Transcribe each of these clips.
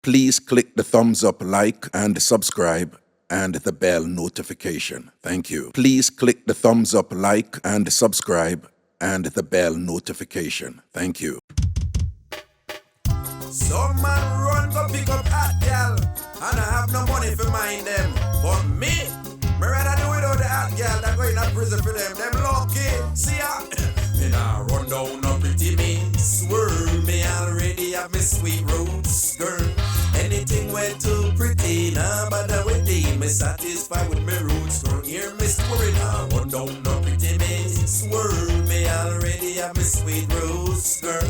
Please click the thumbs up, like, and subscribe, and the bell notification. Thank you. Please click the thumbs up, like, and subscribe, and the bell notification. Thank you. Some man run go pick up hot gal, and I have no money for mind them. But me rather do without the hot gal that go in a prison for them. Them lucky, see ya. Me nah run down no pretty me, swerve me already have me sweet roots, girl. Anything way too pretty, nah bother with thee. Me satisfied with me roots, girl. Hear me swearing, nah run down no pretty me, swerve me already have me sweet roots, girl.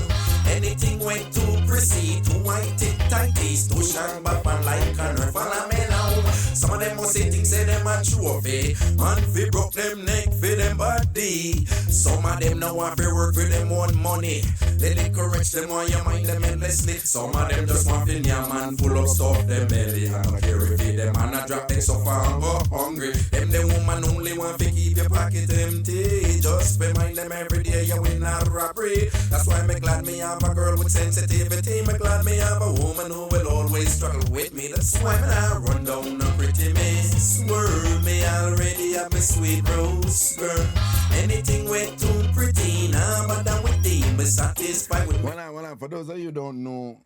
Anything way too pretty, too white it tighty, too shine but man like a nerve. Follow me now. Some of them must say things say them a trophy. Man fi broke them neck for them body. Some of them now want to work for them own money. They encourage them on your mind them endlessly. Some of them just want to your man full of stuff them belly. I don't care if it them and I drop them so far and go hungry. Them the woman only want to keep your pocket empty. Just remind them every day you win a robbery. That's why me glad me have a girl with sensitivity. Me glad me have a woman who will always struggle with me. That's why me I run down a pretty me. Swerve me already have me sweet rose girl. Anything way too pretty, nah, but I'm with thee. Me satisfied with. Well, for those of you who don't know,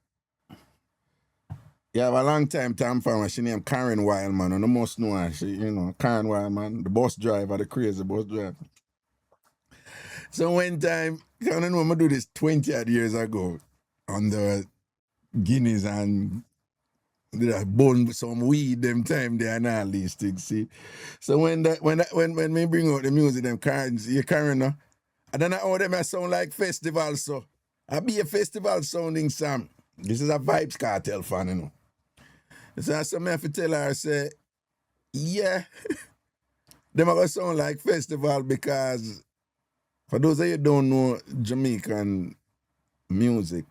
you have a long time TamFam. She named Karen Wildman, and you must know her. She, Karen Wildman, the bus driver, the crazy bus driver. So one time, I don't know, I do this 20 odd years ago on the Guineas and bone some weed them time there and all these things, see. So when me bring out the music, them Karens, you Karen, no? I don't know how them sound like festival, so I be a festival sounding song. This is a Vibes Cartel fan, you know. So I have to tell her, say, yeah, them are going to sound like festival because for those of you who don't know Jamaican music,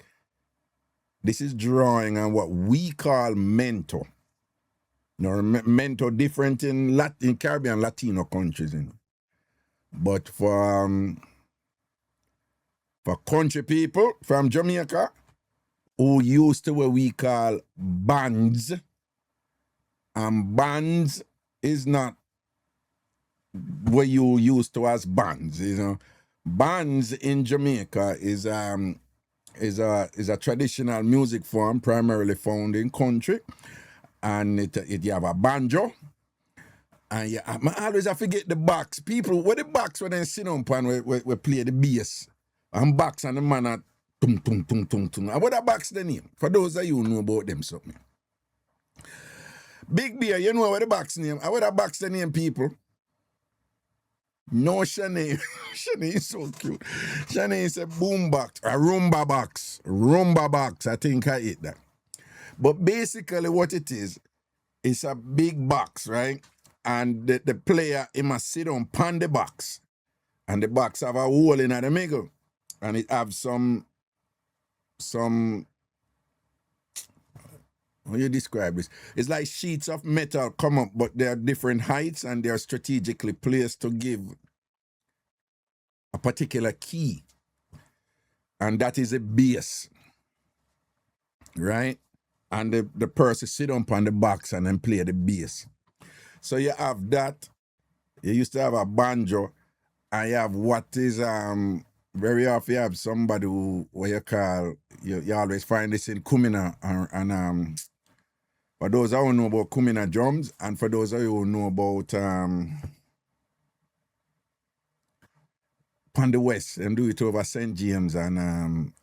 this is drawing on what we call mento. Mento different in Caribbean Latino countries, you know. But for country people from Jamaica who used to what we call bands, and bands is not what you used to as bands, you know. Bands in Jamaica is a traditional music form primarily found in country, and it you have a banjo, and I always forget the box. People, what the box when they sit on pan we play the bass, and box and the man at tung tung tung tung tung. And what the box the name? For those of you who know about them something. Big Beer, you know what the box name? And what the box the name, people? No, Shanae. Shanae is so cute. Shanae is a boom box, a rumba box. Rumba box, I think I ate that. But basically what it is, it's a big box, right? And the player, he must sit on the box. And the box have a hole in the middle. And it have some, how you describe this? It's like sheets of metal come up, but they are different heights and they are strategically placed to give a particular key. And that is a bass, right? And the person sit up on the box and then play the bass. So you have that. You used to have a banjo, and you have what is very often you have somebody who what you call you always find this in Kumina and for those who know about Kumina drums, and for those of you who know about Pan the West, and do it over St. James and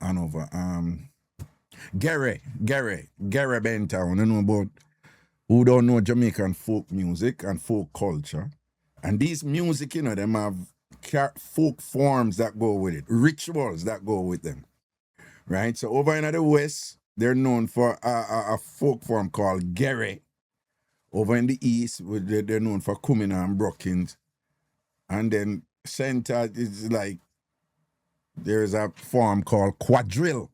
over Gary Bentown, you know about who don't know Jamaican folk music and folk culture. And these music, you know, them have folk forms that go with it, rituals that go with them, right? So over in the West, they're known for a folk form called Gary. Over in the East, they're known for Kumina and Brookings. And then center is like, there's a form called Quadrille.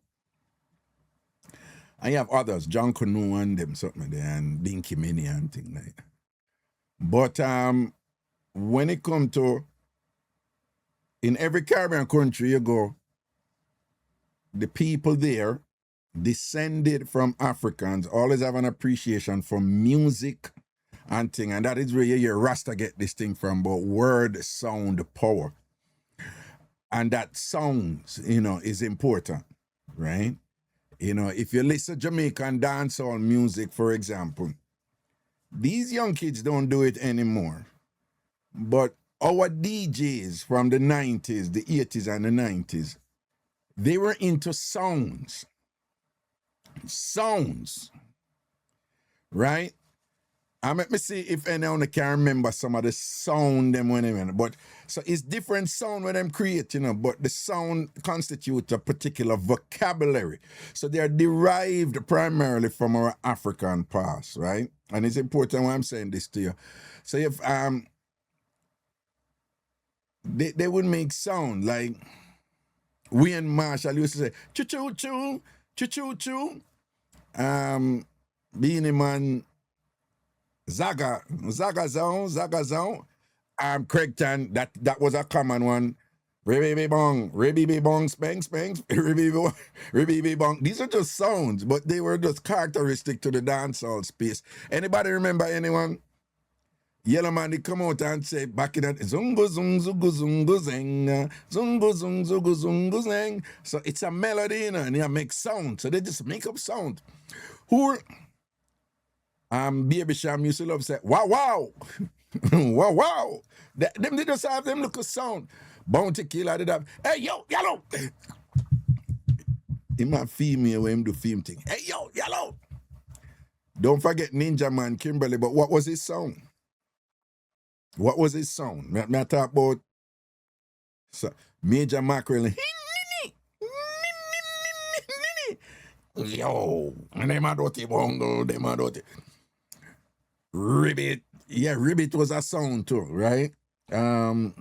And you have others, John Canoe and them, something there, and Dinky Mini and things like that. But when it comes to, in every Caribbean country you go, the people there descended from Africans always have an appreciation for music and thing, and that is where you hear Rasta get this thing from, but word, sound, power. And that sounds, is important, right? If you listen to Jamaican dancehall music, for example, these young kids don't do it anymore. But our DJs from the 90s, the 80s and the 90s, they were into sounds. Sounds. Right? And let me see if anyone can remember some of the sound them when they went. But so it's different sound when them create, but the sound constitutes a particular vocabulary. So they're derived primarily from our African past, right? And it's important why I'm saying this to you. So if they would make sound like Wayne Marshall used to say choo-choo-choo, choo-choo-choo. Beanie Man Zaga Zone. Craigton, that was a common one. Ribby bong, spanks, ribby bong. These are just sounds, but they were just characteristic to the dancehall space. Anybody remember anyone? Yellow Man, they come out and say back in that zungu zungu zungu zeng, zungu zungu zungu zeng. So it's a melody, and they make sound. So they just make up sound. Who Baby Sham used to love say, wow, wow. Wow, wow. They just have them look a sound. Bounty Killer did have, hey, yo, yellow. He might female when him do film thing. Hey, yo, yellow. Don't forget Ninja Man Kimberly, but what was his sound? What was his sound? Me talk about Major Mackerel. Yo, and them a dirty bongo, them a dirty. Ribbit. Yeah, Ribbit was a sound too, right? And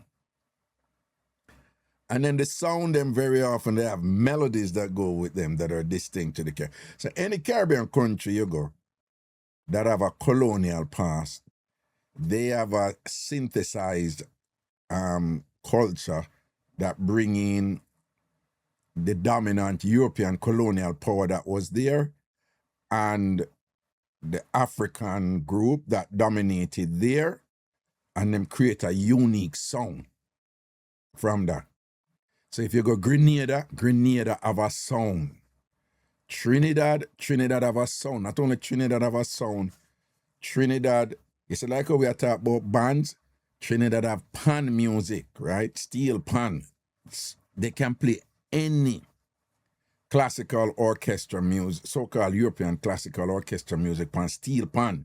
then the sound them very often, they have melodies that go with them that are distinct to the Caribbean. So any Caribbean country you go that have a colonial past, they have a synthesized culture that bring in the dominant European colonial power that was there and the African group that dominated there, and them create a unique sound from that. So if you go Grenada have a sound. Trinidad have a sound. Not only Trinidad have a sound, Trinidad, it's like how we are talking about bands, Trinidad have pan music, right? Steel pan. They can play any classical orchestra music, so-called European classical orchestra music pan, steel pan.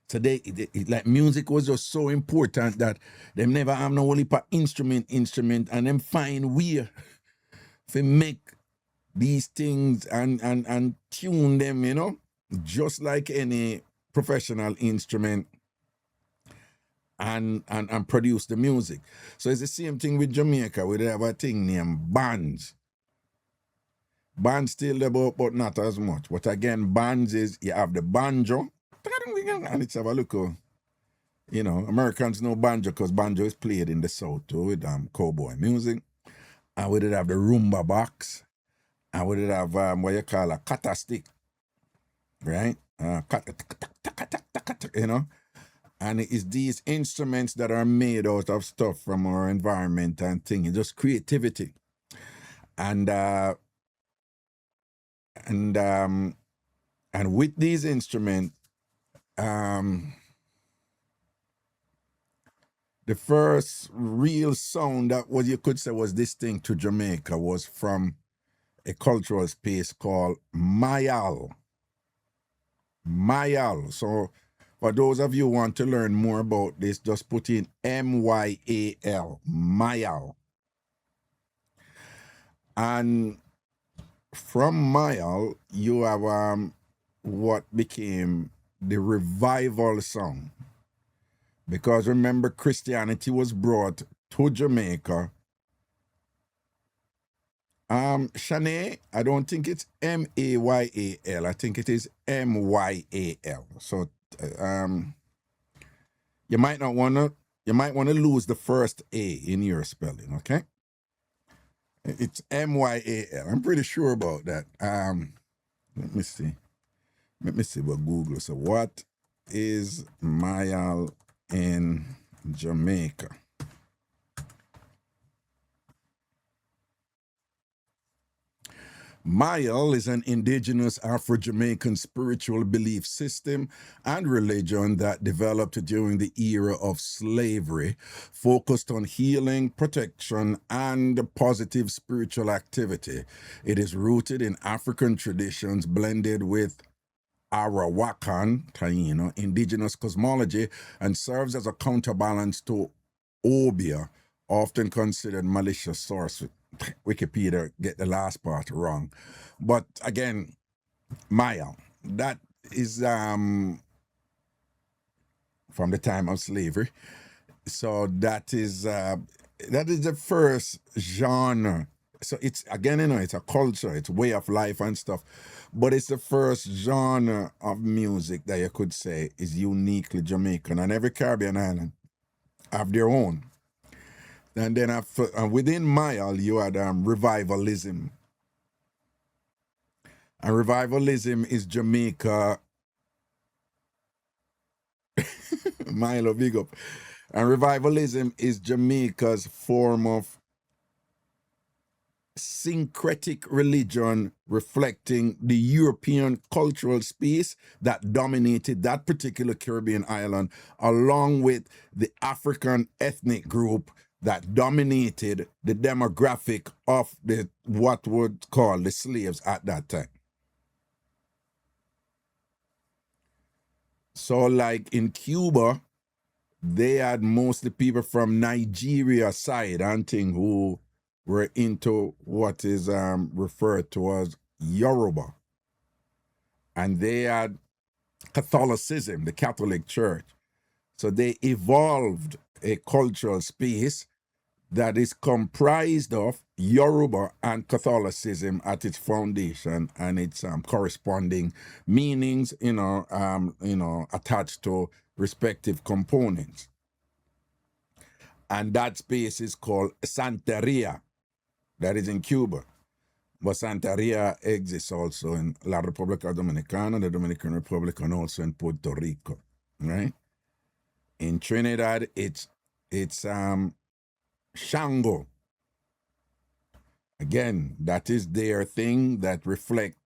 So they like music was just so important that them never have no only pa instrument, and them find way to make these things and tune them, just like any professional instrument and produce the music. So it's the same thing with Jamaica. We have a thing named bands. Bands still there, but not as much. But again, bands is, you have the banjo, and it's have a look, Americans know banjo because banjo is played in the South too with cowboy music. And we did have the rumba box, and we did have what you call a kata stick, right? And it is these instruments that are made out of stuff from our environment and thing, just creativity. And with these instruments, the first real sound that was, you could say, was distinct to Jamaica was from a cultural space called Mayal. Mayal. So for those of you who want to learn more about this, just put in M-Y-A-L, Mayal. And from Mayal, you have what became the revival song. Because remember, Christianity was brought to Jamaica. Shanae, I don't think it's M-A-Y-A-L. I think it is M-Y-A-L. So you might want to lose the first A in your spelling, okay? It's M-Y-A-L. I'm pretty sure about that. Let me see. Let me see what Google. So what is Mayal in Jamaica? Mayal is an indigenous Afro-Jamaican spiritual belief system and religion that developed during the era of slavery, focused on healing, protection, and positive spiritual activity. It is rooted in African traditions blended with Arawakan, Taino, indigenous cosmology, and serves as a counterbalance to Obia, often considered malicious source. Wikipedia get the last part wrong. But again, Maya, that is from the time of slavery. So that is the first genre. So it's again, it's a culture, it's a way of life and stuff. But it's the first genre of music that you could say is uniquely Jamaican, and every Caribbean island have their own. And then within Mayal, you had revivalism. And revivalism is Jamaica. Milo, big up. And revivalism is Jamaica's form of syncretic religion reflecting the European cultural space that dominated that particular Caribbean island, along with the African ethnic group that dominated the demographic of the what would call the slaves at that time. So like in Cuba, they had mostly people from Nigeria side and thing who were into what is referred to as Yoruba. And they had Catholicism, the Catholic Church. So they evolved a cultural space that is comprised of Yoruba and Catholicism at its foundation and its corresponding meanings, attached to respective components. And that space is called Santeria. That is in Cuba. But Santeria exists also in La República Dominicana, the Dominican Republic, and also in Puerto Rico, right? In Trinidad, it's Shango. Again, that is their thing that reflect,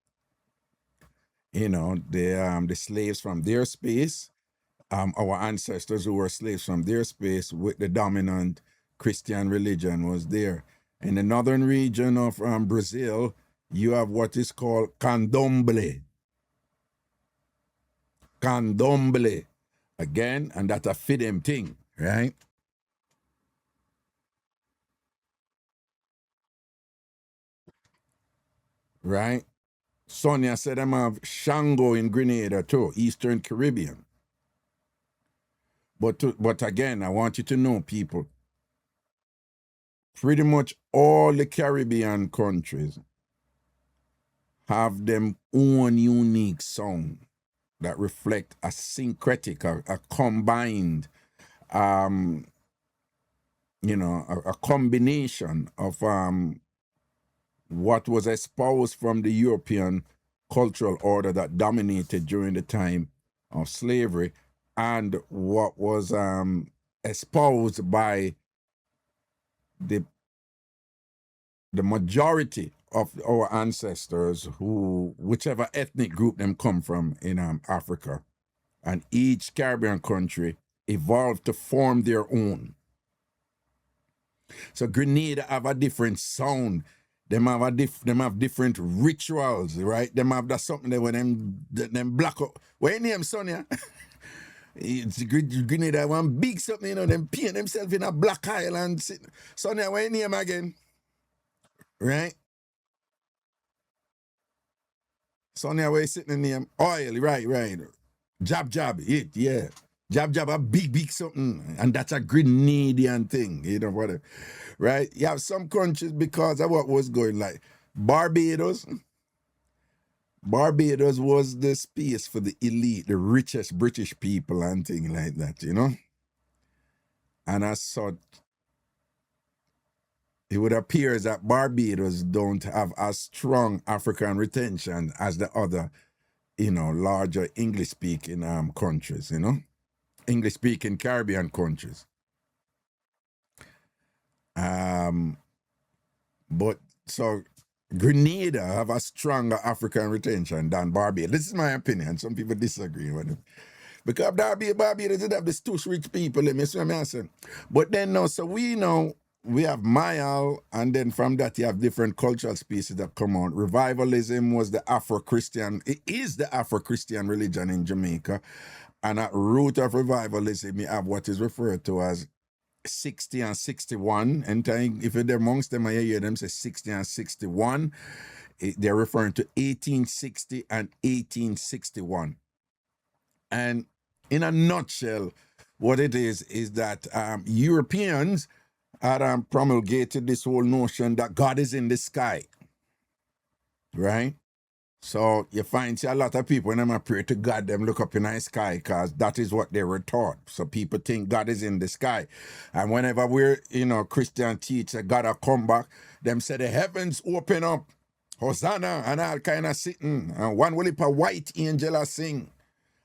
the slaves from their space, our ancestors who were slaves from their space with the dominant Christian religion was there. In the northern region of Brazil, you have what is called candomblé. Candomblé. Again, and that's a fidem thing, right? Right? Sonia said them have Shango in Grenada too, Eastern Caribbean. But again, I want you to know, people, pretty much all the Caribbean countries have them own unique sound that reflect a syncretic, a combined, a combination of what was espoused from the European cultural order that dominated during the time of slavery and what was espoused by the majority of our ancestors who, whichever ethnic group them come from in Africa, and each Caribbean country evolved to form their own. So Grenada have a different sound. Them have different rituals, right? Them have that something that when them black up. What your name, Sonia? It's Grenada one big something, them paint themselves in a black island. Sonia, what your name again? Right? Sonia, where you sitting in name? Oil, right. Jab, it, yeah. Jab, a big something. And that's a Grenadian thing, whatever. Right? You have some countries because of what was going like. Barbados was the space for the elite, the richest British people and things like that, And as such, it would appear that Barbados don't have as strong African retention as the other, larger English-speaking countries, English-speaking Caribbean countries. But so Grenada have a stronger African retention than Barbados. This is my opinion. Some people disagree with it. Because Barbados did have these two rich people, let me see what I'm saying. But then now, so we know we have Mayal, and then from that you have different cultural species that come on. Revivalism was the Afro-Christian, it is the Afro-Christian religion in Jamaica. And at root of revivalism, you have what is referred to as 60 and 61. And if you're amongst them, I hear them say 60 and 61. They're referring to 1860 and 1861. And in a nutshell, what it is that Europeans had promulgated this whole notion that God is in the sky, right? So you find a lot of people, when they pray to God, them look up in the sky because that is what they were taught. So people think God is in the sky. And whenever we're, Christian teach that God will come back, them say the heavens open up, Hosanna, and all kind of sitting. And one will a white angel a sing.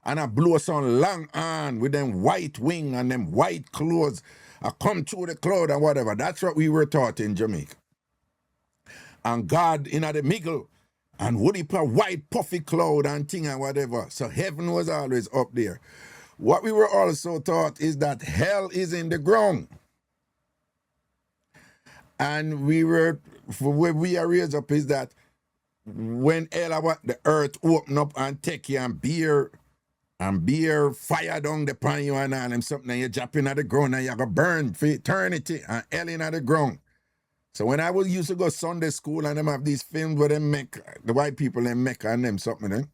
And I blow some long on with them white wing and them white clothes. I come through the cloud and whatever. That's what we were taught in Jamaica. And God in the middle. And would he put a white puffy cloud and thing and whatever. So heaven was always up there. What we were also taught is that hell is in the ground. And where we are raised up is that when the earth open up and take you and beer fire down upon you and all them something, and you drop in at the ground and you're going to burn for eternity and hell in at the ground. So when I used to go Sunday school and them have these films where they make, the white people they make and them something,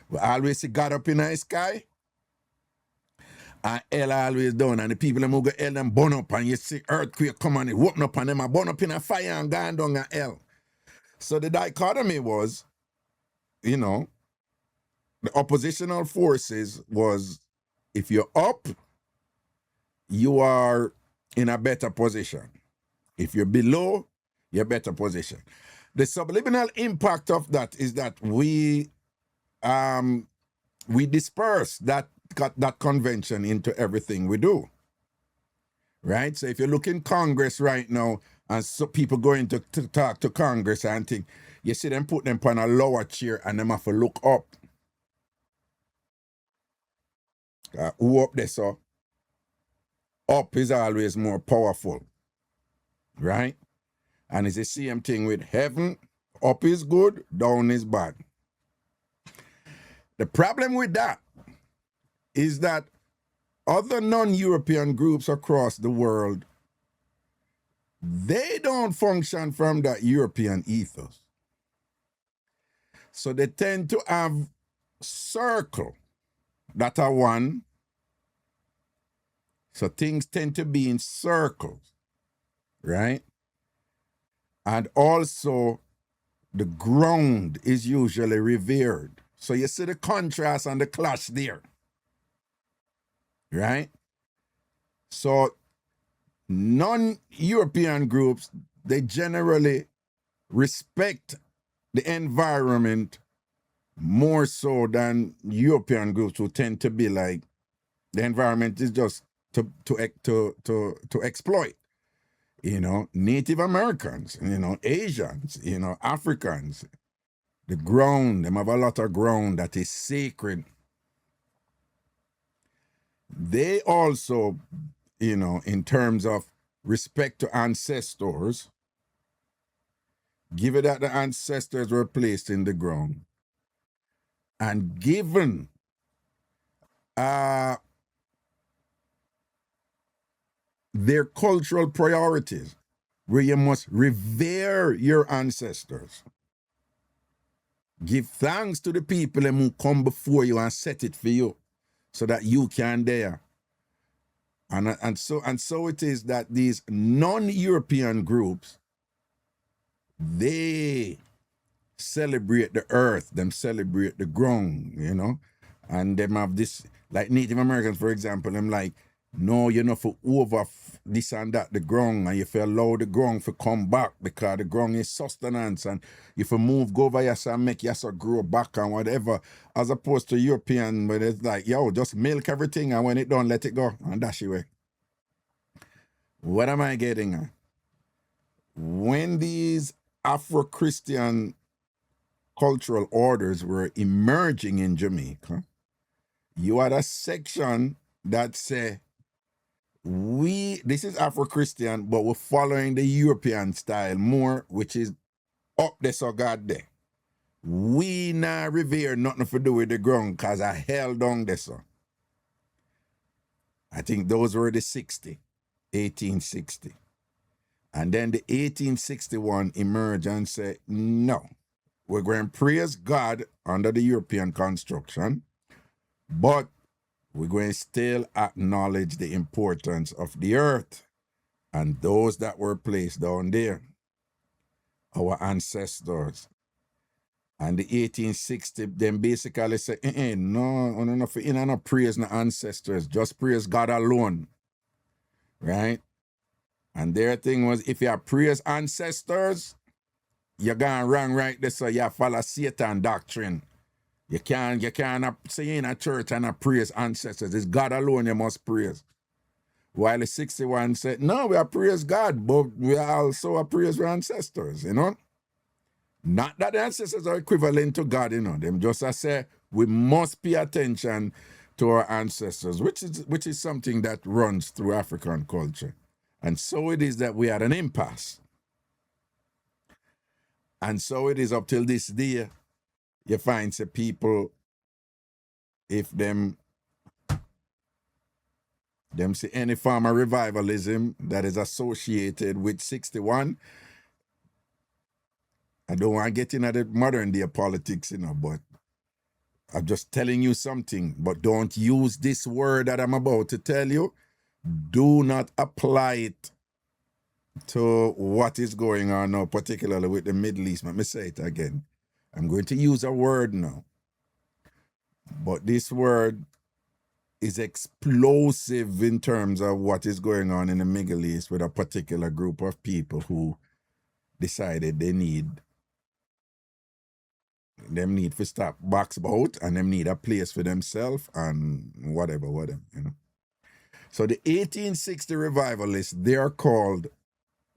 we always see God up in the sky and hell always down, and the people them who go hell them burn up, and you see earthquake come and it open up and them and burn up in a fire and gone down at hell. So the dichotomy was, the oppositional forces was, if you're up, you are in a better position. If you're below, you're better position. The subliminal impact of that is that we disperse that convention into everything we do. Right? So if you look in Congress right now, and so people going to talk to Congress and think, you see them put them on a lower chair and them have to look up. Who up there, so? Up is always more powerful. Right? And it's the same thing with heaven. Up is good, down is bad. The problem with that is that other non-European groups across the world, they don't function from that European ethos. So they tend to have circle that are one. So things tend to be in circles, right? And also the ground is usually revered. So you see the contrast and the clash there, right? So non-European groups, they generally respect the environment more so than European groups who tend to be like, the environment is just to exploit. Native Americans, Asians, Africans, the ground, them have a lot of ground that is sacred. They also, in terms of respect to ancestors, given that the ancestors were placed in the ground, and given their cultural priorities, where you must revere your ancestors. Give thanks to the people who come before you and set it for you, so that you can there. And so it is that these non-European groups, they celebrate the earth, them celebrate the ground, and them have this, like Native Americans, for example, them like, No, you know, for over this and that, the ground, and if you allow the ground to come back because the ground is sustenance, and if you move, go over here and make yourself grow back and whatever, as opposed to European, where it's like, yo, just milk everything, and when it done, let it go, and dash it away. What am I getting at? When these Afro-Christian cultural orders were emerging in Jamaica, you had a section that say, this is Afro-Christian, but we're following the European style more, which is up there so God there. We not revere nothing to do with the ground because I held down there so. I think those were the 1860. And then the 1861 emerged and said, no, we're going to praise God under the European construction, but we're going to still acknowledge the importance of the earth and those that were placed down there, our ancestors. And the 1860, them basically say, no, no praise the ancestors, just praise God alone, right? And their thing was, if you praise ancestors, you're going wrong right there, so you follow Satan doctrine. You can't say in a church and praise ancestors. It's God alone you must praise. While the 61 said, no, we are praise God, but we are also praise our ancestors, you know? Not that the ancestors are equivalent to God, you know. Them just say we must pay attention to our ancestors, which is something that runs through African culture. And so it is that we had an impasse. And so it is up till this day, you find some people, if them see any form of revivalism that is associated with 61, I don't want to get into the modern day politics, you know, but I'm just telling you something. But don't use this word that I'm about to tell you. Do not apply it to what is going on now, particularly with the Middle East. Let me say it again. I'm going to use a word now. But this word is explosive in terms of what is going on in the Middle East with a particular group of people who decided they need to stop box bout and them need a place for themselves and whatever, you know. So the 1860 revivalists, they are called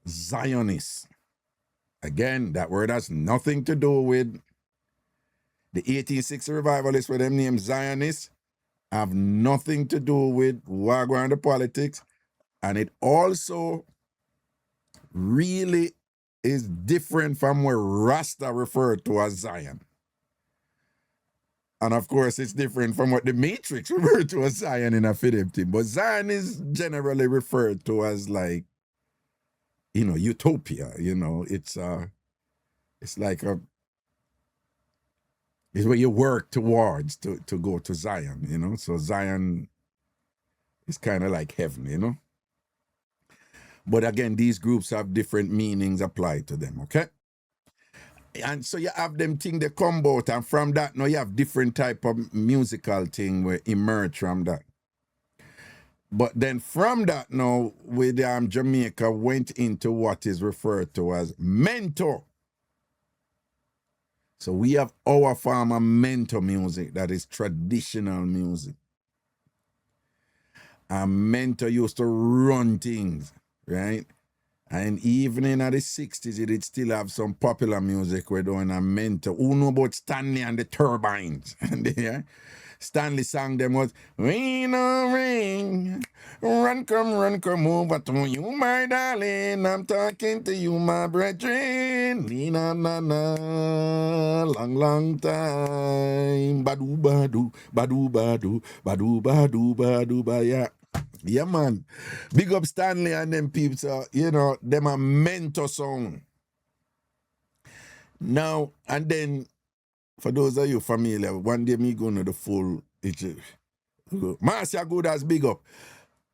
Zionists. Again, that word has nothing to do with the 1860 revivalists with them named Zionists, have nothing to do with Wagwan the politics, and it also really is different from where Rasta referred to as Zion. And of course, it's different from what the Matrix referred to as Zion in a fidelity. But Zion is generally referred to as like, you know, utopia. You know, it's like it's where you work towards to go to Zion, you know. So Zion is kind of like heaven, you know. But again, these groups have different meanings applied to them, okay? And so you have them thing they come out, and from that now you have different type of musical thing where emerge from that. But then from that now, with Jamaica went into what is referred to as mento. So we have our form of mento music that is traditional music. And mento used to run things, right? And even in the 60s, it did still have some popular music we're doing a mento. Who know about Stanley and the Turbines? Yeah? Stanley song them was, rain or rain, run come over to you, my darling. I'm talking to you, my brethren. Na na na, long time. Badu badu, badu badu, badu badu badu ba yeah. Yeah, man. Big up Stanley and them people, so, you know, them a mentor song. Now, and then, for those of you familiar, one day me going to the full, Marcia Good as big up.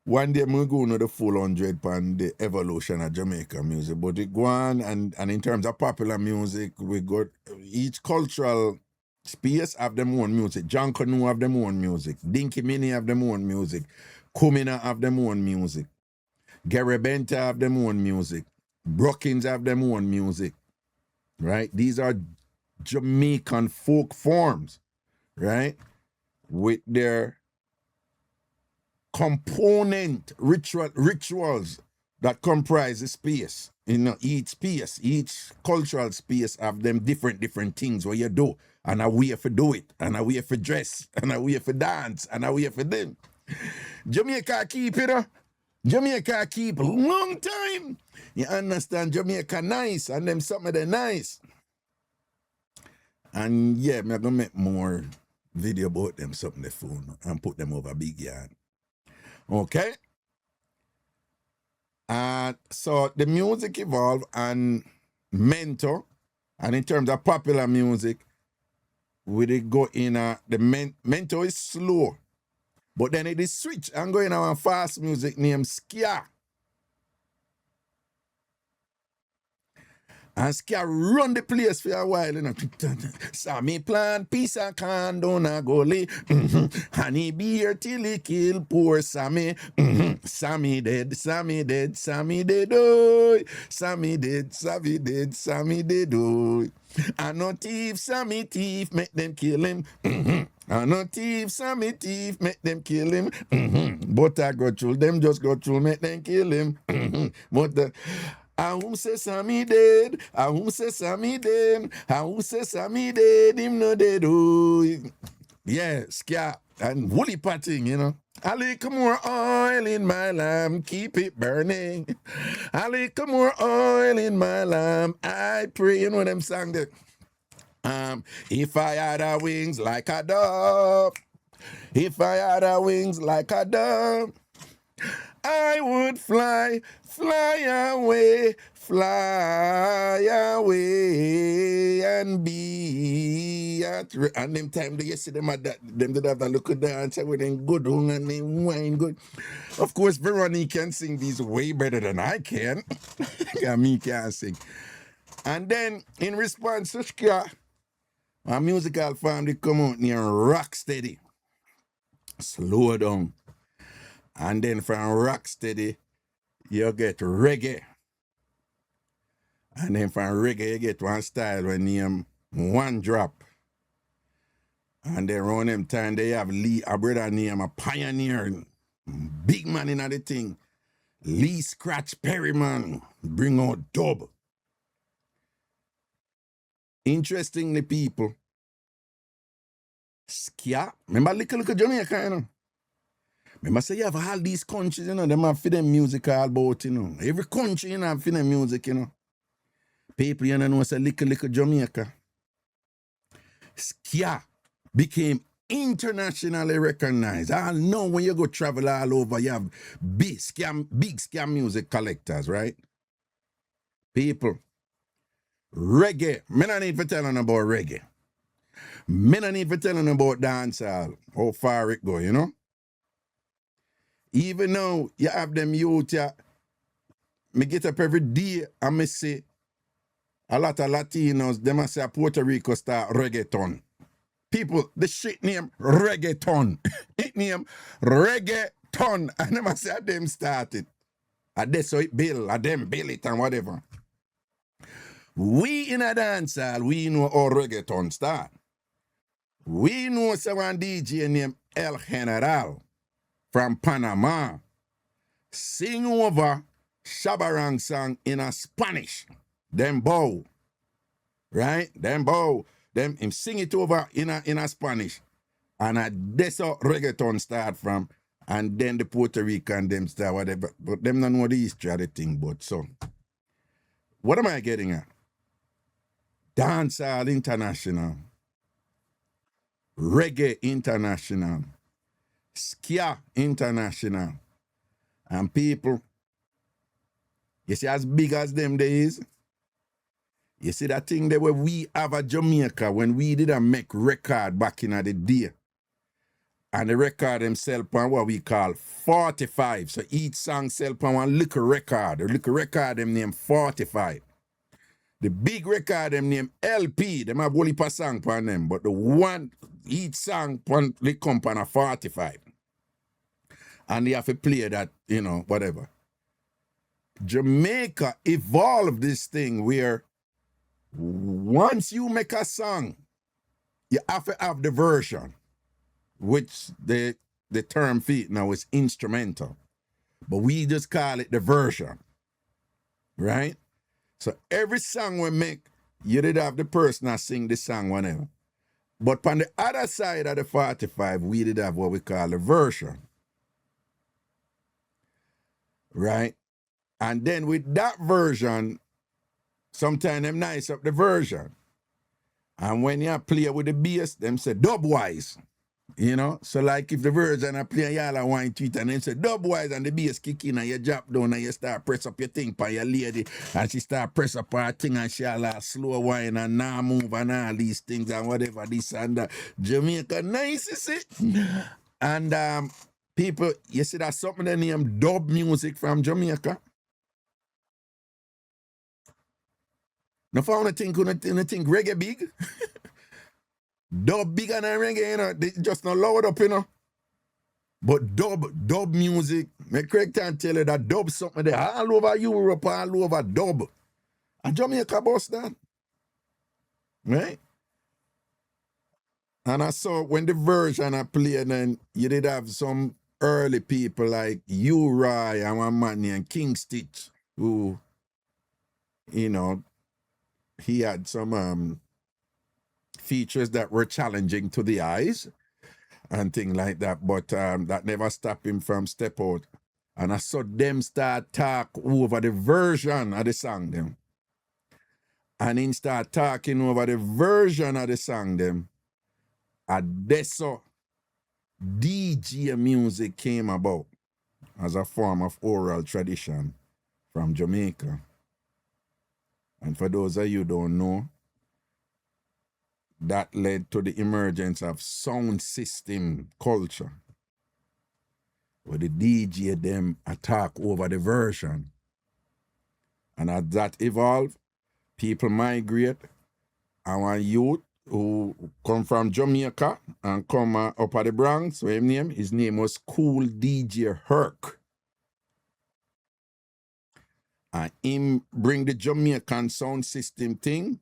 One day me going to the full 100 pound the evolution of Jamaica music. But it go on, and in terms of popular music, we got each cultural space have them own music. John Canoe have them own music. Dinky Minnie have them own music. Kumina have them own music. Garabenta have them own music. Brookings have them own music. Right? These are Jamaican folk forms, right? With their component rituals that comprise the space. You know, each space, each cultural space have them different things where you do, and a way for do it, and a way for dress, and a way for dance, and a way for them. Jamaica keep it, Jamaica keep long time. You understand? Jamaica nice, and them something they nice. And yeah, I'm gonna make more video about them something the phone and put them over big yard. Okay? So the music evolved and mentor, and in terms of popular music, we did go in the mentor is slow, but then it is switch and go in our fast music named Skia. And Skia run the place for a while, you know. Sammy plant piece of can dona goli. Honey beer till he kill poor Sammy. Sammy dead, Sammy dead, Sammy dead, oh. Sammy dead, Sammy dead, Sammy dead, oh. I no thief, Sammy thief, make them kill him. I no thief, Sammy thief, make them kill him. But I go through them, just go through, make them kill him. But I who say Sammy dead, I who say Sammy dead, I who say Sammy dead, him no dead, oh. Yeah, Skia and woolly patting, you know. A little more oil in my lamp, keep it burning. A little more oil in my lamp, I pray. You know them song that. If I had a wings like a dove, if I had a wings like a dove, I would fly, fly away, and be at and them time do you see them at that them did have that look at dance with them good hung and them wine good. Of course, Veronique can sing these way better than I can. Me can't sing. And then in response to Skia, my musical family come out near rock steady. Slow down. And then from rock steady, you get reggae. And then from reggae, you get one style when name One Drop. And then around them time, they have Lee, a brother named a pioneer, big man in the thing. Lee Scratch Perryman, bring out dub. Interestingly, people, Skia, remember look at Jamaica, you know? Remember say you have all these countries, you know, them have for them music all about, you know. Every country, you know, have for them music, you know. People, you know, say little Jamaica. Skia became internationally recognized. I know when you go travel all over, you have big Skia music collectors, right? People, reggae, me not need to tell them about reggae. Me not need to tell them about dancehall, how far it go, you know? Even now, you have them youth, me get up every day and me see a lot of Latinos, them say Puerto Rico start reggaeton. People, the shit name reggaeton. It name reggaeton. And them say them started. And they so it build, and them build it and whatever. We in a dancehall, we know how reggaeton start. We know someone DJ named El General from Panama sing over Shabarang song in a Spanish. Them bow. Right? Them bow. Them him sing it over in a Spanish. And that's how reggaeton start from. And then the Puerto Rican them start whatever. But them don't know the history of the thing, but so. What am I getting at? Dancehall international. Reggae international. Skia international. And people, you see as big as them days, you see that thing there where we have a Jamaica when we did a make record back in the day. And the record them sell on what we call 45. So each song sell on one little record. The little record them name 45. The big record them name LP. Them have only per song on them. But the one, each song they come on a 45. And you have to play that, you know, whatever. Jamaica evolved this thing where once you make a song, you have to have the version, which the term feet now is instrumental. But we just call it the version, right? So every song we make, you did have the person that sing the song, whatever. But on the other side of the 45, we did have what we call the version, right? And then with that version, sometimes them nice up the version. And when you play with the bass, them say dub-wise. You know? So like if the version I play y'all a wine tweet and then say dub-wise and the bass kick in and you drop down and you start press up your thing by your lady and she start press up her thing and she all slow wine and now move and all these things and whatever this and that. Jamaica nice, you see? And people, you see that's something they name dub music from Jamaica. No found a thing, think reggae big. Dub bigger than reggae, you know. They just not loud up, you know. But dub music, me Craig can tell you that dub something there all over Europe, all over dub. And Jamaica boss that. Right? And I saw when the version I played, then you did have some early people like Uri and one man named Kingston, who, you know, he had some features that were challenging to the eyes and things like that, but that never stopped him from step out. And I saw them start talk over the version of the song them. And him start talking over the version of the song them. And that's so DJ music came about as a form of oral tradition from Jamaica. And for those of you who don't know, that led to the emergence of sound system culture, where the DJ them attack over the version. And as that evolved, people migrate. Our youth who come from Jamaica and come up at the Bronx, his name was Cool DJ Herc. And him bring the Jamaican sound system thing,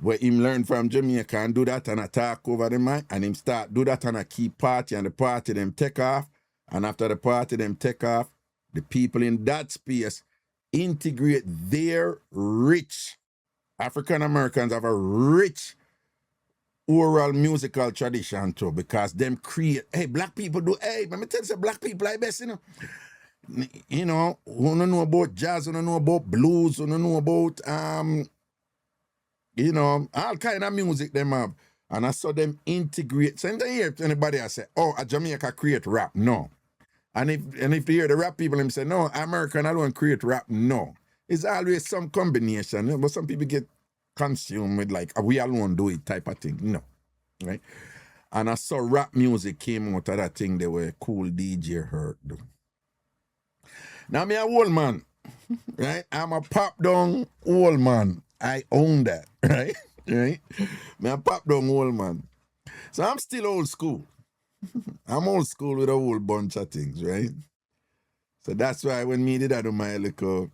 where him learn from Jamaica and do that and attack over the mic, and him start do that and a key party, and the party them take off. And after the party them take off, the people in that space integrate their rich, African Americans have a rich oral musical tradition too, because them create, hey, black people do, hey, let me tell you, black people like best, you know. You know, who don't know about jazz, who don't know about blues, who don't know about, you know, all kind of music them have. And I saw them integrate. So you hear anybody I say, oh, a Jamaica create rap. No. And if you hear the rap people, them say, no, American alone create rap. No. It's always some combination. But some people get consumed with like, we alone do it type of thing. No. Right? And I saw rap music came out of that thing they were Cool DJ Herc. Now me a old man, right? I'm a pop down old man. I own that, right? Right? Me a pop down old man. So I'm still old school. I'm old school with a whole bunch of things, right? So that's why when me did that on my little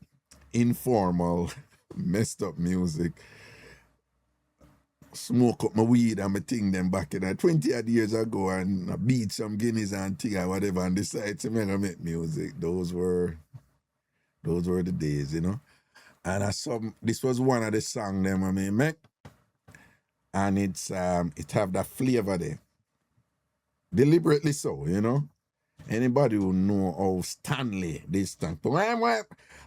informal, messed up music, smoke up my weed and my thing them back in 20 odd years ago and I beat some guineas and thing or whatever and decided to make music. Those were the days, you know. And this was one of the songs them I make. And it have that flavor there. Deliberately so, you know. Anybody who know how Stanley this thing, you know,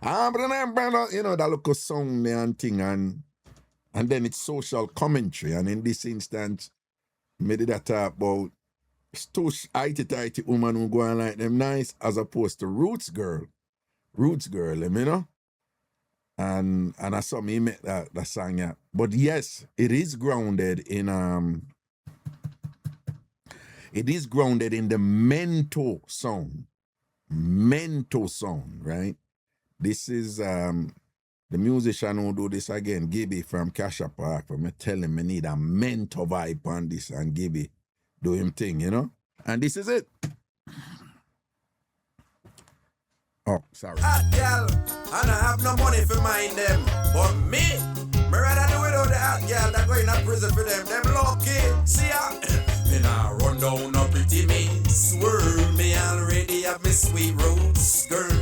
that local song there and thing and then it's social commentary. And in this instance, me did that talk about stush tighty woman who go and like them nice as opposed to roots girl, you know. And I saw me make that song, yeah. But yes, it is grounded in the mento sound. Mento sound, right? This is the musician who do this again, Gibby from Casha Park. But me tell him I need a mento vibe on this and Gibby do him thing, you know? And this is it. Oh, sorry. Hot gal, and I have no money for mind them. But me rather do it all the hot gal that go in a prison for them. Them lucky, see ya. Me nah run down no pretty me swirl. Me already have me sweet roots, girl.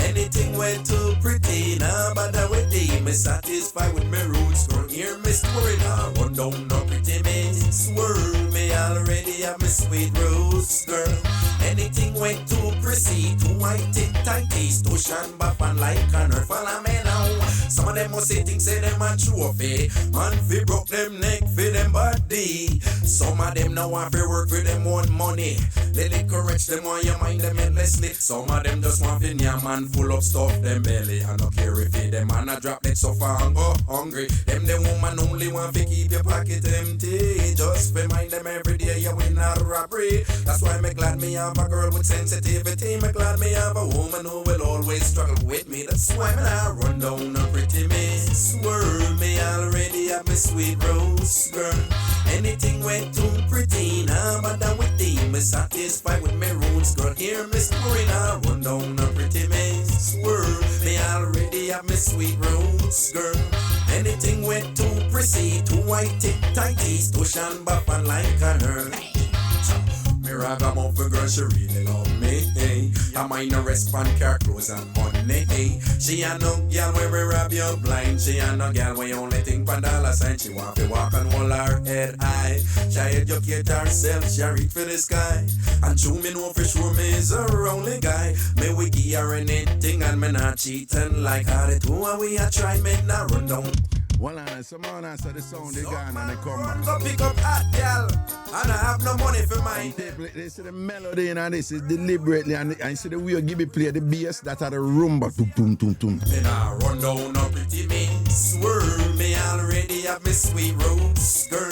Anything way too pretty, nah bother with thee. Me satisfied with me roots, girl. Hear me story, nah run down no pretty me swirl. Me already have me sweet roots, girl. Anything way too pretty, too white, tighty, to shine back and like an earth. Follow me now. Some of them must say things, say them a trophy. Man fi broke them neck for them body. Some of them now want fi work for them own money. They liquor rich, them want your mind them endlessly. Some of them just want fi near man full of stuff them belly. I no care if it them man a drop it so far and go hungry. Them woman only want fi keep your pocket empty. Just fi mind them every day you win a robbery. That's why me glad me have a girl with sensitivity. Me glad me have a woman who will always struggle with me. That's why me not run down a pretty miss. Swirl me already have me sweet rose, girl. Anything way too pretty, nah bother with thee. Me satisfied with me roots, girl. Hear me story, nah run down a pretty miss. Swirl me already have me sweet rose, girl. Anything way too pretty, too white, tighty, to shine back and like a her. Me ragamuffin girl, she really love me. Hey. I mind no respond, car clothes and money. Hey. She a no girl where we rob you blind. She a no girl where you only think for dollar sign. She want to walk and hold her head high. She educate herself, she reach for the sky. And true me know for sure me is a only guy. Me we give her anything and me not cheating like how the two and we a try me not run down. Well, some man answer the sound they gone and they come back. Go pick up hot gal, and I have no money for mine. They see the melody and this is deliberately and you see the way you give it play the bass that are the rumba. Tum tum tum tum. Me nah run down no pretty me swirl. Me already have me sweet rose, girl.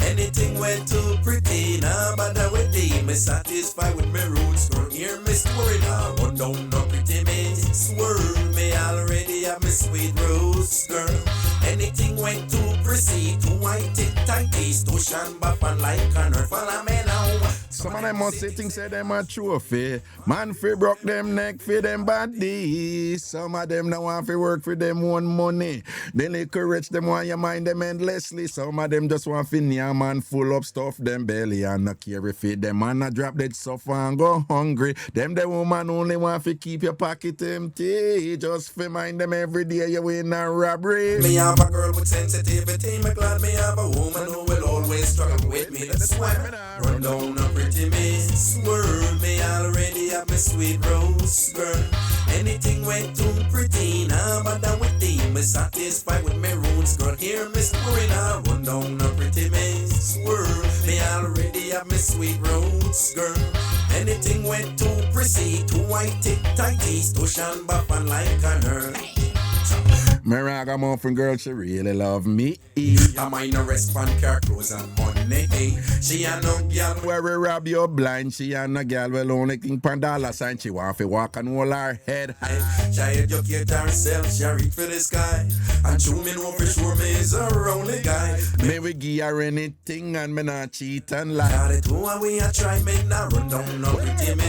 Anything way too pretty, nah bother with thee. Me satisfied with me roots, girl. Hear me story, nah run down no pretty me swirl. Me already have me sweet rose, girl. Anything went too pretty, too white, tighty, to shine back and like an earth. Follow me now. Some of them must say things say them a trophy. Man fi broke them neck for them body. Some of them now want fi work for them own money. They liquor rich, them want your mind them endlessly. Some of them just want fi near man full up stuff them belly and not care if it them man a drop dead suffer and go hungry. Them the woman only want fi keep your pocket empty. Just fi mind them every day you win a robbery. Me have a girl with sensitivity. Me glad me have a woman who will always struggle with me. That's why me run down a pretty miss. Swirl me already have me sweet rose, girl. Anything way too pretty, nah bother with thee. Me satisfied with me roots, girl. Hear me story, nah run down a pretty miss. Swirl me already have me sweet rose, girl. Anything way too pretty, too white, tighty, to shine back and like a her. Me ragamuffin girl, she really love me. I mind no respond, car clothes and money. She a no girl Where we rob you blind, she and a girl will only think pan dollar sign. She want to walk and hold her head high. She educate herself, she reach for the sky. And true me know for sure me is a only guy. Me we give her anything and me not cheat and lie. Got it who and we a try me not run down no pretty me.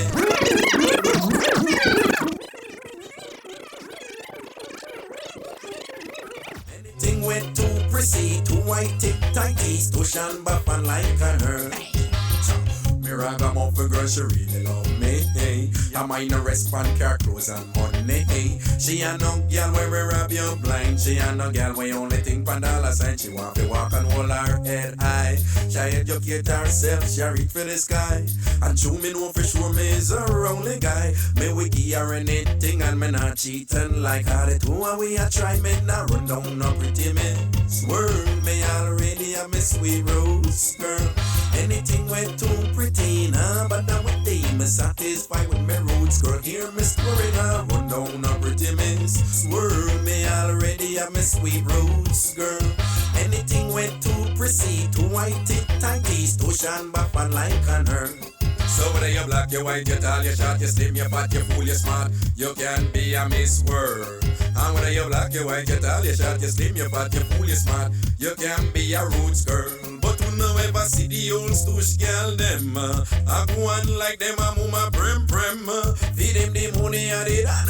Anything went too pretty, too white, tighty, to shine back and like a her. Me ragamuffin girl, she really love me. Hey. I mind no respond, car clothes and money. Hey. She a no girl where we rob you blind. She a no girl where only think pan dollar sign. She want to walk and hold her head high. She educate herself, she reach for the sky. And true me know for sure me is a only guy. Me we give her anything and me not cheating like how the two and we a try me not run down no pretty me. Swirl me already have me sweet rose, girl. Anything went too pretty, nah bother with thee. Me satisfied with me roots, girl. Hear me story, nah run down a pretty miss. Swirl me already have me sweet roots, girl. Anything went too pretty, too white, tighty, to shine back and like an her. So whether you black, you white, you tall, you short, you slim, you fat, you fool, you smart, you can be a Miss World. And whether you black, you white, you tall, you short, you slim, you fat, you fool, you smart, you can be a roots girl. But who no ever see the old stoosh girl them? I go on like them a mama prem. Feed them the money and they done.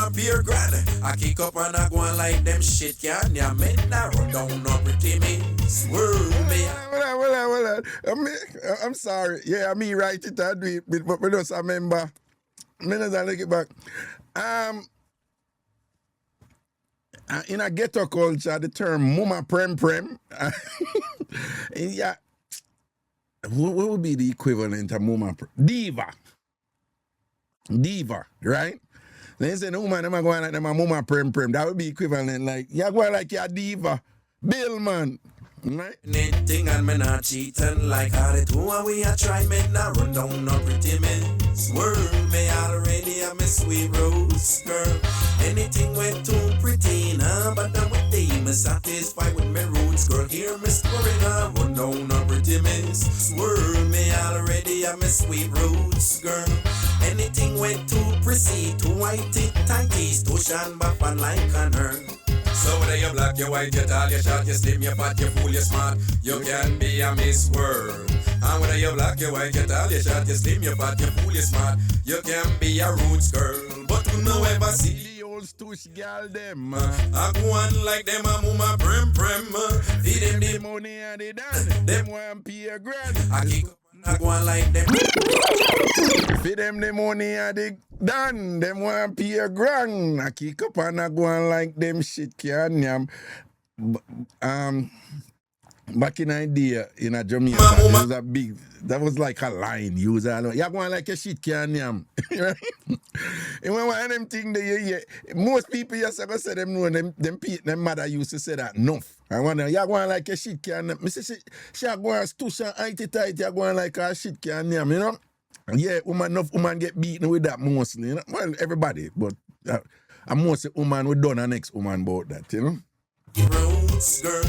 want pure grand. I kick up and I go on like them shit can. Yeah, men I run down no pretty me. Swerve me. Well, I'm sorry. Yeah, me write it and do it, but we just remember. Me just look it back. In a ghetto culture, the term muma prem prem. Yeah. What would be the equivalent of muma prem? Diva, right? Then say the woman them are going like them a muma prem prem. That would be equivalent like you're going like you're diva. Bill man. Right? Anything and me not cheating like how the two and we a try me not run down no pretty me. Swerve me already a me sweet rose girl. Anything went too pretty nah, but now with the me satisfied with me roots girl. Hear me scoring a run down no pretty me. Swerve me already a me sweet rose girl. Anything went too pretty, too whitey, tighty, too shan buff like on her. So whether you black, you white, you tall, you short, you slim, you fat, you fool, you smart, you can be a Miss World. And whether you black, you white, you tall, you short, you slim, you fat, you fool, you smart, you can be a roots girl. But you no ever see the old stoosh girl them. I go on like them a mama prem prem. Feed them the Money and they done. Them want pay a grand. I kick up and I go on like them. Feed them the money and they done. Them want pay a grand. I kick up and I go on like them shit can yam. Back in idea in a Jamaica, it was a big. That was like a line. You was all, you're going like a shit can yam. Right? And when one of them things that you hear, most people just say them know them mother used to say that enough. I wonder, you're going like a shit can yam. I say she going stush and IT tight, you're going like a shit can yam, you know? Yeah, enough woman get beaten with that mostly, you know? Well, everybody, but mostly woman we done an ex-woman about that, you know? Roots girl.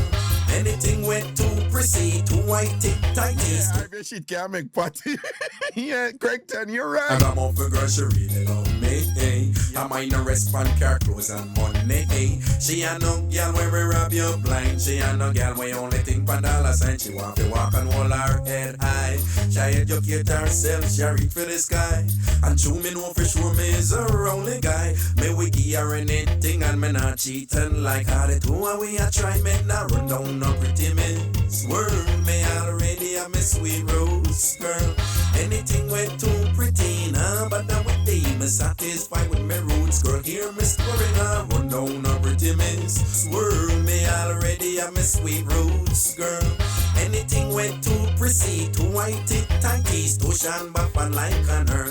Anything went too pretty, too whitey, tighty. Yeah, I shit can make party. Yeah, Craigton, you're right. And I'm off a girl, she really love me. I might not respond car clothes and money. She a no girl where we rob you blind. She a no girl where only think for dollar sign. She want to walk and hold her head high. She educate herself, she reach for the sky. And true me know for sure me is a only guy. Me we give her anything and me not cheating like how the two and we a try me not run down no pretty me. Swerve me already a me sweet rose girl. Anything went too pretty nah, but now with the me satisfied with me roots girl. Hear me scoring a run down no pretty miss. Swerve me already a me sweet roots girl. Anything went too pretty, too whitey, tighty, too shan buff and like on her.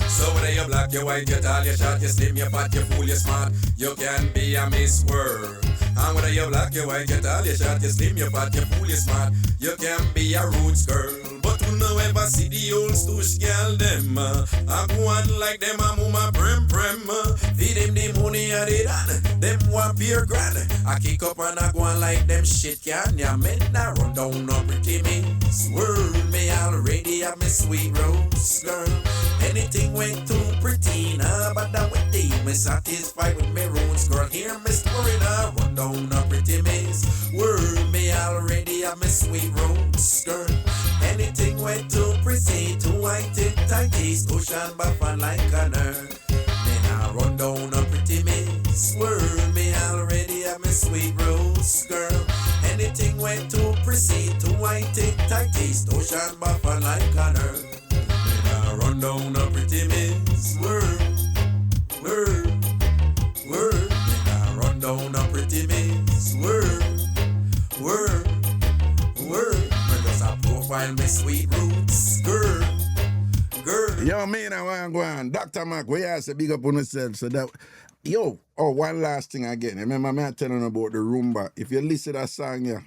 So whether you black, you white, you tall, you short, you slim, you fat, you fool, you smart, you can be a Miss World. And whether you black, you white, you tall, you short, you slim, you fat, you fool, you smart, you can be a roots girl. But you no ever see the old stoosh girl them. I go on like them a mama prem prem. Feed them the money and they done. Them want pure grand. I kick up and I go on like them shit can. Yeah, men I run down no pretty me. Swerve me already, I'm a sweet rose girl. Anything went too pretty nah, but that with the me satisfied with me roots girl. Hear me scoring a run down no pretty miss. Swerve me already, I'm a sweet rose girl. Anything went too pretty, too whitey, tighty, ocean buff and like on her. Then I run down a pretty miss. Swerve me already, I'm a sweet rose girl. Anything went too pretty, too whitey, tighty, ocean buff and like on her. Then I run down a pretty miss. Swerve. Then I run down a pretty miss. Swerve. Profile me sweet roots, girl. Yo, man, I want to go on. Dr. Mac, we have to big up on yourself. So that, one last thing again. Remember me telling about the Roomba. If you listen to that song, yeah,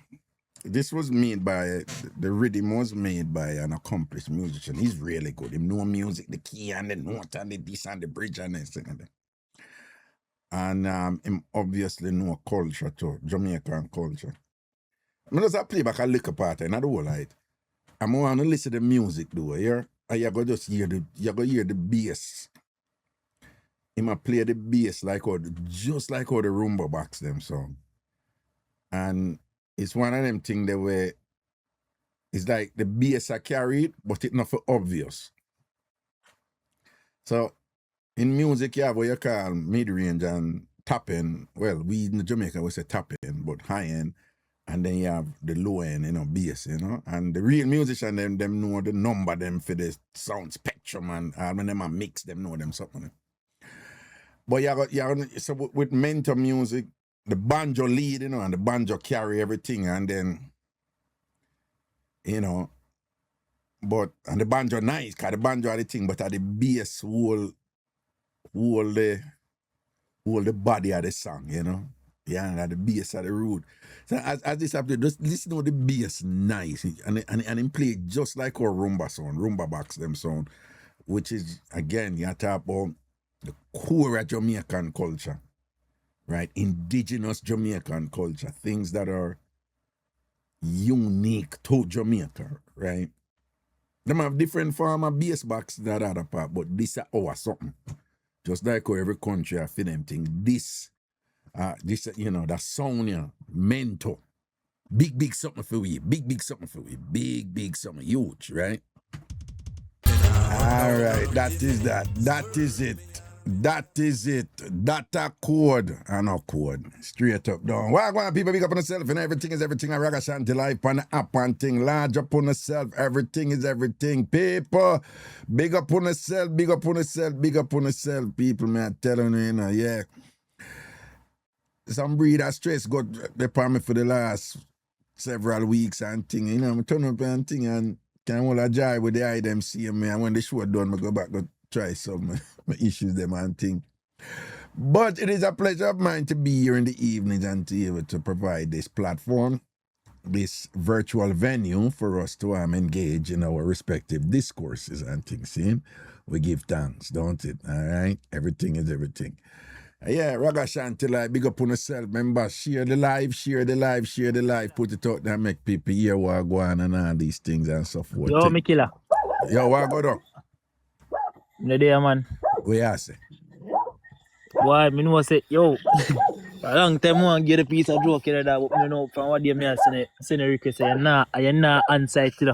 this was made by, the rhythm was made by an accomplished musician. He's really good. He know music, the key and the note and the this and the bridge and everything. And him obviously know culture too, Jamaican culture. I just play back a little part and I do all right. I'm going to listen to the music though, yeah? And you're going to just hear the bass. He might play the bass just like how the Roomba box them song. And it's one of them things that where it's like the bass are carried, but it's not for obvious. So in music, you have what you call mid-range and top-end. Well, we in Jamaica, we say top-end, but high-end. And then you have the low-end, bass, And the real musician, them know the number, them for the sound spectrum, and when them a mix, them know them something. But so with mentor music, the banjo lead, and the banjo carry everything, and then, and the banjo nice, because the banjo are the thing, but the bass hold the body of the song, Yeah, the bass of the root. So as this happens, just listen to the bass nice, and him play it just like our rumba box them sound, which is, again, you talk about the core of Jamaican culture, right? Indigenous Jamaican culture, things that are unique to Jamaica, right? Them have different form of bass box than other part, but this is our something. Just like how every country have for them thing. This, that sound, mentor. Big something for we. Big something for we. Big something. Huge, right? All right, that is that. That is it. That a code and a code. Straight up down. Why go on, people, big up on yourself, and everything is everything. A Ragashanti life on the app and thing. Large up on yourself, everything is everything. People, big up on yourself, big up on yourself, people, man. Telling you, yeah. Some breeder stress got the me for the last several weeks and thing. I turn up and thing and can hold a joy with the eye them see me. And when the show done, I go back to try some issues them and thing. But it is a pleasure of mine to be here in the evenings and to be able to provide this platform, this virtual venue for us to engage in our respective discourses and things. See? We give thanks, don't it? All right? Everything is everything. Yeah, Ragashanti, like, big up on yourself. Remember, share the live, put it out there, make people hear what go on and all these things and so forth. Yo, me killer. Yo, what go on? No day, man. What you say? Why, me know say, yo, a long time I want to get a piece of joke here that, but me know from what day me have seen a request, I not on-site today.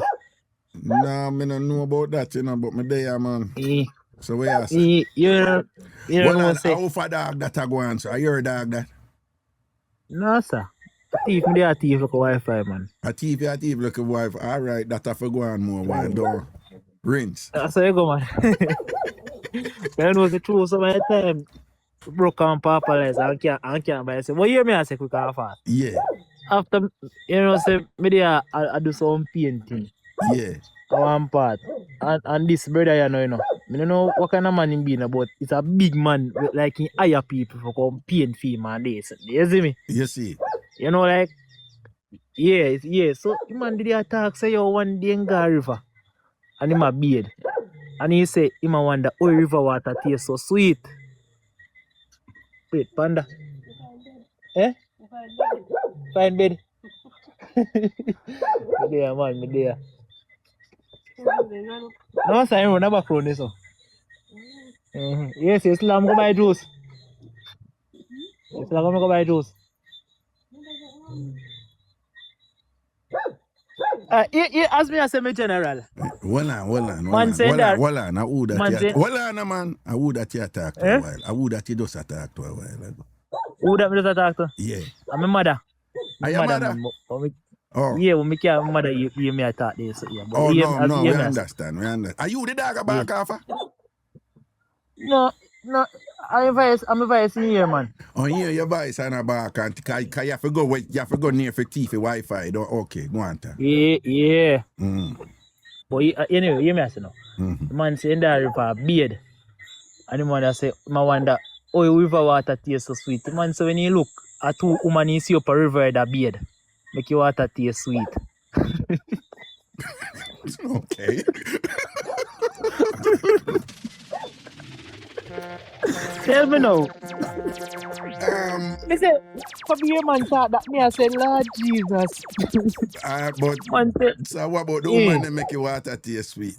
Nah, me don't know about that, but me there, man. So what you say? You know say. How far dog that I go on, so I hear a dog that? No, sir. Thief me there, a thief like a Wi-Fi, man. A thief like a Wi-Fi. All right, that I for go on more while, don't rinse. That's how you go, man. I know the truth, so my time broke on Papa, I can't buy it. What you hear me I say quick and fast? Yeah. After, say, me there, I do some painting. Yeah. One part. And this brother, I don't know what kind of man he being, but it's a big man, like he hire people for come paint for him and this. You see me? You see. Like, yeah. So, the man did attack, say, yo, one day in Gar River. And him a beard. And he say, him a wonder, oh, river water tastes so sweet. Wait, panda. Eh? Fine bed. Me there, man, me there. No, sir, I run a background, so. Yes, Islam go buy juice. Islam go buy juice. As me as a general. Well on. Man say that. Well on. I would that man. I would that you attack to a while. I would that you just attack to a while. Who that me just attack to? Yeah. I'm my mother. Are your mother? Oh. Yeah, when me care mother, you me attack this. Yeah. Oh, no, we understand. Are you the dog back off? No. I'm a vice in here, man. Oh, yeah, your vice on a back and you have to go near for TV Wi-Fi. Okay, go on. Yeah. But anyway, you me say no. The man say in the river beard. And the man say, I wonder, oh, river water tastes so sweet. The man say when you look at two women you see up a river that beard, make your water taste sweet. Okay. Tell me now. Me say, for me, man thought that me I said, Lord Jesus. But so what about the woman that make your water taste sweet?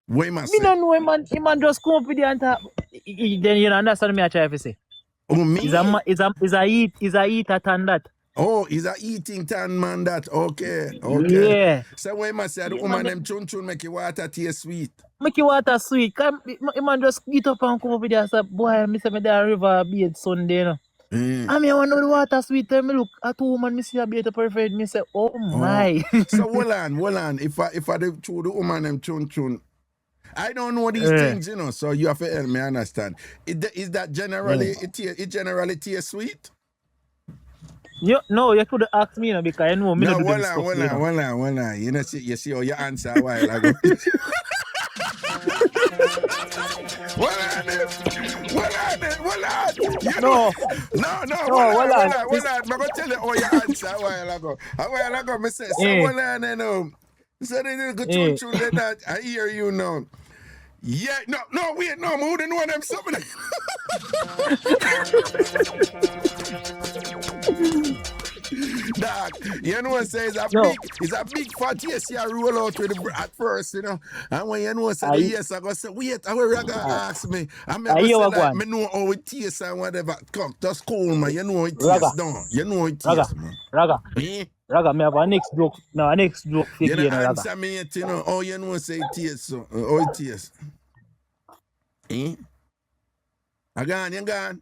What am I saying? Me don't know, man. He man just come up with the answer. Then you understand me I try to say. Oh, me? Is a eater than that. Oh, he's a eating tan man that. Okay, okay. Yeah. So when I say the Yeah, woman man. them chun make your water taste sweet. Make your water sweet. Come, man just get up and come up with that. Say, boy, me say me there river bathe Sunday, you know. I mean, I want to know the water sweet. Tell me, look, at a woman, me see a bathe perfect. Me say, oh my. So hold on. If I do the woman them chun, I don't know these things, you know. So you have to help me understand. Is that generally it generally tastes sweet? No, you could ask me, you know, because I know me No, do them hold stuff, on. You know, you see how you answer a while ago. Hold on. You know, no, hold on. I'm going to tell you how you answer a while ago. A while ago, I said, so hold on, you know. So they go chun that. I hear you now. Yeah, no, wait, no, I wouldn't know them something. Dog, you know what say it's a big fat yes you roll out with the at first, you know. And when you know say the yes, I go say, wait, I will Raga ask me. I'm say like me know how it tastes and whatever. Come, just cool man, you know how it tastes, don't you? know how it tastes, man. Raga, me have a next joke. No, a next joke for you, Raga. Answer me yet, you know, how you know say it tastes, so how it tastes. You gone.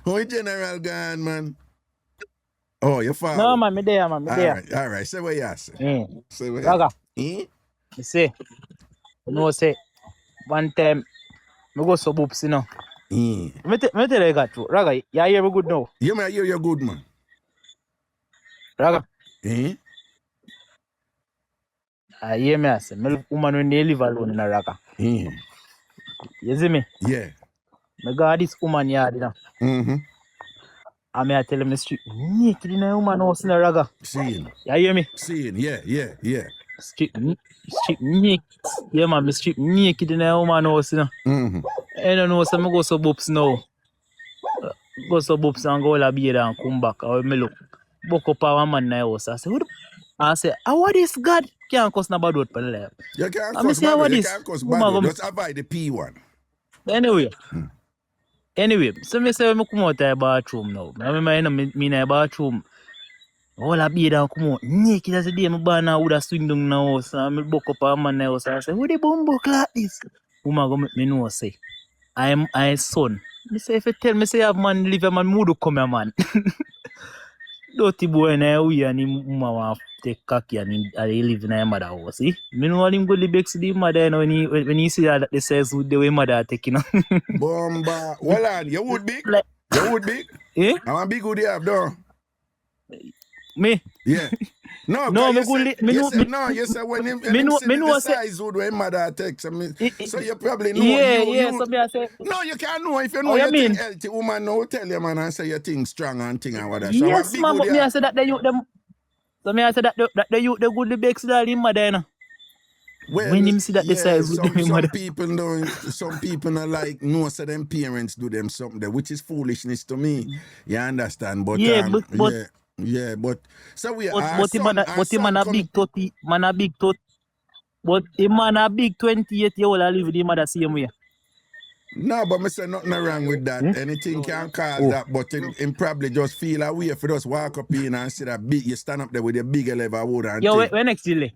How it general gone, man? Oh, you're far. No, man, me there, man. All right. Say what you say. Say what Raga. You say, you know, say, one time, me go so boops, you know. Me tell you got true. Raga, you hear me good now? You may hear you good, man. Raga. I hear me, I say, me woman when they live alone in a Raga. You see me? Yeah. Me got this woman yard, you know. And me I tell him the street naked in a woman house in a Raga. Seeing. You hear me? Seeing, yeah. Street naked. Yeah, man, me street naked in a woman house, you know. I don't know, so me go so boops now. Go so boops and go all a beard and come back. I me look. Book up a man in the house. I say, I say, what is God? Can't cuss no bad word for the life. You can't cuss bad word. Just avoid the P1. Anyway, so me say me come out of the bathroom now. I remember me in the bathroom. All a beard and come out. Naked as a day, my banner would have swing down in the house. And me book up a man in the house. I say, what the bumbo like this? Woman go make me know, say, I son. Me say, if you tell me, say, have man live, a man mood come here, man. Dirty boy na we and him want take cocky and he live in a mother house. See? Me know him go back to the mother when he see that they says with the way mother taking on. Bomba. Well on, you would big? Like, you would big? Eh? How big would you have though? Me? Yeah. No, you said when him the size would when mother takes. So you probably know. So me I say. No, you can't know if you know you think healthy woman no tell your man and say you think strong and thing and whatever. So yes, man, but me I say that the youth them. So me I say that the youth the good the bakes that in mother, you know. Well, when him see that the size with them mother. Some people are like no, so them parents do them something there, which is foolishness to me. You understand? But but so we are. But him man a big 30, man a big 30. But him man a big 28-year-old I live with him mother same way. No, but I say nothing wrong with that. Anything can cause that, but him probably just feel a way for us walk up in and see that big. You stand up there with a bigger level wood and yo, where next Chile?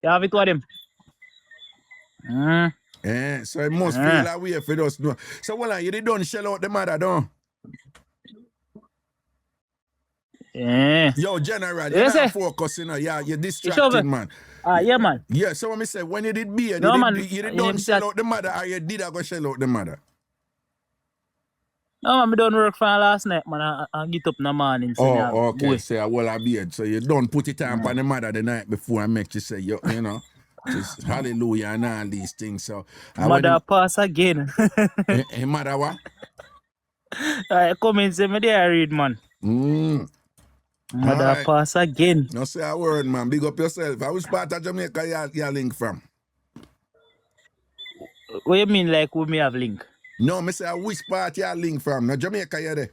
You have it with him. So it must feel a way for us. So you don't shell out the mother, don't? Yo, General, you're not focusing, you're distracted, man. Yeah, man. Yeah, so when I say, when you did beer, you don't shell out the mother, or you did go shell out the mother? No, man, I don't work for last night, man. I get up in the morning. So okay, say, I beard. So you don't put it on the mother the night before and make you say, you know, just hallelujah and all these things. So mother pass again. Mother what? I come and say, me there read, man. Mother pass again. No say a word, man. Big up yourself. Which part of Jamaica you link from? What you mean, like, we may have link? No, me say which part you link from? No, Jamaica you there?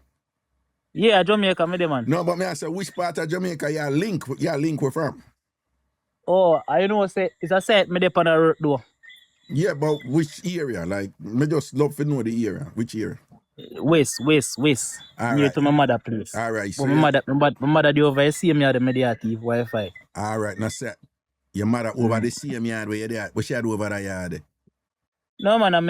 Yeah, Jamaica, me there, man. No, but me I say which part of Jamaica you link with from? Oh, I know, say, it's a set me there on the road door. Yeah, but which area? Like, me just love to know the area. Which area? West. All Near right. to my mother place. All right. But So my mother the over same yard me there TV Wi-Fi. all right. Now say your mother over the same yard where you there. What she had over that yard? No man, I'm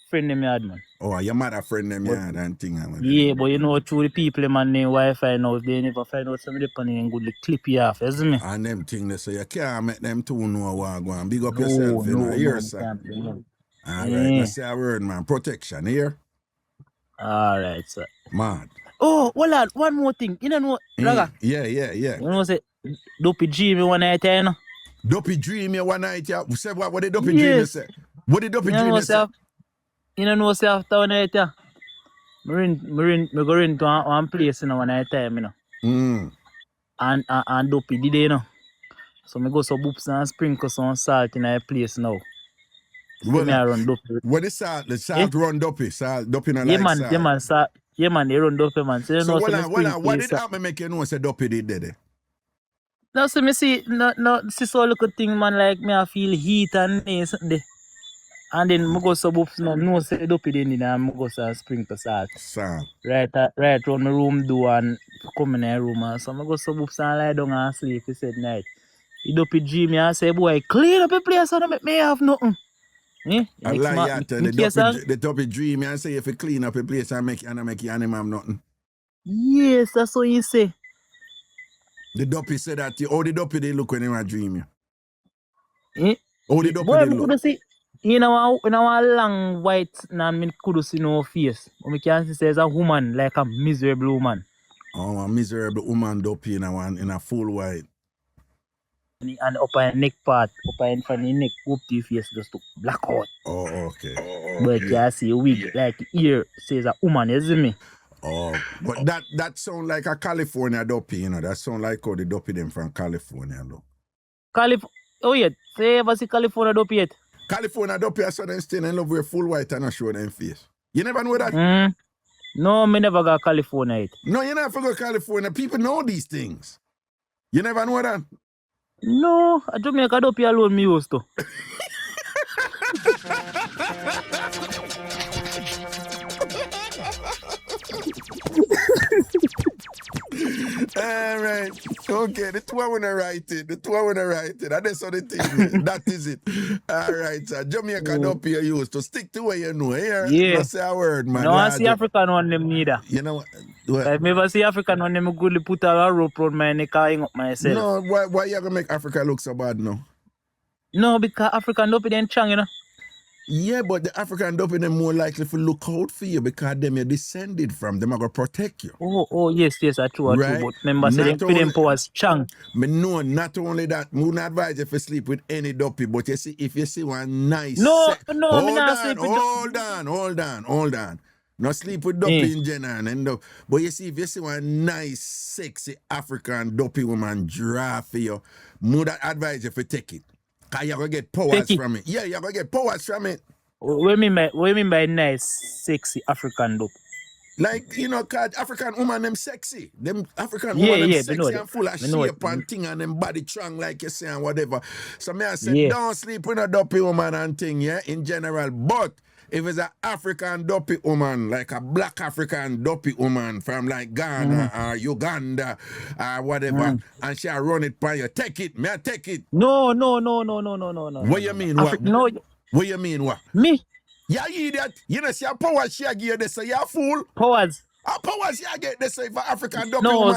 friend them yard man. Oh, your mother friend them yard and thing. Yeah, but you know through the people man name Wi-Fi now, they never find out somebody depending and good clip you off, isn't me? And them things so you can't make them two know what go on. Big up yourself, you know. Here, sir. All right. Let's say a word, man. Protection here. All right, sir. Mad. Oh, well, lad, one more thing. You know, Raga? Yeah. You know, say, Dopey G me one night, you know? Dopey dream you one night, yeah. Say what did Dopey dream you say? What did Dopey dream you say? You know, say after one night, yeah. Me go rent to one place, you know, one night time, you know. And Dopey did, you know. So me go some boops and sprinkle some salt in a place now. What run Dopey. What is salt? The salt run Dopey. Salt Dopey not Yeah, like man, salt. yeah, man, salt. Yeah, man, they run Dopey, man. So, you know, what did happen make you know say Dopey did there? No, so me see, no, see so little thing, man, like me I feel heat and something. And then I go sub up, no say Dopey then and I go so sprinkle salt. Salt. Right around my room door and come in the room and so I go sub up and lie down and sleep. He said night. He Dopey dream me and say, boy, clean up the place and make me have nothing. I lie the Dopey dream me and say if you clean up a place and make you animal have nothing. Yes, that's what he say. The Dopey said that how the Dopey they look when they dream you. How the Dopey Boy, they look? See, in our long white and I could see no face. But I can see there's a woman like a miserable woman. Oh, a miserable woman Dopey in a full white. And up her neck part, up her in front of the neck, up to your face just look black out. Oh, okay. But you can see a wig like ear says a woman, you see me? Oh, but that sound like a California Dopey, you know. That sound like how the Dopey them from California, look. Oh yeah, say you ever see California Dopey yet? California Dopey, I saw them still in love with full white and not show them face. You never know that? No, me never got California yet. No, you never go to California. People know these things. You never know that? No, I Jamaica Dopey alone me used to. All right. Okay, the two I want to write it. And that's how the thing. That is it. All right, sir. Jamaica Dopey you used to stick to where you know. Here, yeah. Not say a word, man. No, I see African one them neither. You know what? If me ever see African one them goodly put a rope around my neck and hang up myself. No, why you gonna make Africa look so bad now? No, because African Dopey them strong, you know. Yeah, but the African Dopey them more likely to look out for you because them you're descended from. Them are going to protect you. Oh, yes, that's true, right? But remember, say them power strong. Me know, not only that, I wouldn't advise you to sleep with any Dopey, but you see, if you see one nice... No, hold on. Not sleep with Dopey in general. But you see, if you see one nice, sexy African Dopey woman draft for you, I would advise you to take it. Because you're going to get powers from it. Yeah, you're going to get powers from it. What do you mean by nice, sexy African Dopey? Like, you know, cause African woman, them sexy. Them African woman, them sexy and full of shape and thing and them body strong like you say and whatever. So me I say, don't sleep with a Dopey woman and thing, yeah, in general. But if it's an African Dopey woman, like a black African Dopey woman from like Ghana or Uganda or whatever, and she run it by you, take it, may I take it? No. What you mean, what? No. What you mean, what? Me? You idiot. You know, see a powers she give you this, so you're a fool. Powers? A powers you get this, if an African Dopey no, woman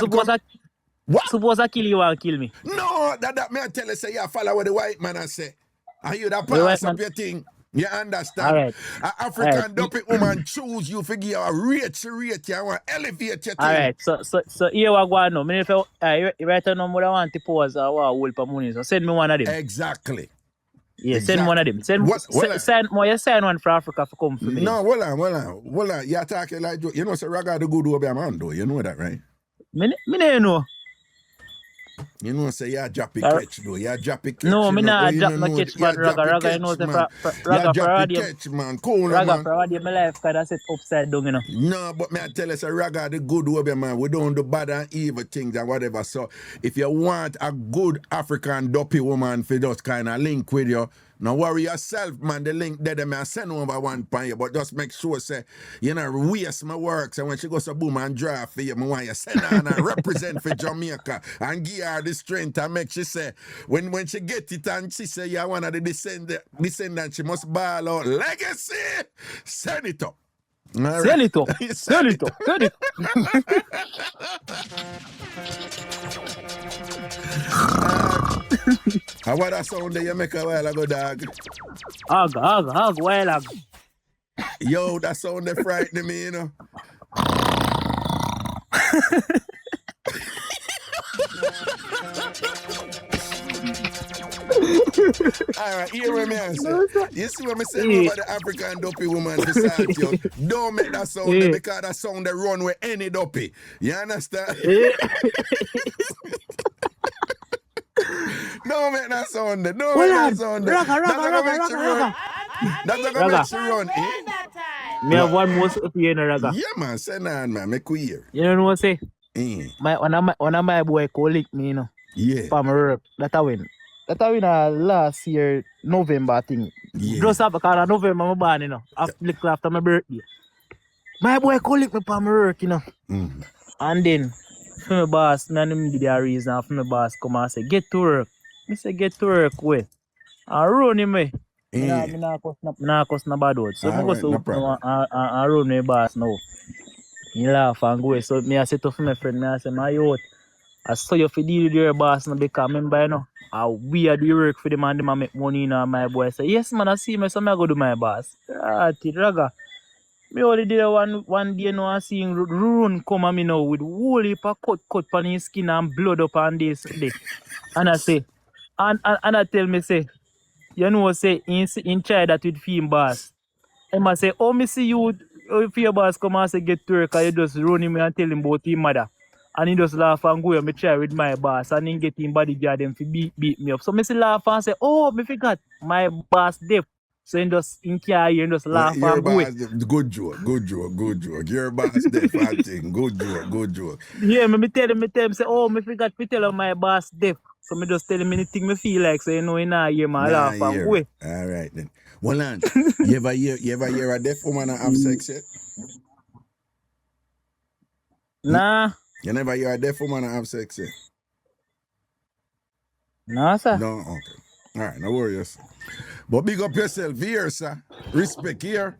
suppose I kill you and kill me. No, that me I tell you, say you follow what the white man I say. And you that pass up your thing. You understand? All right. An African Dopey woman choose you, figure you a rate, you want to elevate your thing. All right, so here we go now. Me if right now, I want to pause or hold for money. So send me one of them. Exactly. Yeah, send one of them. Sign one for Africa for come for me. No, hold on. You're talking like you know, so Raga the good over man though. You know that, right? Me know. You know, say you're dropping catch though. You're dropping catch. No, me not drop no catch, man. Raga, you know, Raga for radio. Catch, man. Cool, Raga man. for radio, my life, because that's it upside down, you know. No, but me I tell you, say Raga the good over man. We don't do bad and evil things and whatever. So if you want a good African Dopey woman for just kind of link with you, Now worry yourself, man. The link there, I send over one point, but just make sure, say, you know, waste my work. So when she goes to boom and draft for you, I want you send her and represent for Jamaica and give her the strength and make she say, when she get it and she say, yeah, one of the descendant, she must ball out legacy. Send it up. All right. Send it up. Send it up. Send it up. How about that sound that you make a while ago, dog? Hug, while hug. Yo, that sound that frightening me, you know. Alright, here what me answer. You see what me say about the African dopey woman beside you? Don't make that sound there because that sound they run with any dopey. You understand? Don't make that sound there. Don't make that sound there. That's not gonna make you run. That's not gonna make you run. Me have one more up here in a Raga. Yeah, man. Send on, man. Make we hear. You know what I say? One of my boy colleague me, you know. Yeah. From work. That I win last year, November, I think. Yeah. Just after November, I'm born, you know. After my birthday. My boy colleague me from work, you know. Mm. And then, for my boss, none of them give a reason for my boss come and say, get to work. I say, get to work, way. I run him, way. Yeah. I not cuss no bad word. So I go no problem. I run my boss now. He laugh and go. So me I say to my friend, I say, my youth, I saw you for deal with your boss now because remember, you know, we are do work for the man, them make money, you know, my boy say, yes man, I see me, so I go do my boss. Raga. Me only did one day, you know, I see Rune come at me now with whole heap of cut on his skin and blood up on this day. And I say, and I tell me, say, you know, say, in try that with film boss. And I say, oh, me see you, if your boss come and say, get to work, and you just run him and tell him about his mother. And he just laugh and go, me try with my boss, and he get him bodyguard them to beat me up. So me see laugh and say, oh, me forgot, my boss deaf. So he just, in care, he just laugh and go. Good joke. Your boss deaf and thing. Good joke. Yeah, me tell him, say, oh, me forgot to tell him my boss deaf. So me just tell him anything me feel like, so you know, in a year, my laugh and go. All right then. Well, on, you ever hear a deaf woman have sex yet? Nah. You never hear a deaf woman have sex yet? Nah, sir. No, okay. All right, no worries. But big up yourself here, sir. Respect here.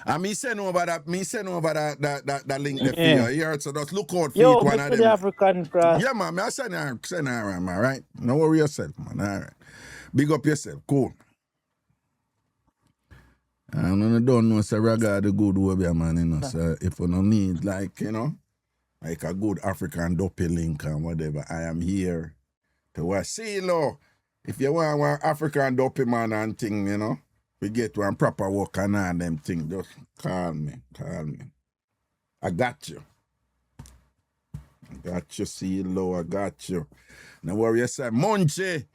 And me send over that link there for you here. So just look out for it, one of them. The African cross. Yeah, man. I send her around, man, right? No worry yourself, man. All right. Big up yourself. Cool. I don't know, so Raga the good way, man, you know. So if you don't need, like, you know, like a good African dopey link and whatever, I am here to watch. See, lo, if you want one African dopey man and thing, you know, we get one proper work and all them thing, just call me. I got you. See, lo, I got you. No worry yourself. Munchie,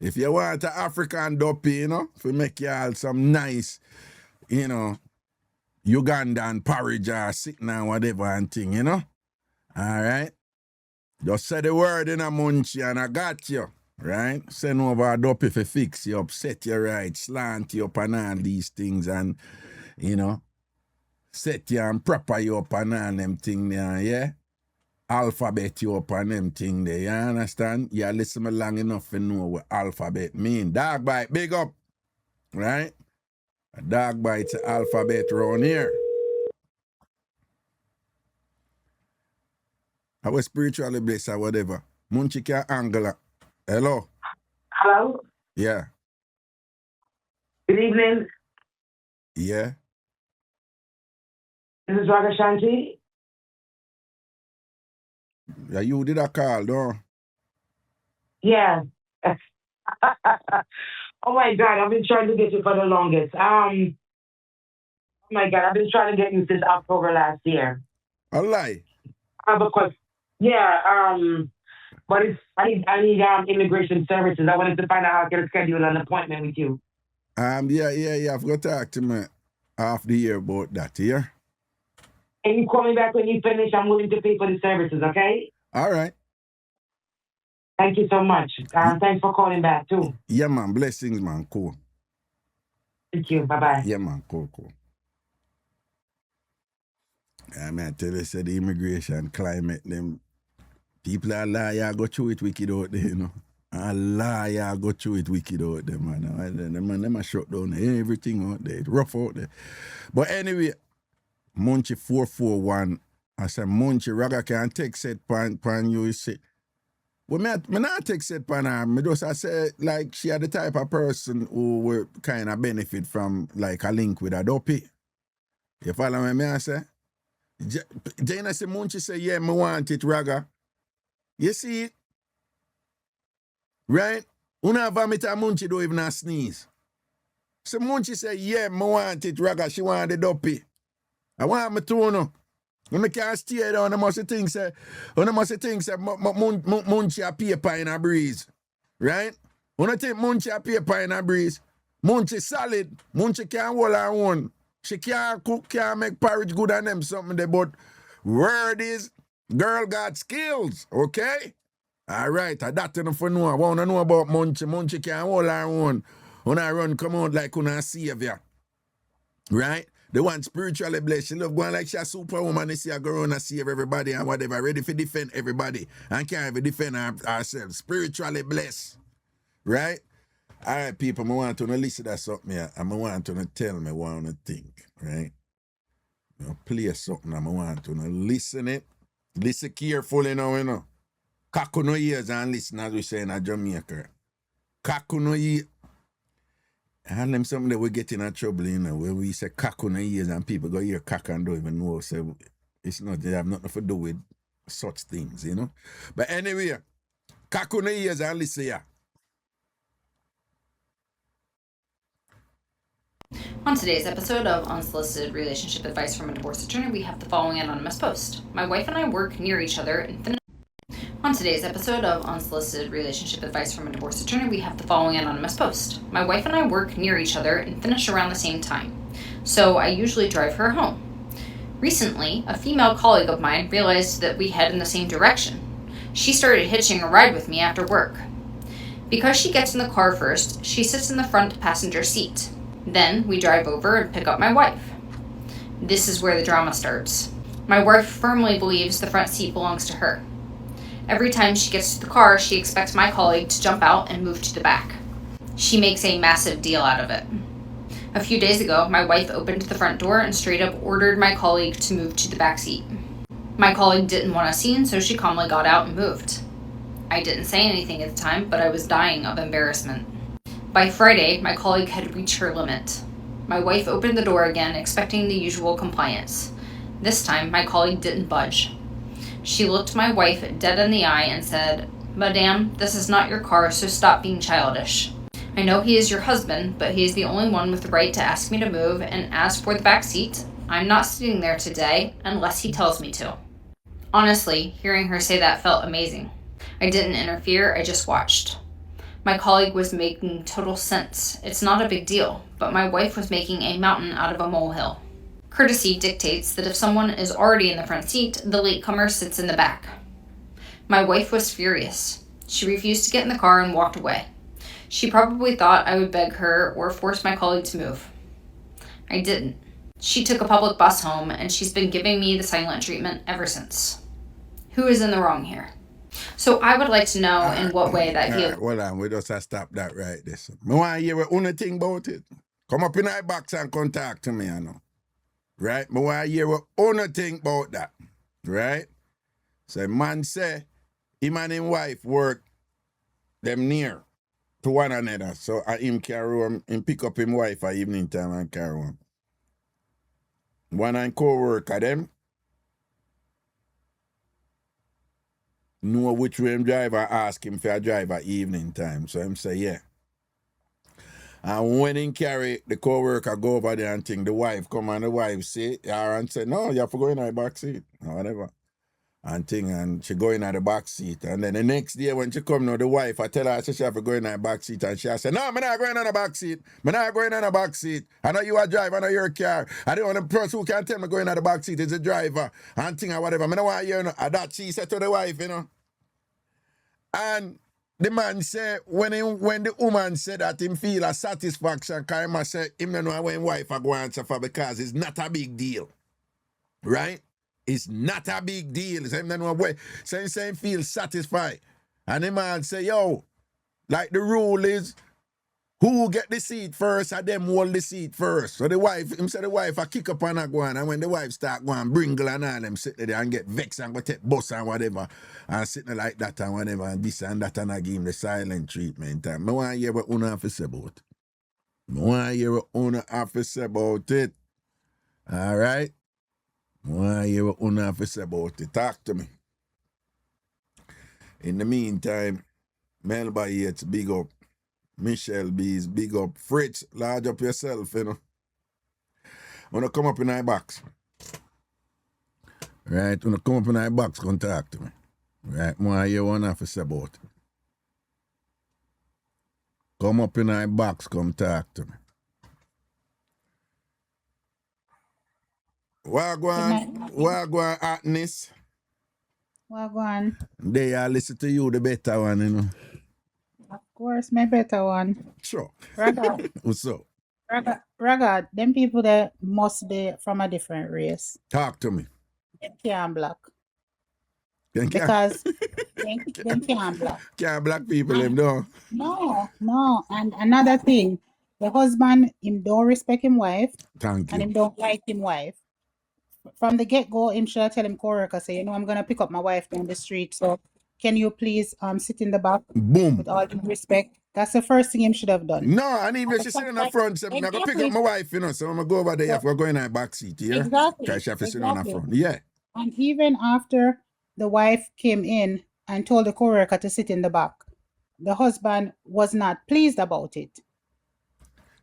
if you want an African dopey, you know, if we make you all some nice, you know, Ugandan porridge or sitting and whatever and thing, you know? All right? Just say the word in a munchie and I got you, right? Send over a dopey to fix you up, set you right, slant you up and all these things and, you know, set you and proper you up and all them things there, yeah? Alphabet you up and them things there, you understand? You listen me long enough to know what alphabet mean. Dog bite, big up, right? A dog bites the alphabet around here. I was spiritually blessed or whatever. Munchika Angela. Hello? Hello? Yeah. Good evening. Yeah. This is Ragashanti. Yeah, you did a call, don't? Yeah. Oh my God, I've been trying to get you for the longest. Oh my God, I've been trying to get you since October last year. A lie. I have a question. Yeah, but I need immigration services. I wanted to find out how I can schedule an appointment with you. Yeah. I've got to talk to me half the year about that, yeah? And you call me back when you finish. I'm willing to pay for the services, okay? All right. Thank you so much. Thanks for calling back too. Yeah, man. Blessings, man. Cool. Thank you. Bye-bye. Yeah, man. Cool. I mean, I tell you, say the immigration climate, them people are lie, go through it wicked out there, you know. A lie, go through it wicked out there, man. Them are shut down everything out there. It's rough out there. But anyway, Munchie 441, I said, Munchie, Raga can take set pan you, say. Well, me not take set pan her. I say, like, she had the type of person who will kind of benefit from, like, a link with a dopey. You follow me, I say? Jana say, Munchie say, yeah, me want it, Raga. You see it? Right? Una vomit a Munchie don't even a sneeze. So Munchie say, yeah, me want it, Raga. She want the dopey. I want me to know. When me can't stay down, I must think, say, Munchie a paper in a breeze. Right? When I think Munchie a paper in a breeze, Munchie solid. Munchie can't hold her own. She can't cook, can't make porridge good and them something there, but word is, girl got skills, okay? All right, that's enough for know. I want to know about Munchie. Munchie can't hold her own. When I run, come out like una savior. Right? The one spiritually blessed. She love going like she a superwoman. They see her go around and save everybody and whatever. Ready to defend everybody. And can't even defend ourselves. Spiritually blessed. Right? All right, people, I want to listen to something here. I want to tell me what I think, right? Play something, I want to listen it. Listen carefully now, you know. Kaku no ears and listen, as we say in Jamaica. Kaku no ears. And them something that we get in trouble, you know, where we say kaku no ears and people go hear kaka and don't even know. So it's not, they have nothing to do with such things, you know. But anyway, kaku no ears and listen here. On today's episode of Unsolicited Relationship Advice from a Divorce Attorney, we have the following anonymous post. My wife and I work near each other and finish... On today's episode of Unsolicited Relationship Advice from a Divorce Attorney, we have the following anonymous post. My wife and I work near each other and finish around the same time, so I usually drive her home. Recently, a female colleague of mine realized that we head in the same direction. She started hitching a ride with me after work. Because she gets in the car first, she sits in the front passenger seat. Then we drive over and pick up my wife. This is where the drama starts. My wife firmly believes the front seat belongs to her. Every time she gets to the car, she expects my colleague to jump out and move to the back. She makes a massive deal out of it. A few days ago, my wife opened the front door and straight up ordered my colleague to move to the back seat. My colleague didn't want a scene, so she calmly got out and moved. I didn't say anything at the time, but I was dying of embarrassment. By Friday, my colleague had reached her limit. My wife opened the door again, expecting the usual compliance. This time, my colleague didn't budge. She looked my wife dead in the eye and said, "Madame, this is not your car, so stop being childish. I know he is your husband, but he is the only one with the right to ask me to move, and as for the back seat, I'm not sitting there today unless he tells me to." Honestly, hearing her say that felt amazing. I didn't interfere, I just watched. My colleague was making total sense. It's not a big deal, but my wife was making a mountain out of a molehill. Courtesy dictates that if someone is already in the front seat, the latecomer sits in the back. My wife was furious. She refused to get in the car and walked away. She probably thought I would beg her or force my colleague to move. I didn't. She took a public bus home, and she's been giving me the silent treatment ever since. Who is in the wrong here? So I would like to know in what way that he... Hold on, we just have to stop that right there. I want to hear what you think about it. Come up in my box and contact to me, I know. Right? I want to hear what you think about that. Right? So man say, him and his wife work them near to one another. So him carry him pick up him wife at evening time and carry him. One and co-worker them know which way him driver ask him for a drive at evening time. So him say, yeah. And when he carry the co-worker go over there and think, the wife come and the wife say, and say, no, you have to go in the back seat or whatever. And she go in the back seat. And then the next day when she come now, the wife, I tell her she have to go in the back seat. And she say, no, I'm not going in the back seat. I'm not going in the back seat. I know you are driver, I know you're a car. I don't want the person who can tell me going in the back seat is the driver. And thing or whatever. I don't want to hear no. And that she said to the wife, you know. And the man say when the woman said that him feel a satisfaction, because him say him don't know when wife a go answer for because it's not a big deal. Right? It's not a big deal. So him don't know where. So him feel satisfied. And the man say, yo, like the rule is who get the seat first and them hold the seat first. So the wife, him say the wife a kick up and a go on, and when the wife start going bringle and all them sit there and get vexed and go take bus and whatever and sitting there like that and whatever and this and that and I give him the silent treatment. And I want to hear what Una have to say about it. I want to hear what Una have to say about it. All right? I want to hear what Una have to say about it. Talk to me. In the meantime, Melba Yates, big up. Michelle B's, big up. Fritz, large up yourself, you know. Wanna come up in our box. Right? Wanna come up in our box, come talk to me. Right? More you wanna have to say about it. Come up in our box, come talk to me. Wagwan, Atnis. Wagwan. They all listen to you, the better one, you know. Of course, my better one. Sure. Raga, What's up? Raga, them people that must be from a different race. Talk to me. Them can't black. Can't- Because them can't black. Can't black people, them don't. No. And another thing, the husband, him don't respect him wife, Thank and you. him don't like him wife. From the get-go, him should tell him co-worker, say, I'm gonna pick up my wife down the street, so can you please sit in the back Boom. with all due respect? That's the first thing him should have done. No, and even she sit in the front, say, I'm going to pick up my wife, you know, so I'm going to go over there if we're going in the back seat, yeah? Exactly. Because she have to sit on the Exactly. front. Yeah. And even after the wife came in and told the co-worker to sit in the back, the husband was not pleased about it.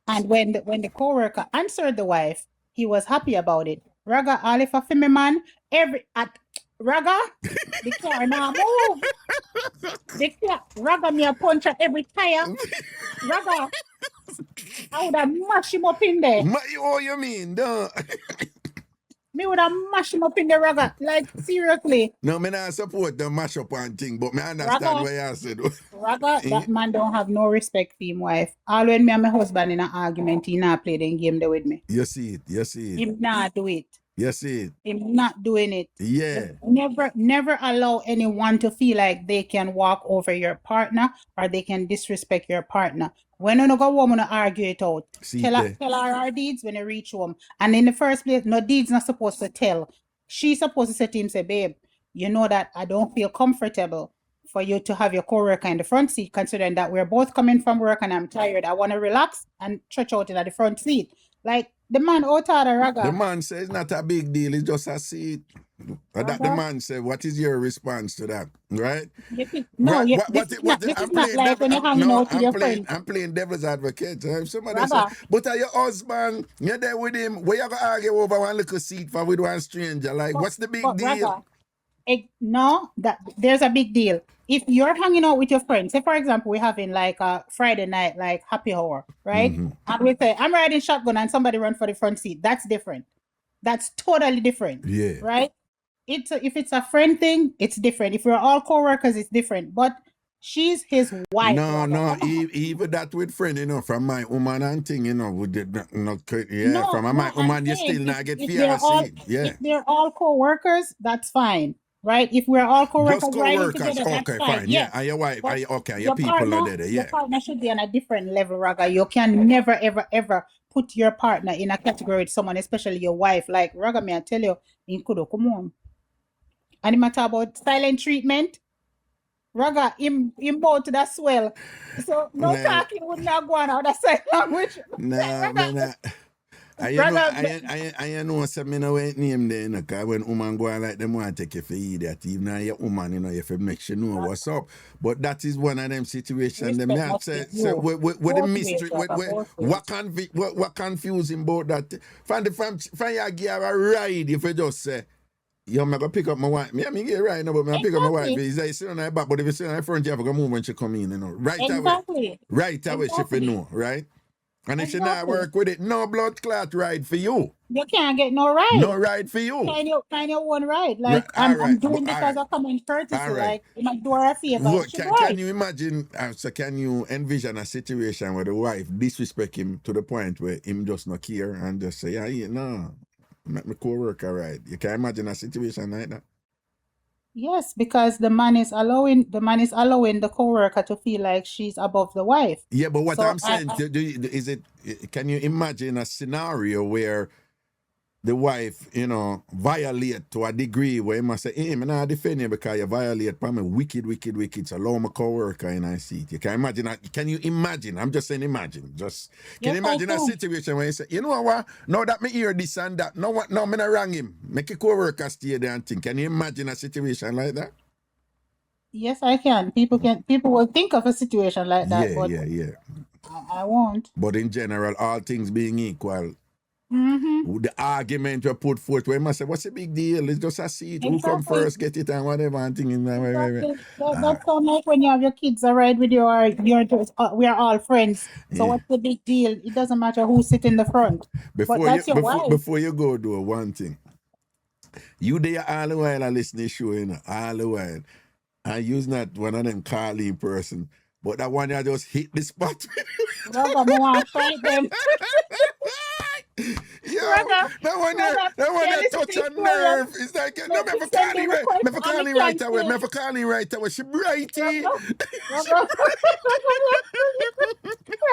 And when the co-worker answered the wife, he was happy about it. Raga, all if a female man, Raga, the car now move. The car, Raga, me a punch at every tire. Raga, I would have mashed him up in there. Oh, you mean? No, Me would have mashed him up in the Raga. Like, seriously. no, me not support the mash up and thing, but me understand Raga. what you said. Raga, that man don't have no respect for him wife. All when me and my husband in an argument, he not play the game there with me. You see it. Him not do it. You see it. Him not doing it. Yeah. Never allow anyone to feel like they can walk over your partner or they can disrespect your partner. When you go home, you argue it out. See Tell there. her our deeds when you reach home. And in the first place, no deeds not supposed to tell. She's supposed to say to him, say, babe, you know that I don't feel comfortable for you to have your co-worker in the front seat, considering that we're both coming from work and I'm tired. I want to relax and stretch out in the front seat. Like, the man out of the Raga. The man says it's not a big deal, it's just a seat. That the man said, what is your response to that? Right? No, This is not like when you're hanging out with your friends. I'm playing devil's advocate. If somebody Raga. say, but are your husband, you're there with him, where you going to argue over one little seat for with one stranger? Like, what's the big deal? Raga, no, that there's a big deal. If you're hanging out with your friends, say for example, we're having like a Friday night, like happy hour, right? Mm-hmm. And we say, I'm riding shotgun and somebody run for the front seat. That's different. That's totally different. Yeah. Right? If it's a friend thing, it's different. If we're all co-workers, it's different. But she's his wife. No, even that with friend, you know, from my woman and thing, you know, we did not, No, from my woman, you still not get if fear seat. Yeah. If they're all co-workers, that's fine. Right? If we're all co-workers, Just riding co-workers, together, that's okay, fine. fine. Yeah, and your wife, But your people partner, are there, your yeah. partner should be on a different level, Raga. You can never, ever put your partner in a category with someone, especially your wife. Like, Raga, may I tell you, in Kudo, come on. And it matter about silent treatment, Raga, him bow to that swell. So, no Nah. talking would not go on out that side language. Nah, man, I know some me know ain't name there, you know, because when woman go on like them want to take you for idiot, even though your woman, you know, you have to make sure you know what's up. But that is one of them situations. Them have say with the mystery, what confusing about that? From your give a ride, if you just say, yo, I'm going to pick up my wife. I mean, get right now, but I'm going to pick up my wife. He's like, sit on her back, but if you sit on her front, you have to move when she come in, you know. Right away, she for know, right? And if she not Exactly. work with it, no blood clot ride for you. You can't get no ride. No ride for you. Kind of one ride. Like All I'm right. doing this All as right. a common courtesy. All right. Like you might do her a favor. What, She can you imagine, so can you envision a situation where the wife disrespect him to the point where him just not care and just say, yeah, no, make my co-worker ride. You can imagine a situation like that? Yes, because the man is allowing the co-worker to feel like she's above the wife. Yeah, but what So I'm saying, can you imagine a scenario where the wife, violate to a degree where he must say, hey, I'm not defend you because you violate me wicked, so allow my co-worker in I seat. You can imagine that. Can you imagine? I'm just saying imagine. Can you imagine a situation where you say, you know what? Now that me hear this and that, no, I'm not wrong him. Make a co-worker stay there and think. Can you imagine a situation like that? Yes, I can. People will think of a situation like that, but Yeah. I won't. But in general, all things being equal, Mm-hmm. the argument you put forth where you must say, what's the big deal? It's just a seat. Who come Exactly. first, get it and whatever and thing. Exactly. That sounds like when you have your kids a ride with you or we are all friends. So Yeah. what's the big deal? It doesn't matter who sit in the front. But that's your wife. Before you go do one thing, you there all the while I listen to the show, all the while. I use not one of them Carleen person, but that one I just hit the spot. Brother, I want to fight them. Yo, Brother, that one there touch a nerve. It's like, no, me for calling right away. Me for calling right away. She brighty.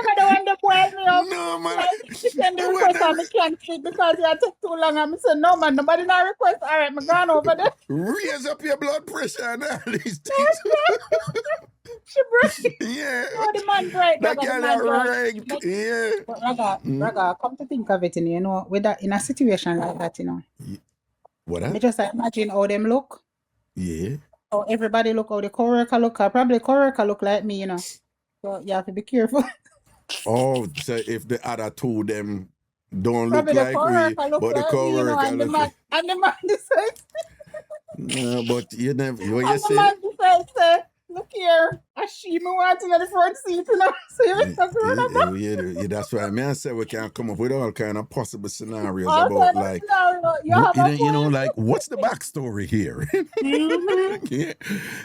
I don't want to boil me up. No, man. She send the request and I can't sleep because it took too long. And I said, no, man, nobody not request. All right, I'm gone over there. Raise up your blood pressure and all these things. She bright. Yeah. Oh, the man bright. That girl are ranked. Yeah. But Raga, come to think of it, with that, in a situation like that, What? I just imagine how them look. Yeah. How everybody look, how the co-worker look. Probably co-worker look like me, So you have to be careful. Oh, so if the other two them don't Probably look the like we, co-worker look but the like co-worker me, and the look man, and the man decides. No, but you never. What And you the say? man decides, say, look here, I see me wanting in the front seat, So you make a Yeah, that's why I say we can come up with all kind of possible scenarios all about kind of like, scenario. You have a point. like what's the backstory here? Mhm. Yeah.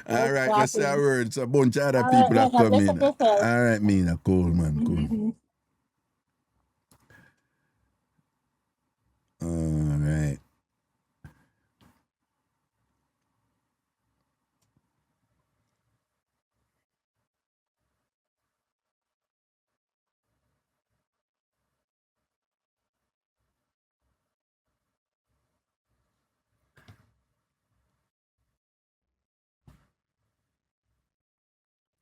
All right, let's say a Exactly. word. So a bunch of other All people right, have Raga, come bless in. up yourself. All right, Mina, cool, man, cool. Mhm. All right.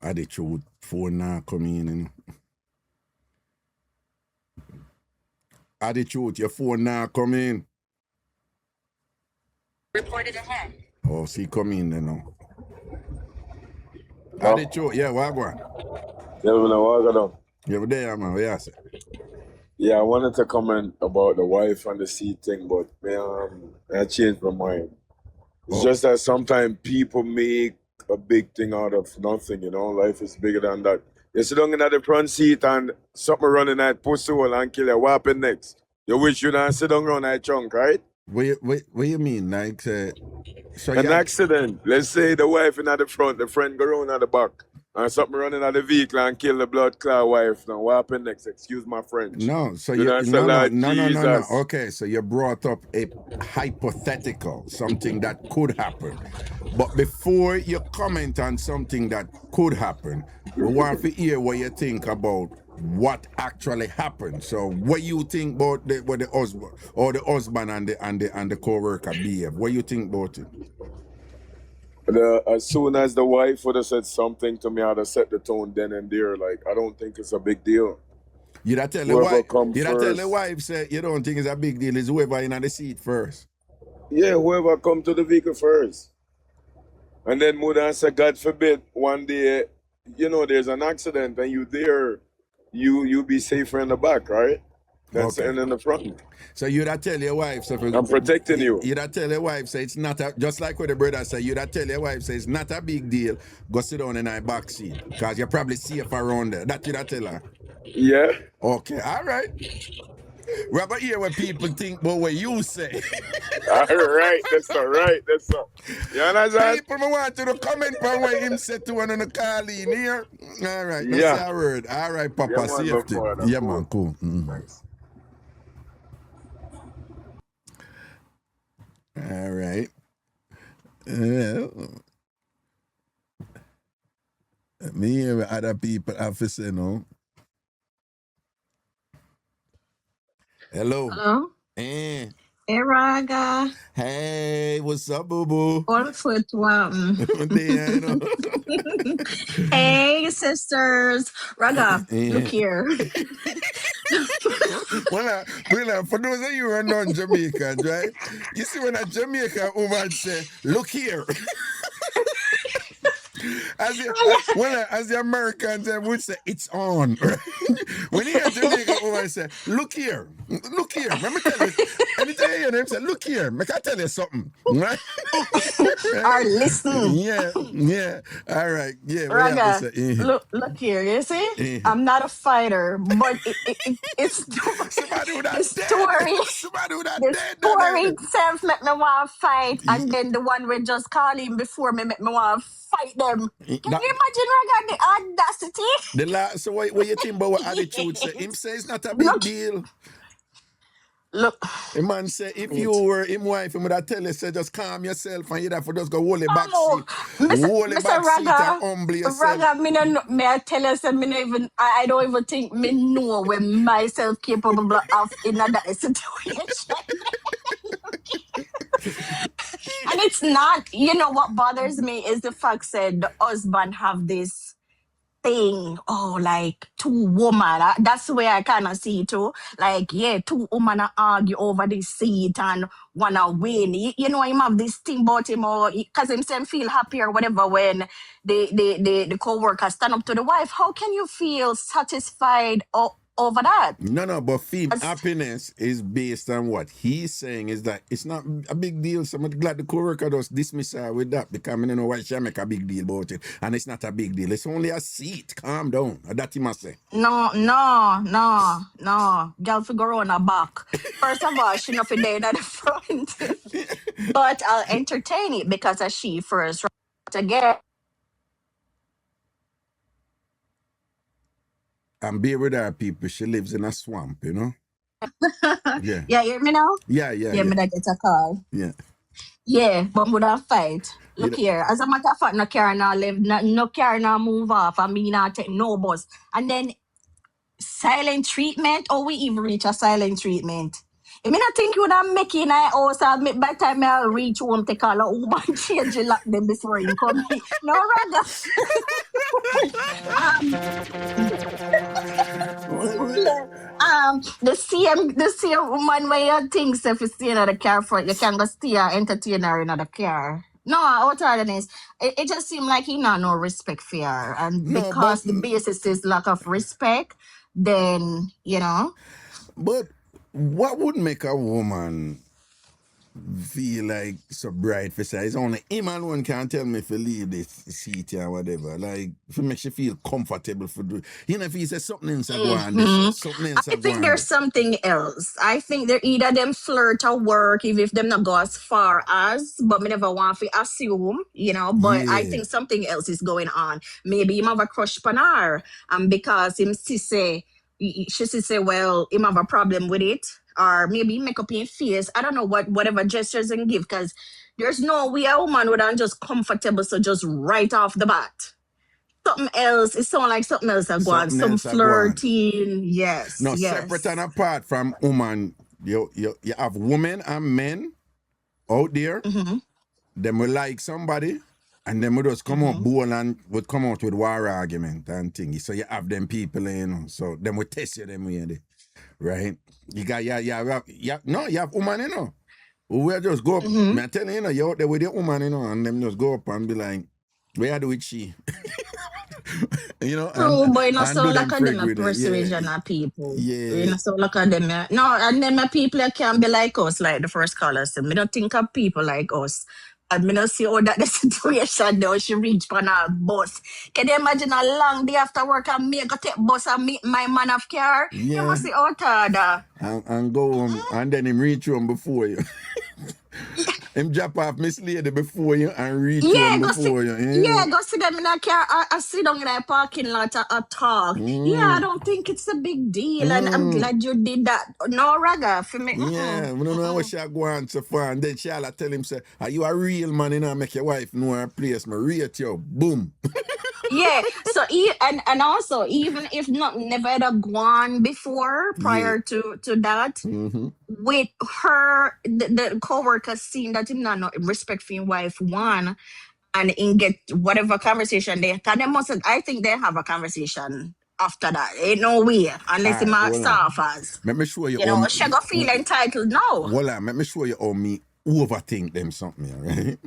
I the truth phone now coming in. I the truth, your phone now coming. Reported ahead. Oh, see coming then now. I the truth, yeah, what go on? You were there, man. What you say? Yeah, I wanted to comment about the wife and the seat thing, but I changed my mind. It's just that sometimes people make a big thing out of nothing, Life is bigger than that. You sit down in the front seat and something running at pussy hole and kill you. What happen next? You wish you don't sit down around that trunk, right? What you mean? Like, so An accident. Let's say the wife in the front, the friend go around at the back, and something running at the vehicle and kill the blood clot wife. Now, what happen next? Excuse my French. No, so You you don't say, Lord no. Jesus. Okay, so you brought up a hypothetical, something that could happen. But before you comment on something that could happen, we want to hear what you think about what actually happened. So what you think about the husband or the husband and the co-worker behave? What you think about it? As soon as the wife would have said something to me, I'd have set the tone then and there. Like, I don't think it's a big deal. You tell Whoever come the wife say you don't think it's a big deal. It's whoever in the seat first. Yeah, whoever come to the vehicle first. And then Muda say, God forbid, one day, there's an accident and you there, you be safer in the back, right? That's Okay. the end in the front. So you'd have tell your wife, so I'm protecting you. You'd have tell your wife, say it's not a, just like what the brother say, you'd have tell your wife, say it's not a big deal, go sit down in our back seat, because you're probably safe around there. That you'd have tell her. Yeah. Okay, all right. Robert, hear what people think about what you say. All right. That's all right. That's all. You understand? People may want you to comment on what him said to one on the call in here. All right, let's Yeah. say a word. All right, Papa, Yeah, man, no safety. bother. Yeah, Cool. man, cool. Thanks. All right. Me hear what other people have to say now. Hello. Hello? Eh. Hey, Raga. Hey, what's up, boo-boo? All foot There, you know. Hey, sisters. Raga, look here. Well, for those of you who are non-Jamaicans, right? You see when a Jamaican woman say, look here. As the Americans would say, it's on. Right? When you hear Jamaican woman say, look here. Let me tell you. Anytime you hear them say, look here, make I tell you something. Right? Or listen. Yeah. All right. Yeah. What you have Raga, to say? look here. You see? I'm not a fighter, but it's Somebody would have the story. Somebody would have The dead. story itself make me want to fight, and then the one we just call him before me make me want to fight them. Can you imagine, Raga, the audacity? So what you think about what attitude say? Him say it's not a big deal. Look. The man say if you were him wife, he would have tell you, say just calm yourself and you'd have to just go hold the back seat. Hold the back seat and humble yourself. Raga, me I tell you, say, I don't even think me know when myself capable of in that situation. And it's not, you know what bothers me is the fact that the husband have this thing, like two women. That's the way I kind of see it too. Like, yeah, two women argue over this seat and wanna win. You know, him have this thing about him, or because him feel happy or whatever when the co-worker stand up to the wife. How can you feel satisfied over that? No, but happiness is based on what he's saying is that it's not a big deal. So I'm glad the co-worker does dismiss her with that because I don't know why she make a big deal about it. And it's not a big deal. It's only a seat. Calm down. That he must say. No. Girl figure on her back. First of all, she not there at the front. But I'll entertain it because as she first again. And be with her people. She lives in a swamp, you know? Yeah. Yeah, you hear me now? Yeah. Me that get a call. Yeah. Yeah, but would have fight. Look here, as a matter of fact, no car now live, no car now move off, and me not take no bus. And then silent treatment, or we even reach a silent treatment. I mean, I think you would have make it in a house, by the time I'll reach home, take all the woman change the lock them before you come in. No, rather. The same woman where you think if you stay in the car front, you can go stay and entertain her in the car. No, what are the is it just seems like he not no respect for her. And because the basis is lack of respect, then you know. But what would make a woman feel like so bright for say? It's only him alone can tell me if you leave this seat or whatever. Like if it makes you feel comfortable for do. You know, if he says something else go on, something else. I think there's something else. I think they're either them flirt or work if them not go as far as, but me never want to assume, you know. But I think something else is going on. Maybe him have a crush on her, and because him she say, well, him have a problem with it. Or maybe make up in face. I don't know whatever gestures and give, because there's no way a woman would just comfortable, so just right off the bat. Something else, it sounds like something else go on. Some flirting, yes. No, separate and apart from woman, you have women and men out there, them will like somebody, and them will just come out bold and would come out with war argument and things. So you have them people, you know, so them will test you them way, right? You got you have woman, you know. Who will just go up. I tell you, you know, you're out there with your woman, you know, and them just go up and be like, where do with she? You know, True, but you know, and so do like them a frig them a with it. persuasion Yeah. of people. Yeah. You know, so like a them no, and then my people can be like us, like the first caller said. Me don't think of people like us. And me not see how that the situation though she reach on a bus. Can you imagine a long day after work and me go take bus and meet my man of car? Yeah. You must see how hard. And go home, and then him reach home before you. Him drop off Miss Lady before you and reach home before you. Go see them in a car. I sit down in a parking lot a talk. Yeah, I don't think it's a big deal, and I'm glad you did that. No, Raga, for me. Yeah, we don't know what she go on so far, and then she'll tell him, say, are you a real man, you know, make your wife know her place, me rate you, boom. Yeah, so and also even if not never had a gone before prior to that, with her the co-worker seeing that him not respect for his wife one and in get whatever conversation they can, they must, I think they have a conversation after that. Ain't no way unless he marks off as Let me show you, you know, she go feel entitled now. Hold on, let me show you how me overthink them something, right?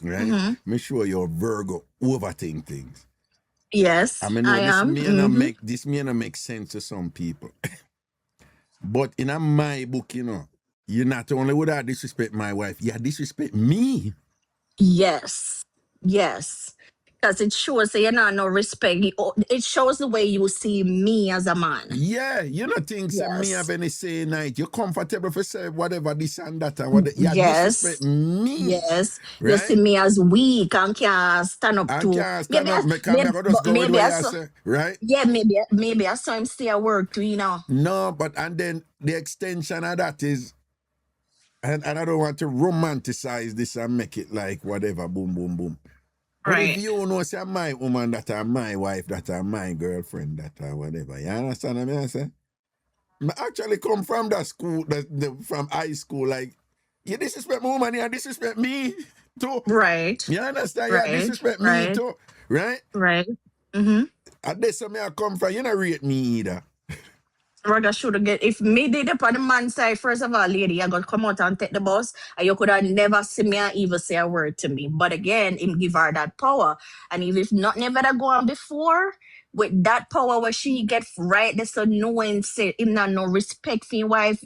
Right? Let me show you how Virgo overthink things. Yes, I mean, this may not make sense to some people. But in my book, you know, you not only would I disrespect my wife, you disrespect me. Yes. Because it shows that you're not no respect. It shows the way you see me as a man. Yeah, you don't think me have any say in it. You're comfortable for say whatever this and that and whatever. You disrespect me. Yes. Right? You see me as weak and can't stand up to. Right? Yeah, maybe I saw him stay at work too, you know. No, but and then the extension of that is, and I don't want to romanticize this and make it like whatever, boom, boom, boom. But if you know, say my woman, that are my wife, that are my girlfriend, that are whatever, you understand what I say? I actually come from that school, from high school, like, you disrespect my woman, you disrespect me too. Right. You understand? You disrespect me too. Right? Right. Mm-hmm. And this is where I come from, you don't rate me either. Raga should get, if me did it on the man's side, first of all, lady, I got come out and take the bus, and you could have never seen me or even say a word to me. But again, him give her that power. And if not never that go on before, with that power where she get right, there's so no one say him not no respect for your wife.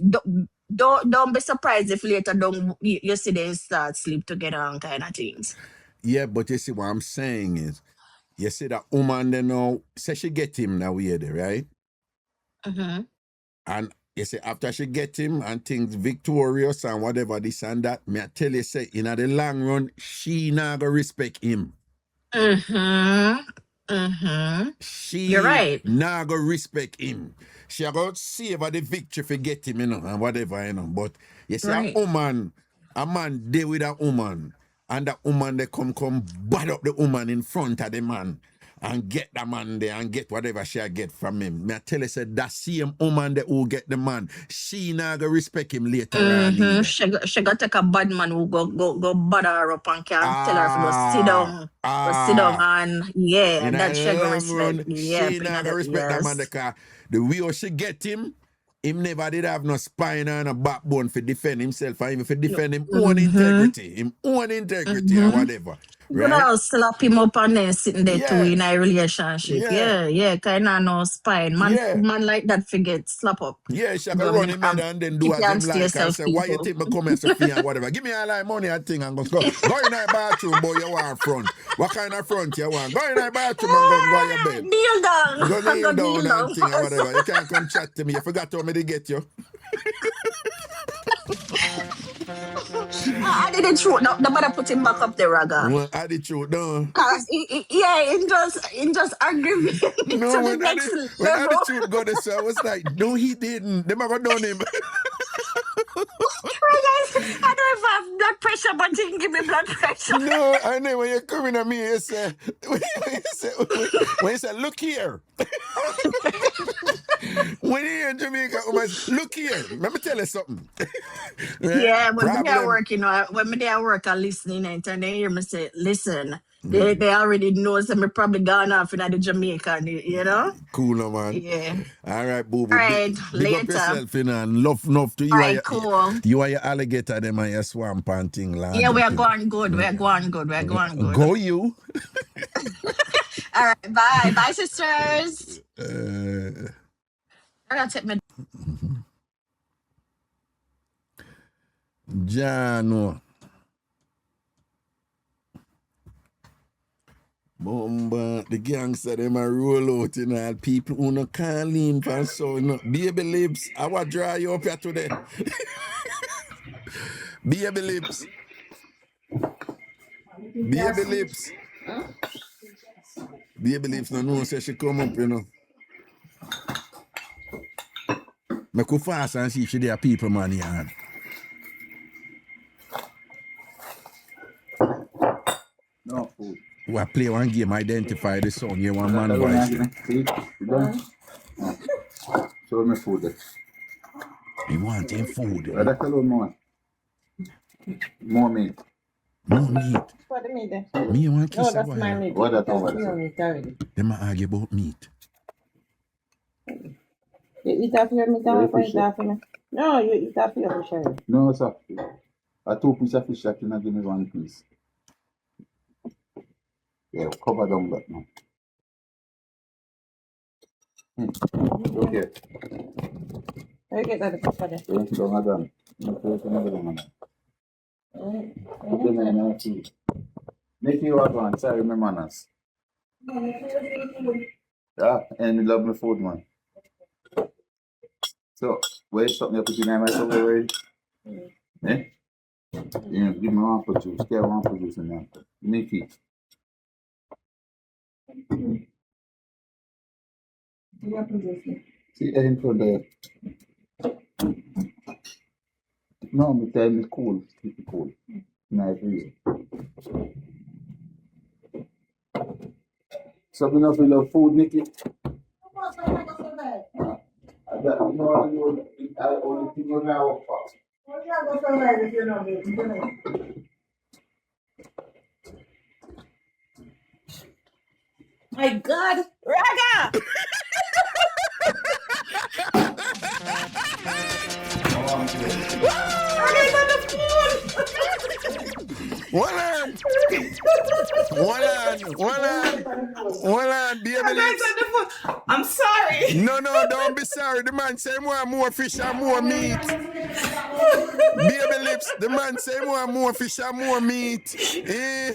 Don't be surprised if later you see they start sleep together and kind of things. Yeah, but you see what I'm saying is, you see that woman they know, say she get him now weird, right? Mm-hmm. And you say after she get him and things victorious and whatever this and that, me I tell you say in the long run, she not gonna respect him. Mm-hmm. You're right. Not gonna respect him. She gonna savor the victory for get him, you know, and whatever, you know. But you see a man there with a woman, and that woman they come bad up the woman in front of the man. And get the man there and get whatever she get from him. Me I tell you, said that same woman that who get the man, she not gonna respect him later on. She got take a bad man who go bother her up and can tell her to go sit down. Go sit down and that she gonna respect. She not gonna respect that man because the way how she get him never did have no spine and a backbone for defend himself and even for defend him own integrity. And whatever. Right? But I'll slap him up and then sitting there too in a relationship. Yeah, kind of no spine. Man like that forget slap up. Yeah, she can run him and then do what him like and say, why you think me come here Sophia and whatever. Give me all that money and thing and go in the bathroom, boy, you want front. What kind of front you want? Go in the bathroom and go your bed. Kneel down. Go kneel down and thing and whatever. You can't come chat to me. You forgot how me to get you. I did the truth. No, nobody put him back up there, Raga. Well, I did the truth, no. Because he just aggravated me no, to the next when level. I the truth got this, I was like, no, he didn't. They never done him. I don't know if I have blood pressure, but he can give me blood pressure. No, I know when you're coming at me, you say, when you say, look here. When you're in Jamaica, look here. Let me tell you something. Right? Yeah, when they are working, when they are work, I listening and they hear me say, listen. They already know that me probably gone off in the Jamaica, you know? Cool, no, man. Yeah. All right, boo-boo. All right, big later. Up yourself, you know, and love enough to you. All right, cool. You are your alligator, them and your swamp and thing. Yeah, we are going good. We're going good. Go you. All right, bye. Bye, sisters. I gotta take my Jano. Bomba, the gangster them a roll out in all people who no can't lean for so no. Baby lips, I will dry you up here today. Baby lips. Baby lips. Baby lips no know say she come up, you know. I go fast and see if she there people man here. No food. We play one game, identify the song, you want man voice. See? You done? Show me food. You want him food. That's a little more. More meat. More meat. What the meat then? Me you want kiss No, that's my meat. What that over That's your there? meat already. Them argue about meat. You eat off your meat and what eat off me? No, you eat off your fish already. No, sir. A 2 piece of fish that can give me 1 piece. Yeah, cover down that now. Okay. Where you get that fish for there? Don't have done. Make you have one. Sorry, my manners. Yeah, and you love my food, man. So, wait, something you put in my mouth already? Eh? You give me 1 for juice. Get 1 for juice in there. Make it. See, aim for the. No, me tell me cool. Keep it cool. Nice reason. So, you know, if you love food, Nikki. I don't know. I only think you know. My God, Raga! Raga's on the phone! One on, baby Raga's lips. on the phone. I'm sorry. No, don't be sorry. The man say more fish and more meat. Baby lips, the man say more fish and more meat. Eh?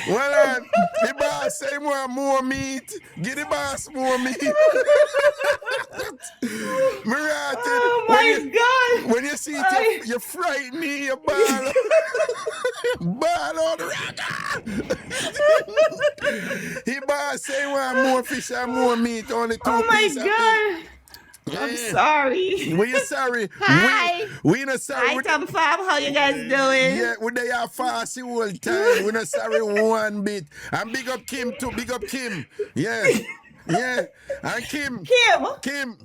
Well, the boss say more meat. Give the boss more meat. Oh my God. When you see it, you frighten me, you ball. Ball on Raga. He boss say more fish and more meat. Only 2 Oh my pieces. God. I'm sorry. We are sorry. Hi. We not sorry. Hi, TamFam. How you guys doing? Yeah, we they are fast the whole time. We not sorry one bit. And big up Kim too. Big up Kim. Yeah. Yeah. And Kim. Kim.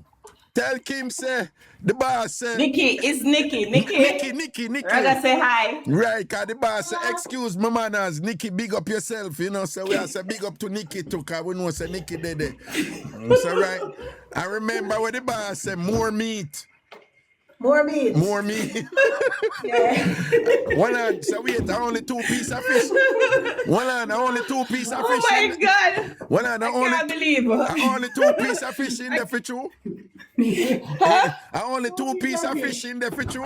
Tell Kim say the boss say. Nikki, it's Nikki. Nikki. Raga say hi. Right, cause the boss say, excuse my manners, Nikki, big up yourself, you know. So we have say big up to Nikki too, cause we know say Nikki did it. So right. I remember what the boss said, more meat. More meat. Yeah. One hand, so wait, only 2 pieces of fish. One hand, only 2 pieces of fish. Oh my God. One hand, I can't believe it. only 2 pieces of fish in there for you. I only 2 pieces of fish in there for you.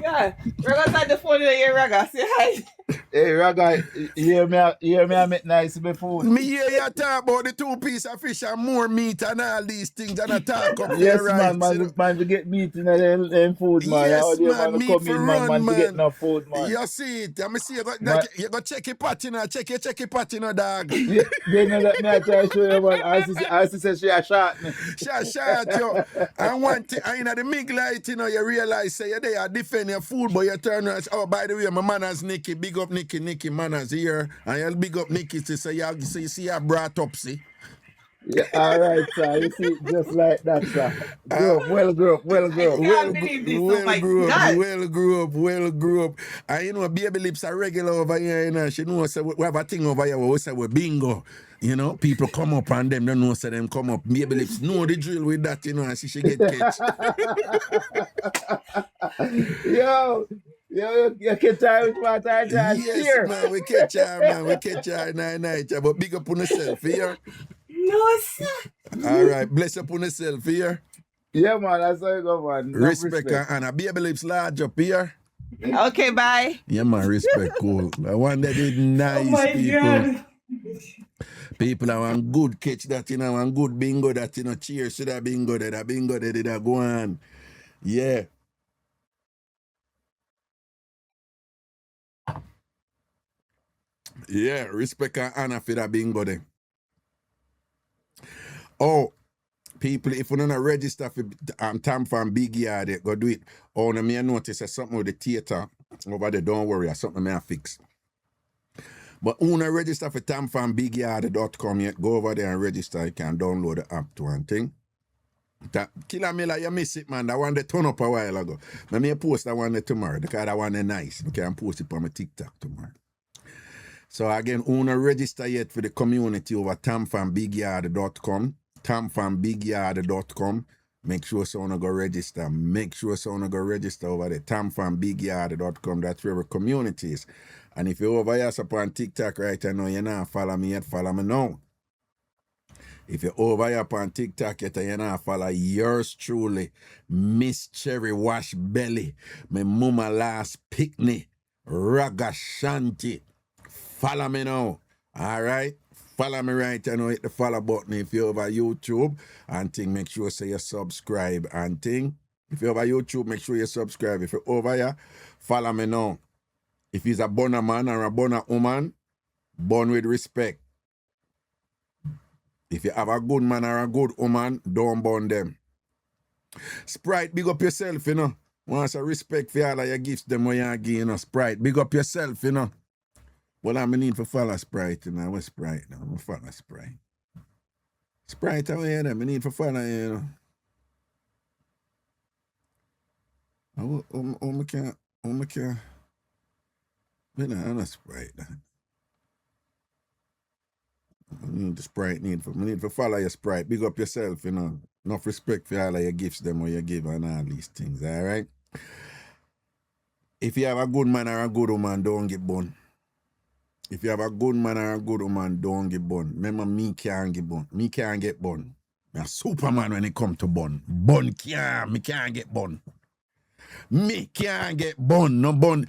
Yeah. Raga's on the phone here, Raga. Say hi. Hey, Raga, you hear me I make nice before. Me hear you talk about the 2 pieces of fish and more meat and all these things and I talk up yes, right. man, to get meat in them food, man. Yes, man, meat for run, to get enough food, man. You see it. I see you go check your pot, you know. Check your pot, you know, dog. Yeah, they know that me I try to show you, man. I say she a shot me. Shot, yo. And one thing, in the mig light, you know, you realize, say, you there, defend your food, but you turn around, oh, by the way, my manners, Nikki, big up Nikki manners here, and you'll big up Nikki to say, you see, you brought up, see. Yeah, all right, sir. You see, just like that, sir. Well grew up. Well grew up. And you know, baby lips are regular over here, you know. She knows we have a thing over here where we say we bingo. You know, people come up and them don't know, so them come up. Baby lips know the drill with that, you know, and she get catch. Yo, You catch her with what I just Yes, share. man, we catch her, man. We catch her night. But big up on yourself here. No, sir. All right, bless up on yourself here. Yeah, man, that's how you go, man. Enough Respect and honor. Baby lips large up here. Okay, bye. Yeah, man, respect, cool. I want that is nice, Oh my people. God. People have one good catch that, one good bingo that, cheers to that bingo that go on. Yeah. Yeah, respect and honor for that bingo there. Oh, people, if you don't register for TamFam Big Yard, go do it. Oh, no, me notice there's something with the theater over there. Don't worry, something I fix. But who not register for TamFamBigYard.com yet, go over there and register. You can download the app to one thing. Killer Miller, you miss it, man. That one they turn up a while ago. Let me post that one tomorrow because that one is nice. You can post it on my TikTok tomorrow. So again, who not register yet for the community over TamFamBigYard.com. TamFamBigYard.com. Make sure someone go register. Make sure someone go register over there. TamFamBigYard.com. That's where the community is. And if you're over here on TikTok right now, you're not follow me yet, follow me now. If you're over here on TikTok yet, you're not follow yours truly, Miss Cherry Wash Belly, my mama last picnic, Ragashanti. Follow me now. All right? Follow me right now. Hit the follow button if you're over YouTube. And thing, make sure say you subscribe. And thing, if you're over YouTube, make sure you subscribe. If you're over here, follow me now. If he's a born man or a born woman, born with respect. If you have a good man or a good woman, don't burn them. Sprite, big up yourself, Want some respect for all of your gifts, them when you give, Sprite, big up yourself, Well, I need to follow Sprite, What's Sprite now? I'm follow Sprite. Sprite, I need to follow, Oh, my can't. I'm not Sprite. I need the Sprite, need to follow your Sprite. Big up yourself, Enough respect for all of your gifts, them what you give and all these things, all right? If you have a good man or a good woman, don't get bun. If you have a good man or a good woman, don't get bun. Remember, me can't get bun. Me can't get bun. I'm a Superman when it come to bun. Me can't get bun. Me can't get bun, no bun.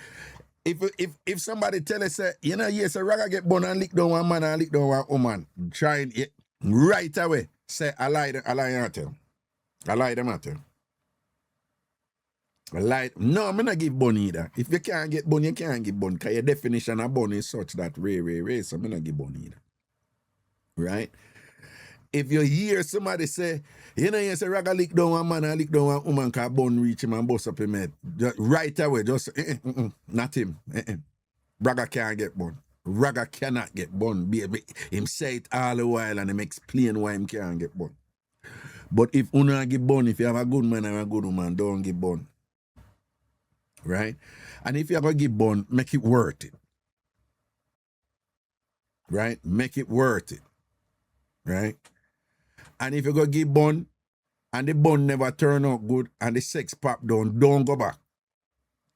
If somebody tell us, yes, a ragga get bun and lick down one man and lick down one woman, trying it right away, say, I lie them matter. No, I'm not give bun either. If you can't get bun, you can't give bun, because your definition of bun is such that ray, so I'm not give bun either. Right? If you hear somebody say, yes, a ragga lick down one man and lick down one woman, because bun reach him and bust up him head, right away, just, not him. Ragga can't get bun. Ragga cannot get bun. Him say it all the while and him explain why him can't get bun. But if you don't get bun, if you have a good man or a good woman, don't get bun. Right? And if you're going to give bun, make it worth it. Right? Make it worth it. Right? And if you're going to give bun, and the bun never turn out good, and the sex pop down, don't go back.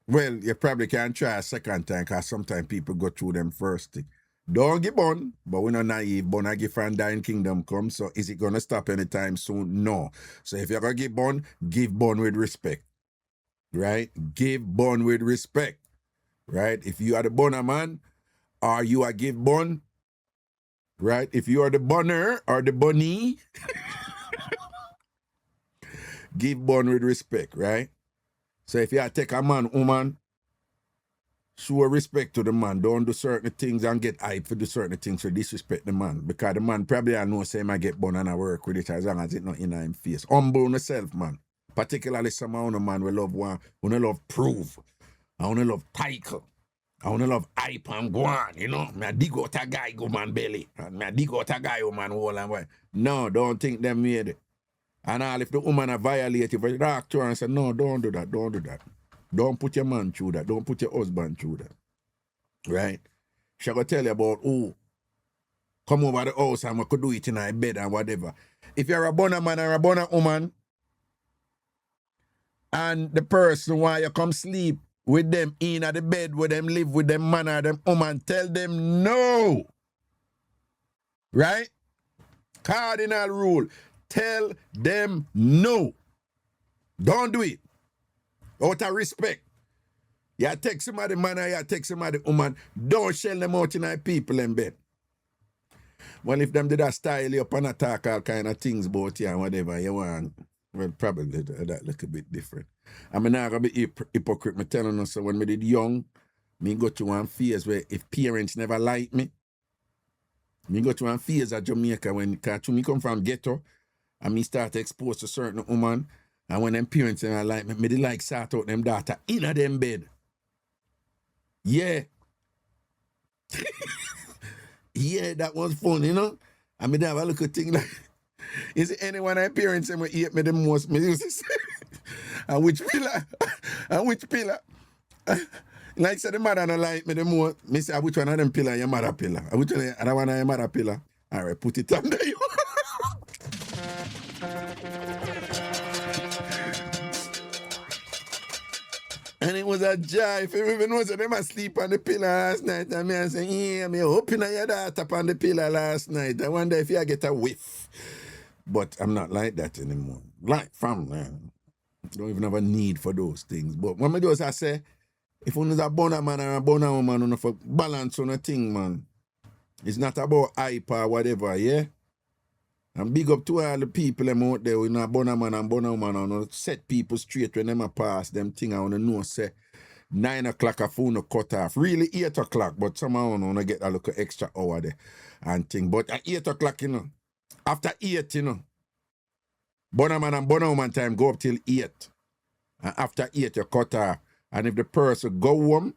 Well, you probably can try a second time, because sometimes people go through them first thing. Don't give bun, but we're not naive. Bun I give from dying kingdom come, so is it going to stop anytime soon? No. So if you're going to give bun with respect. Right? Give bun with respect. Right? If you are the bunner man, or you are give bun, right? If you are the bunner or the bunny, give bun with respect, right? So if you take a man, woman, show respect to the man. Don't do certain things and get hype for do certain things to disrespect the man. Because the man probably I know say I get bun and I work with it as long as it's not in him face. Humble yourself, man. Particularly some of the man we love one, we love prove. I want to love title. I want to love hype and Waan, Me dig out a guy go man belly. Me dig out a guy go man whole and way. No, don't think them made it. And all if the woman are violate, if you talk to her and say, no, don't do that. Don't put your man through that. Don't put your husband through that. Right? She go tell you about, come over the house and we could do it in our bed and whatever. If you're a bonner man or a bonner woman, and the person why you come sleep with them in at the bed where them live with them man or them woman, tell them no. Right? Cardinal rule. Tell them no. Don't do it. Out of respect. You take somebody man or you take somebody woman, don't shell them out in the people in bed. Well, if them did that style you up and attack all kind of things about you and whatever you want, well, probably that look a bit different. I mean, I'm going to be hypocrite. I'm telling you, so when I did young, me go to one phase where if parents never like me go to one phase at Jamaica when me come from ghetto and me start exposed to certain woman, and when them parents never like me they like sort out them daughter in a them bed. Yeah. Yeah, that was fun, you know? I mean, have a look at thing like, is it anyone I parents and hate me the most? Me used to say, and which pillar? And which pillar? Like say the mother don't like me the most. Me say, which one of them pillar your mother pillar? Which one of the one of your mother pillar? All right, put it under you. And it was a joy. If you even know, so them asleep on the pillar last night. And me I say, yeah, me hoping your daughter on the pillar last night. I wonder if you get a whiff. But I'm not like that anymore. Like, fam, man. Don't even have a need for those things. But when I do, I say, if one is a boner man or a boner woman, you know, for balance on a thing, man. It's not about hype or whatever, yeah? And big up to all the people them out there, you know, boner man and boner woman, and you know, set people straight when them a pass them thing. I want to know, say, 9 o'clock a phone cut off. Really 8 o'clock, but somehow I want to get a little extra hour there and thing. But at 8 o'clock, you know, after 8, you know, boner man and boner woman time go up till 8. And after 8, you cut off. And if the person go home,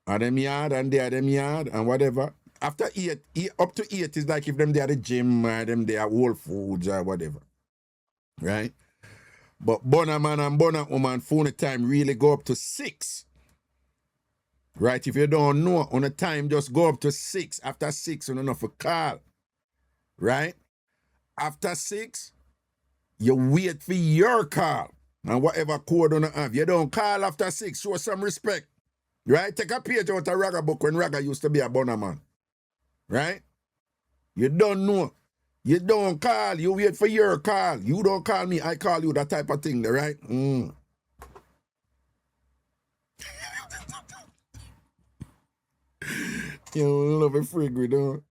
and them yard, and they are them yard, and whatever, after 8, up to 8 is like if them they are the gym, or them they are Whole Foods, or whatever. Right? But boner man and boner woman phone time really go up to 6. Right? If you don't know, on the time just go up to 6. After 6, you don't know for call. Right? After 6, you wait for your call. And whatever code you don't have. You don't call after 6. Show some respect. Right? Take a page out of Raga book when Raga used to be a boner man. Right? You don't know. You don't call. You wait for your call. You don't call me. I call you. That type of thing. Right? You love it frigid, don't.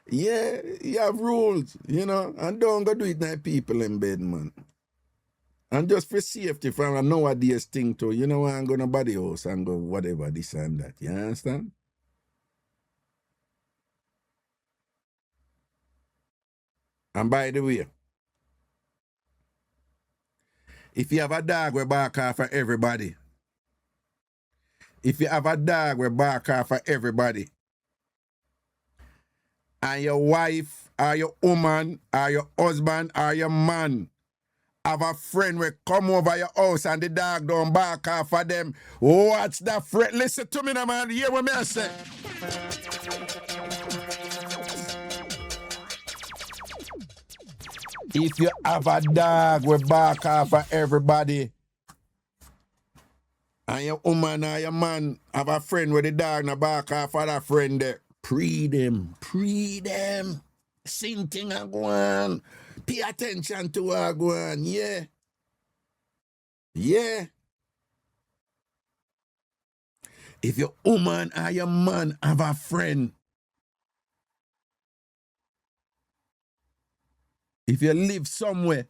Yeah, you have rules, you know, and don't go do it like people in bed, man. And just for safety from a nowadays thing too, you know, I'm going to body house and go whatever, this and that, you understand? And by the way, if you have a dog, we bark off for everybody. If you have a dog, we bark off for everybody. And your wife, or your woman, or your husband, or your man have a friend will come over your house and the dog don't bark off for them. Watch that friend. Listen to me now, man. Hear what I say. If you have a dog will bark off for everybody, and your woman or your man have a friend with the dog and bark off for that friend there, pre them. Same thing I go on. Pay attention to what I go on, yeah. Yeah. If your woman or your man have a friend, if you live somewhere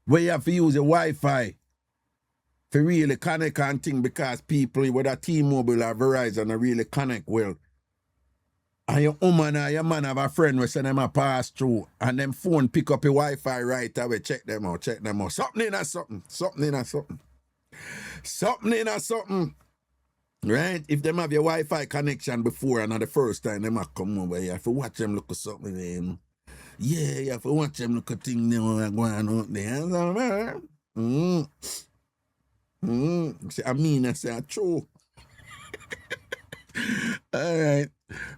where you have to use a Wi-Fi to really connect and thing, because people with a T-Mobile or Verizon are really connect well, and your woman or your man have a friend who send them a pass through and them phone pick up your Wi-Fi right away, check them out. Something in a something. Right? If them have your Wi-Fi connection before and not the first time, them have come over, you have to watch them look at something there. Yeah, you have to watch them look at things going on out there. I mean, I say, true. All right.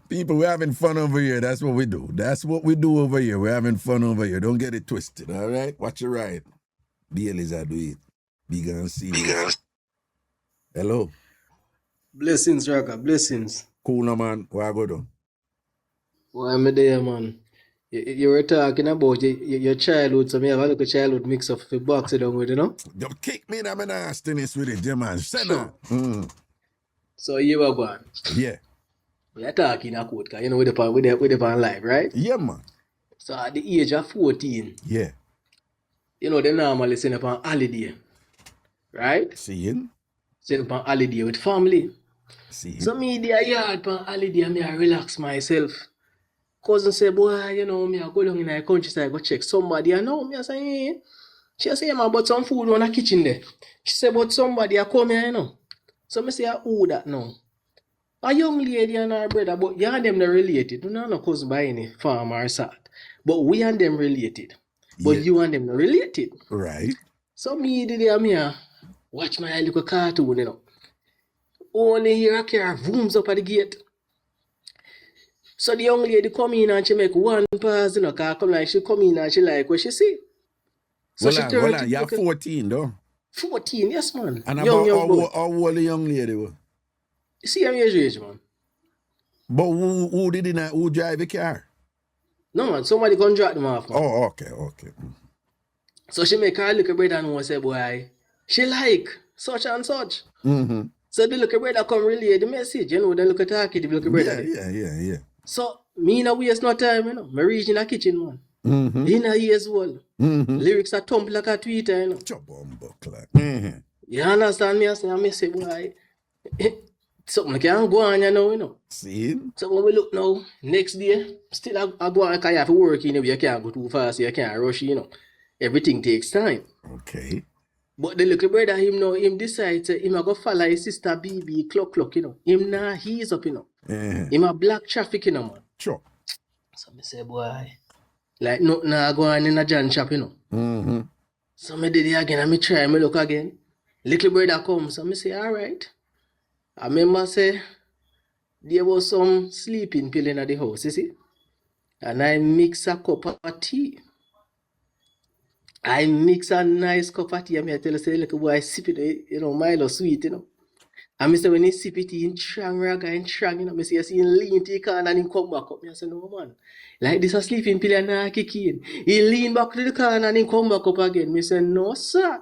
People, we're having fun over here. That's what we do. That's what we do over here. We're having fun over here. Don't get it twisted, all right? Watch your right. Baileys, I do it. Big and serious. Hello. Blessings, Raka, blessings. Cool, no, man. Where I go do? Why am I there, man? You were talking about your childhood, so me have a little childhood mix up if you box it down with, you know? Don't kick me in my nastiness with it, man. Say no. So you were going. Yeah. We are talking a code, cause you know with the on live, right? Yeah, man. So at the age of 14, yeah, you know, they normally send up on holiday, right? Seeing? Send up on holiday with family. Seeing? So me there yard on holiday and me I relax myself. Cousin say, boy, you know, me I go down in the countryside, go check somebody. I know me I say, hey. She say, man, but some food on the kitchen there. She say, but somebody I come here, you know. So me say, who that now? A young lady and her brother, but you and them not related. You know, no cousin by any farm or sort. But we and them related. But you and them not related. Right. So me did me watch my little cartoon, you know. Only hear a car booms up at the gate. So the young lady come in and she make one pass, you know, cause come like she come in and she like what she see. So well, she turn well, you're 14 though. 14, yes, man. And young how old the young lady was? You see I'm age, man. But who drive the car? No, man, somebody gonna drop them off, man. Oh, okay. So she make her little brother and say, boy, she like such and such. Mm-hmm. So the little brother come relay the message, you know, then look at her kid, the little brother. Yeah. So me no waste no time, you know. Me reach in the kitchen, man. Mm-hmm. In a years old. Mm-hmm. Lyrics are thump like a tweeter, you know. Mm-hmm. You understand me? I say, boy, something like I'm going, you know. See? So when we look now, next day, still I go on, because you have to work, you know, you can't go too fast, you can't rush, you know. Everything takes time. Okay. But the little brother, him decide, him a go follow his sister BB clock, you know. Him nah, he's up, you know. Him a black traffic, you know, man. Sure. So me say, boy, like nothing I go on in a John shop, you know. Mm-hmm. So me did it again, and me try, me look again. Little brother comes, so me say, all right. I remember say, there was some sleeping pill in the house, you see. And I mix a cup of tea. I mix a nice cup of tea, and I tell you, say, look, boy, I sip it, you know, Milo sweet, you know. And I say, when he sip it, he strong, you know, I say, he lean to the corner and he come back up. I say, no, man. Like this a sleeping pill and I kick in. He lean back to the corner and he come back up again. I say, no, sir.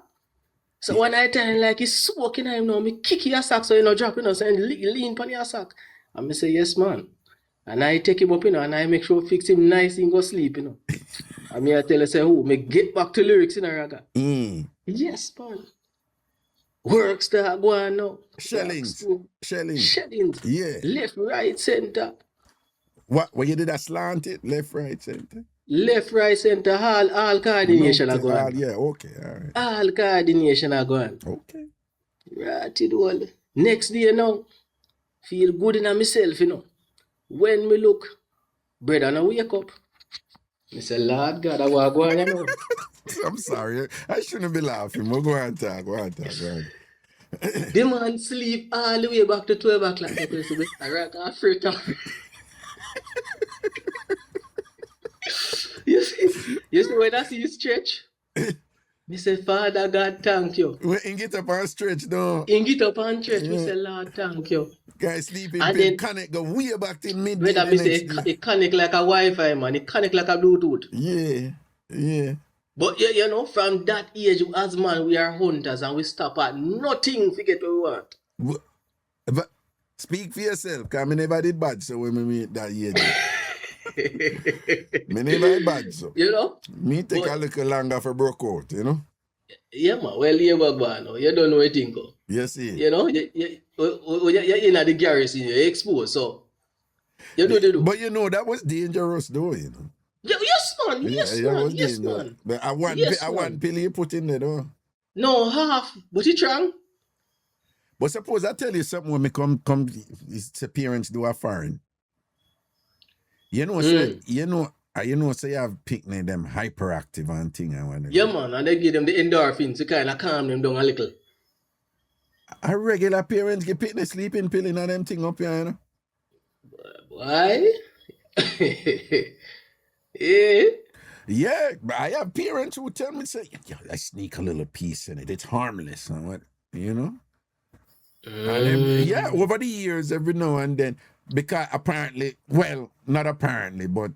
So when I tell him, like, he's smoking him now, me kick your sack so you know, drop, you know, so he lean on your sack. And I say, yes, man. And I take him up, you know, and I make sure fix him nice and go sleep, you know. And me I tell you, say, oh, me get back to lyrics in a raga. Yes, man. Works that go on now. Shellings. Yeah. Left, right, center. What you did that slanted? Left, right, center? Left, right, center, all coordination are going. Yeah, okay, all right. All coordination are going. Okay. Right, it all. Next day now, feel good in myself, you know. When me look, brother, now wake up. I say, Lord God, I want to go on, you know. I'm sorry. I shouldn't be laughing. We'll go on talk. The man sleep all the way back to 12 o'clock. I'm afraid of You see when I see you stretch? Me say, Father God, thank you. When he get up and stretch, though. He get up and stretch. Me say, Lord, thank you. Guys sleeping, and then connect go way back to midday. Whether me say it connect like a Wi-Fi, man. It connect like a Bluetooth. Yeah. But you know, from that age, as man, we are hunters and we stop at nothing to get what we want. But speak for yourself, because I never did bad so when we meet that age. Me never bad so. You know? Me take a little longer for broke out, you know? Yeah, man. Well, you don't know anything. Yes, yeah. You know, you're in the garrison, you're exposed, so you do. But you know, that was dangerous though, you know. Yes, man. Yes, man. But I want pill you put in there though. No, half, but it's wrong. But suppose I tell you something when me come his parents do a foreign. You know, say you have picnic them hyperactive and thing and whatever. Yeah, man, and they give them the endorphins to kind of calm them down a little. A regular parents get picnic sleeping pill in and them thing up here, you know. Why? Yeah. Yeah, but I have parents who tell me, say, "Yo, I sneak a little piece in it. It's harmless." And what, you know? And then, yeah, over the years, every now and then, because apparently, well, not apparently, but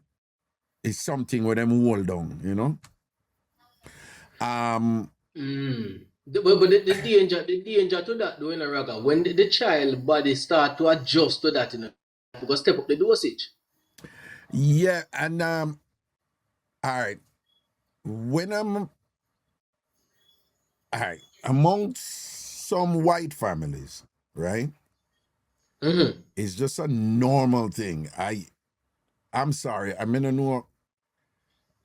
it's something where them hold on, you know? But the danger to that though in a Raga, when the child body start to adjust to that, you know, because step up the dosage. Yeah, and all right. When I'm all right, amongst some white families, right? It's just a normal thing. I'm sorry, I mean, I know.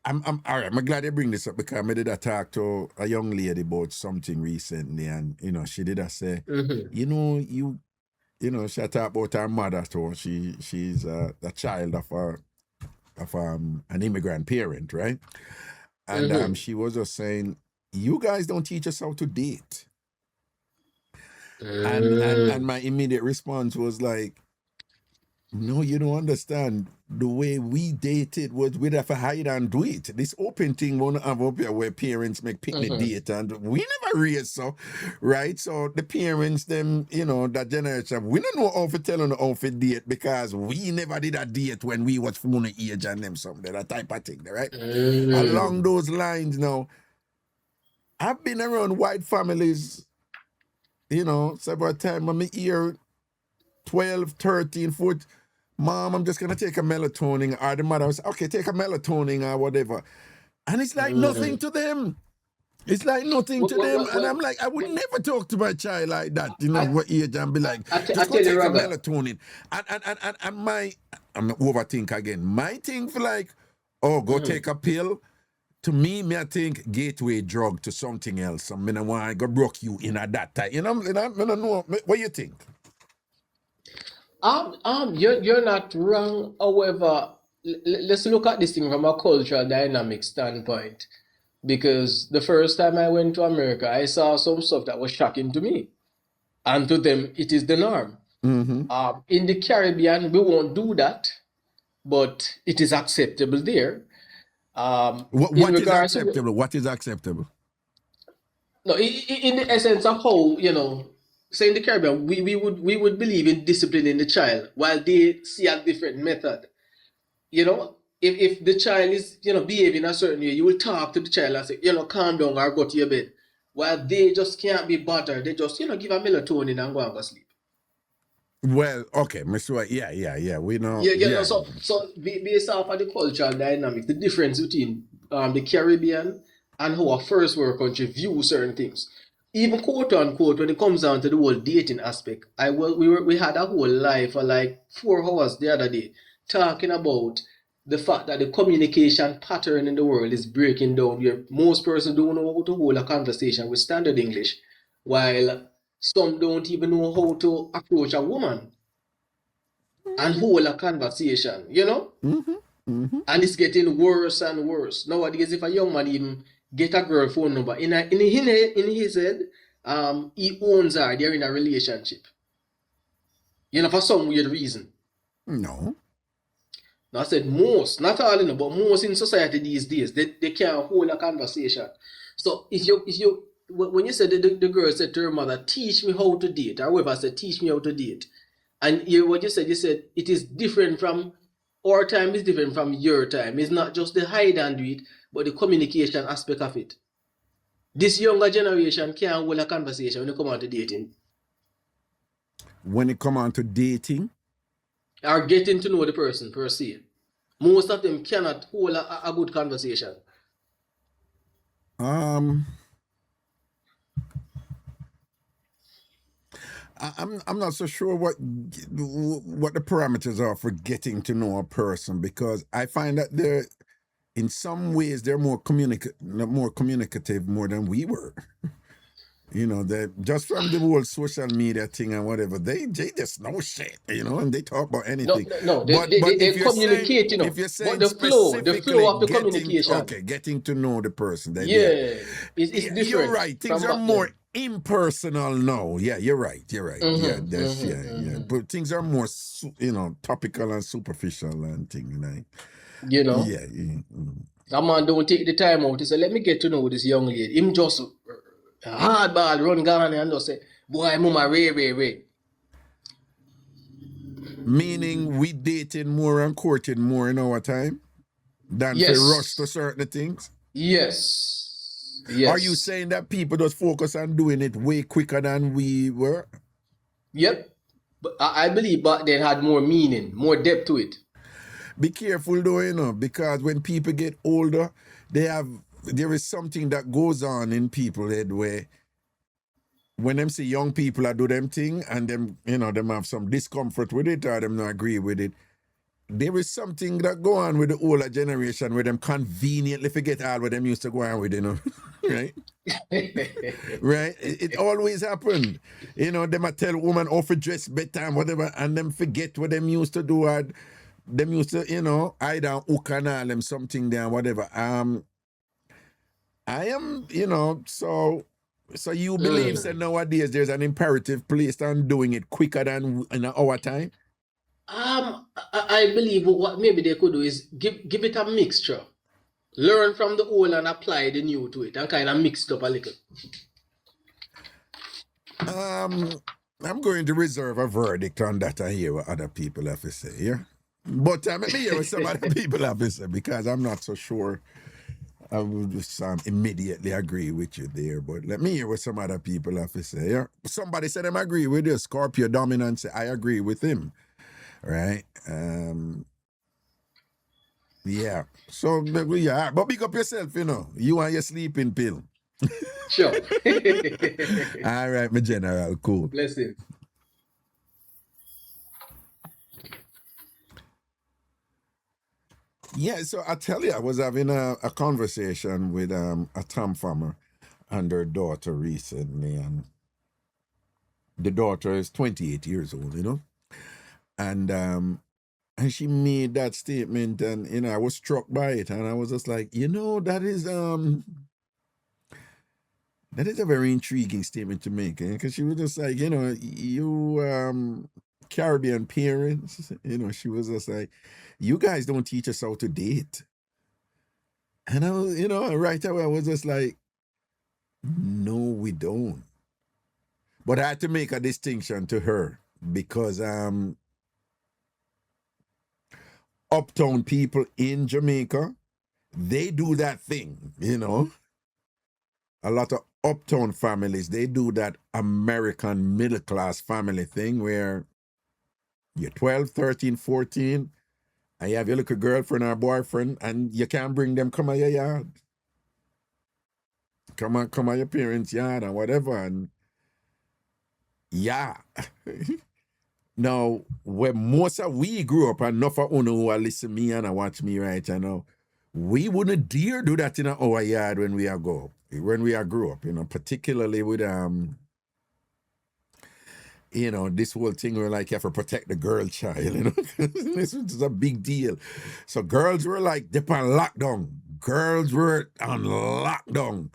I'm all right. I'm glad you bring this up because I did a talk to a young lady about something recently, and you know, she did say, you know, you know, she talked about her mother too. She's a child of an immigrant parent, right? And she was just saying, you guys don't teach us how to date. And my immediate response was like, no, you don't understand. The way we dated was we'd have to hide and do it. This open thing won't have up here where parents make picnic date, and we never raised so, right? So the parents, them, you know, that generation, we don't know how to tell on how to date because we never did a date when we was full of age and them something, that type of thing, right? Along those lines now, I've been around white families, you know, several times. I'm here 12, 13, 14. Mom, I'm just going to take a melatonin. Or the mother was, okay, take a melatonin or whatever. And it's like nothing to them. It's like nothing to them. And I'm like, I would never talk to my child like that, you know, what age, and be like, just go take a melatonin. And I'm overthink again. My thing for like, oh, go take a pill. To me, I think gateway drug to something else. I mean, I want to go broke you in at that time. You know, I don't know. What you think? You're not wrong. However, let's look at this thing from a cultural dynamic standpoint. Because the first time I went to America, I saw some stuff that was shocking to me. And to them, it is the norm. In the Caribbean, we won't do that, but it is acceptable there. What is acceptable? What is acceptable? No, in the essence of how, you know, say in the Caribbean, we would believe in disciplining the child while they see a different method. You know, if the child is, you know, behaving a certain way, you will talk to the child and say, you know, calm down or go to your bed. While they just can't be bothered, they just, you know, give a melatonin and go and go sleep. Well, okay, Mr. White, yeah, we know. Yeah. So based off of the cultural dynamics, the difference between the Caribbean and how a first world country view certain things. Even quote unquote, when it comes down to the whole dating aspect, we had a whole live for like 4 hours the other day talking about the fact that the communication pattern in the world is breaking down, where most persons don't know how to hold a conversation with standard English, while some don't even know how to approach a woman and hold a conversation, you know? And it's getting worse and worse. Nowadays, if a young man even get a girl phone number, in his head, he owns her, they're in a relationship. You know, for some weird reason. No. I said most, not all, you know, but most in society these days, they can't hold a conversation. So when you said the girl said to her mother, teach me how to date, or whoever said, teach me how to date. And what you said it is different from, our time is different from your time. It's not just the hide and do it, but the communication aspect of it. This younger generation can't hold a conversation when it comes on to dating. When it comes on to dating? Or getting to know the person per se. Most of them cannot hold a good conversation. I'm not so sure what the parameters are for getting to know a person, because I find that they're, in some ways, they're more communicative more than we were. You know, they just from the whole social media thing and whatever, they just know shit, you know, and they talk about anything. No, they communicate, you know. If you're saying but the flow of the communication. Okay, getting to know the person. It's different. You're right. Things are more impersonal now. Yeah, you're right. Yeah. But things are more, you know, topical and superficial and things, like. You know. Yeah. That man don't take the time out. He say, let me get to know this young lady. Him just hardball run Ghana and just say, boy, mama, Ray. Meaning we dating more and courting more in our time than Yes. to rush to certain things? Yes. Are you saying that people just focus on doing it way quicker than we were? Yep. But I believe back then had more meaning, more depth to it. Be careful though, you know, because when people get older, there is something that goes on in people's head where when them see young people are do them thing and them, you know, them have some discomfort with it or them not agree with it, there is something that go on with the older generation where them conveniently forget all what them used to go on with, you know, right? Right? It always happened. You know, them a tell woman off to dress bedtime, whatever, and them forget what them used to do or them used to, you know, either hook and all them something there, whatever. I am, you know, so you believe that nowadays there's an imperative place on doing it quicker than in our time? I believe what maybe they could do is give it a mixture. Learn from the old and apply the new to it and kind of mix it up a little. I'm going to reserve a verdict on that and hear what other people have to say, yeah? But let me hear what some other people have to say because I'm not so sure I would just immediately agree with you there, but let me hear what some other people have to say. Yeah? Somebody said them agree with you. Scorpio dominant say I agree with him. Right? Yeah. So yeah, but big up yourself, you know. You and your sleeping pill. Sure. All right, my general, cool. Blessings. Yeah, so I tell you, I was having a conversation with a TamFam and her daughter recently, and the daughter is 28 years old, you know, and she made that statement, and you know, I was struck by it, and I was just like, you know, that is a very intriguing statement to make, because she was just like, you know, you Caribbean parents, you know, she was just like, you guys don't teach us how to date. And I was, you know, right away I was just like, no, we don't. But I had to make a distinction to her because uptown people in Jamaica, they do that thing, you know. A lot of uptown families, they do that American middle class family thing where you're 12, 13, 14, and you have your little girlfriend or boyfriend, and you can't bring them come out your yard. Come out your parents' yard and whatever. And yeah. Now, where most of we grew up, and enough of you who are listening to me and watch me right now, we wouldn't dare do that in our yard when we grew up, you know, particularly with you know, this whole thing where like you have to protect the girl child, you know. This is a big deal. So girls were like they're on lockdown. Girls were on lockdown,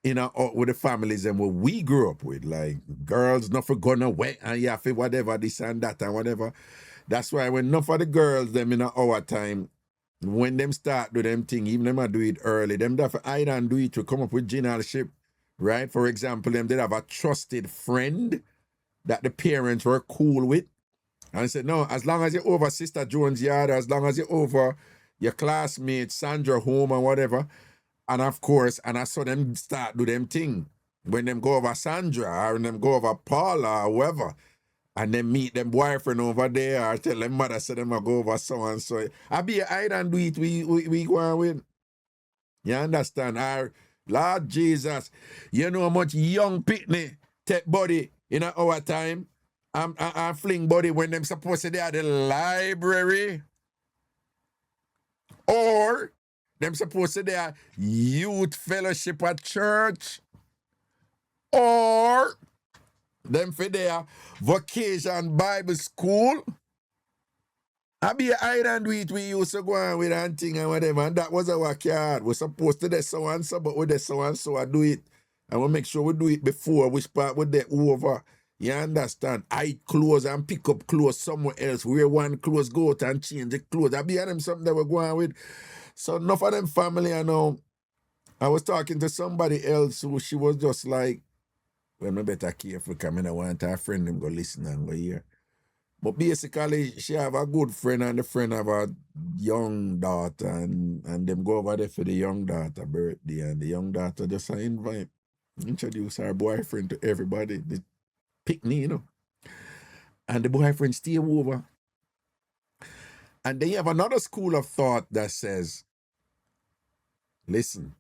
you know, with the families and what we grew up with. Like girls not for gonna wet and you have to whatever, this and that and whatever. That's why when enough of the girls them in our time, when them start do them thing, even them I do it early, them that for I don't do it to come up with generalship, right? For example, them did have a trusted friend that the parents were cool with. And I said, no, as long as you're over Sister Jones' yard, as long as you're over your classmate, Sandra home and whatever. And of course, and I saw them start do them thing. When them go over Sandra or them go over Paula or whoever, and then meet them boyfriend over there or tell them mother say them go over so and so. I be I don't do it, we go on with. You understand? Our Lord Jesus, you know how much young pitney take body in our time. I fling body when them supposed to be at the library. Or them supposed to be at youth fellowship at church. Or them for their vacation Bible school. I be island with we used to go on with and thing and whatever, and that was our card. We're supposed to do so and so, but with the so and so I do it. And we make sure we do it before which part we get over. You understand? I clothes and pick up clothes somewhere else. Wear one clothes, go out and change the clothes. I be them something that we're going with. So enough of them family, I know. I was talking to somebody else who she was just like, well, I better careful because I don't want her friend them go listen and go hear. But basically, she have a good friend and the friend have a young daughter and them go over there for the young daughter birthday and the young daughter just introduce her boyfriend to everybody. The picnic, you know. And the boyfriend stay over. And then you have another school of thought that says, listen,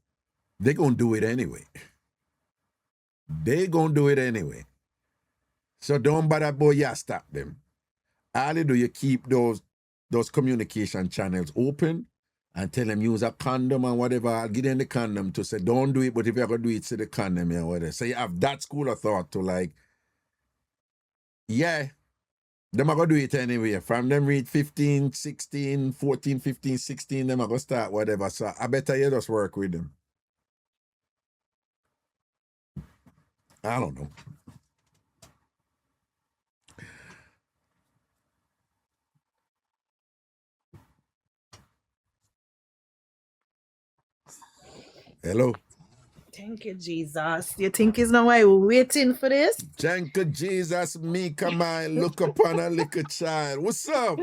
they're going to do it anyway. They're going to do it anyway. So don't bother boy, you stop them. All you do, you keep those communication channels open and tell them use a condom and whatever. I'll give them the condom to say, don't do it, but if you're going to do it, say the condom and whatever. So you have that school of thought to like, yeah, them are going to do it anyway. From them read 15, 16, 14, 15, 16, them are going to start whatever. So I better you just work with them. I don't know. Hello. Thank you, Jesus. You think it's not why we're waiting for this? Thank you, Jesus. Me come on, look upon a little child. What's up?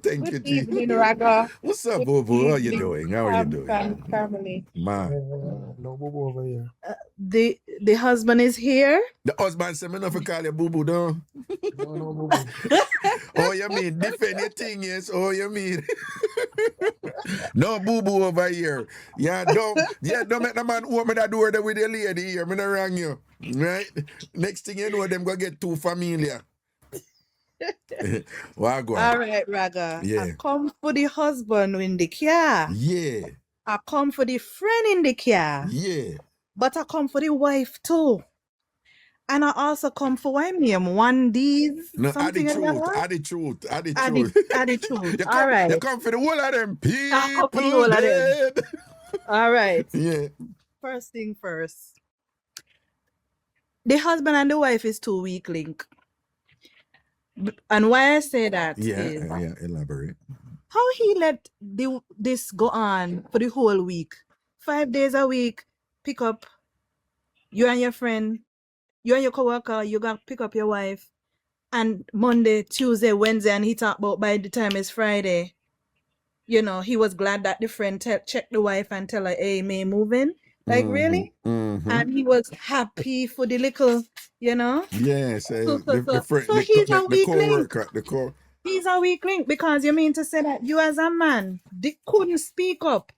Thank you, Jesus. Evening, Raga. What's up, Boo Boo? How you doing? How are you doing? Family. Man. No Boo Boo over here. The husband is here. The husband said, me not for call you Boo Boo, no? No Boo Boo. Oh, you mean? Defend your thing, yes? Oh, you mean? No Boo Boo over here. Don't make the man open that door there with the lady here. Me not wrong you. Right? Next thing you know, them go get too familiar. Well, go on. All right, Raga. Yeah. I come for the husband in the car. Yeah. I come for the friend in the car. Yeah. But I come for the wife too. And I also come for one D's. No, add the truth. Add the truth. All right. You come for the whole of them people. I come for the whole of them. dead. All right. Yeah. First thing first. The husband and the wife is too weak link. And why I say that is elaborate. how he let this go on for the whole week. 5 days a week, pick up you and your friend, you and your coworker, you got pick up your wife, and Monday, Tuesday, Wednesday, and he talked about by the time it's Friday, you know, he was glad that the friend checked the wife and tell her, hey, may moving. Like, really? Mm-hmm. And he was happy for the little, you know? Yes. So he's a weak link. He's a weak link because you mean to say that you as a man couldn't speak up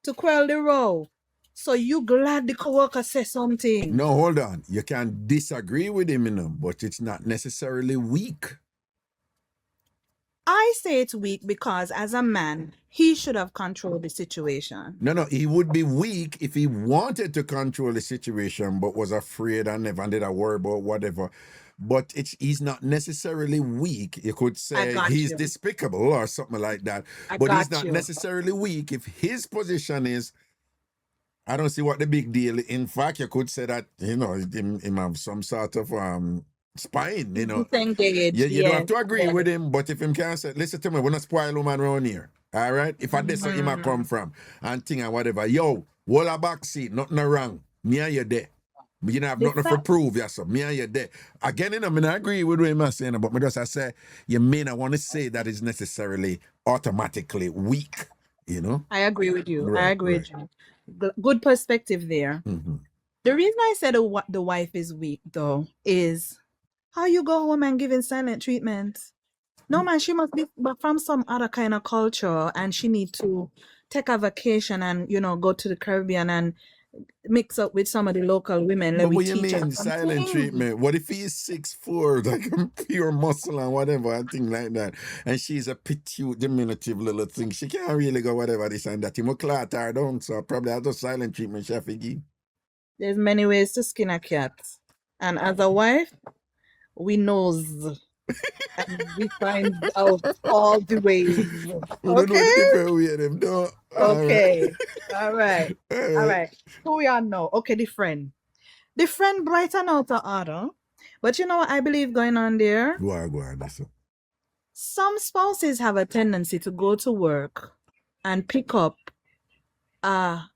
to quell the row. So you glad the coworker said something. No, hold on. You can disagree with him, you know, but it's not necessarily weak. I say it's weak because as a man, he should have controlled the situation. No, he would be weak if he wanted to control the situation, but was afraid and never did a worry about whatever. But he's not necessarily weak. You could say he's despicable or something like that. But he's not necessarily weak if his position is, I don't see what the big deal. In fact, you could say that, you know, him have some sort of spine, you know. You don't have to agree with him, but if him can say, listen to me, we're not spoil woman around here. All right? If I this where him a come from and thing and whatever, yo, hold a back seat, nothing wrong. Me and you there. You don't have nothing to prove, yes, sir. Me and you there. Again, you know, I mean, I agree with what I'm saying, but I say, you may not want to say that is necessarily automatically weak, you know? I agree with you. Right, I agree with you. Good perspective there. Mm-hmm. The reason I said the wife is weak, though, is how you go home and giving silent treatment. No, man, she must be from some other kind of culture, and she need to take a vacation and, you know, go to the Caribbean and mix up with some of the local women. But what you mean silent treatment? What if he's 6'4", like pure muscle and whatever, and thing like that, and she's a petite, diminutive little thing? She can't really go whatever this and that. He must clot her down, so probably have those silent treatment she have to give. There's many ways to skin a cat, and as a wife, we knows. And we find out all the ways. Okay. All right. Who we are now? Okay, the friend. The friend brighten out the order. But you know what I believe going on there? Go on. Some spouses have a tendency to go to work and pick up the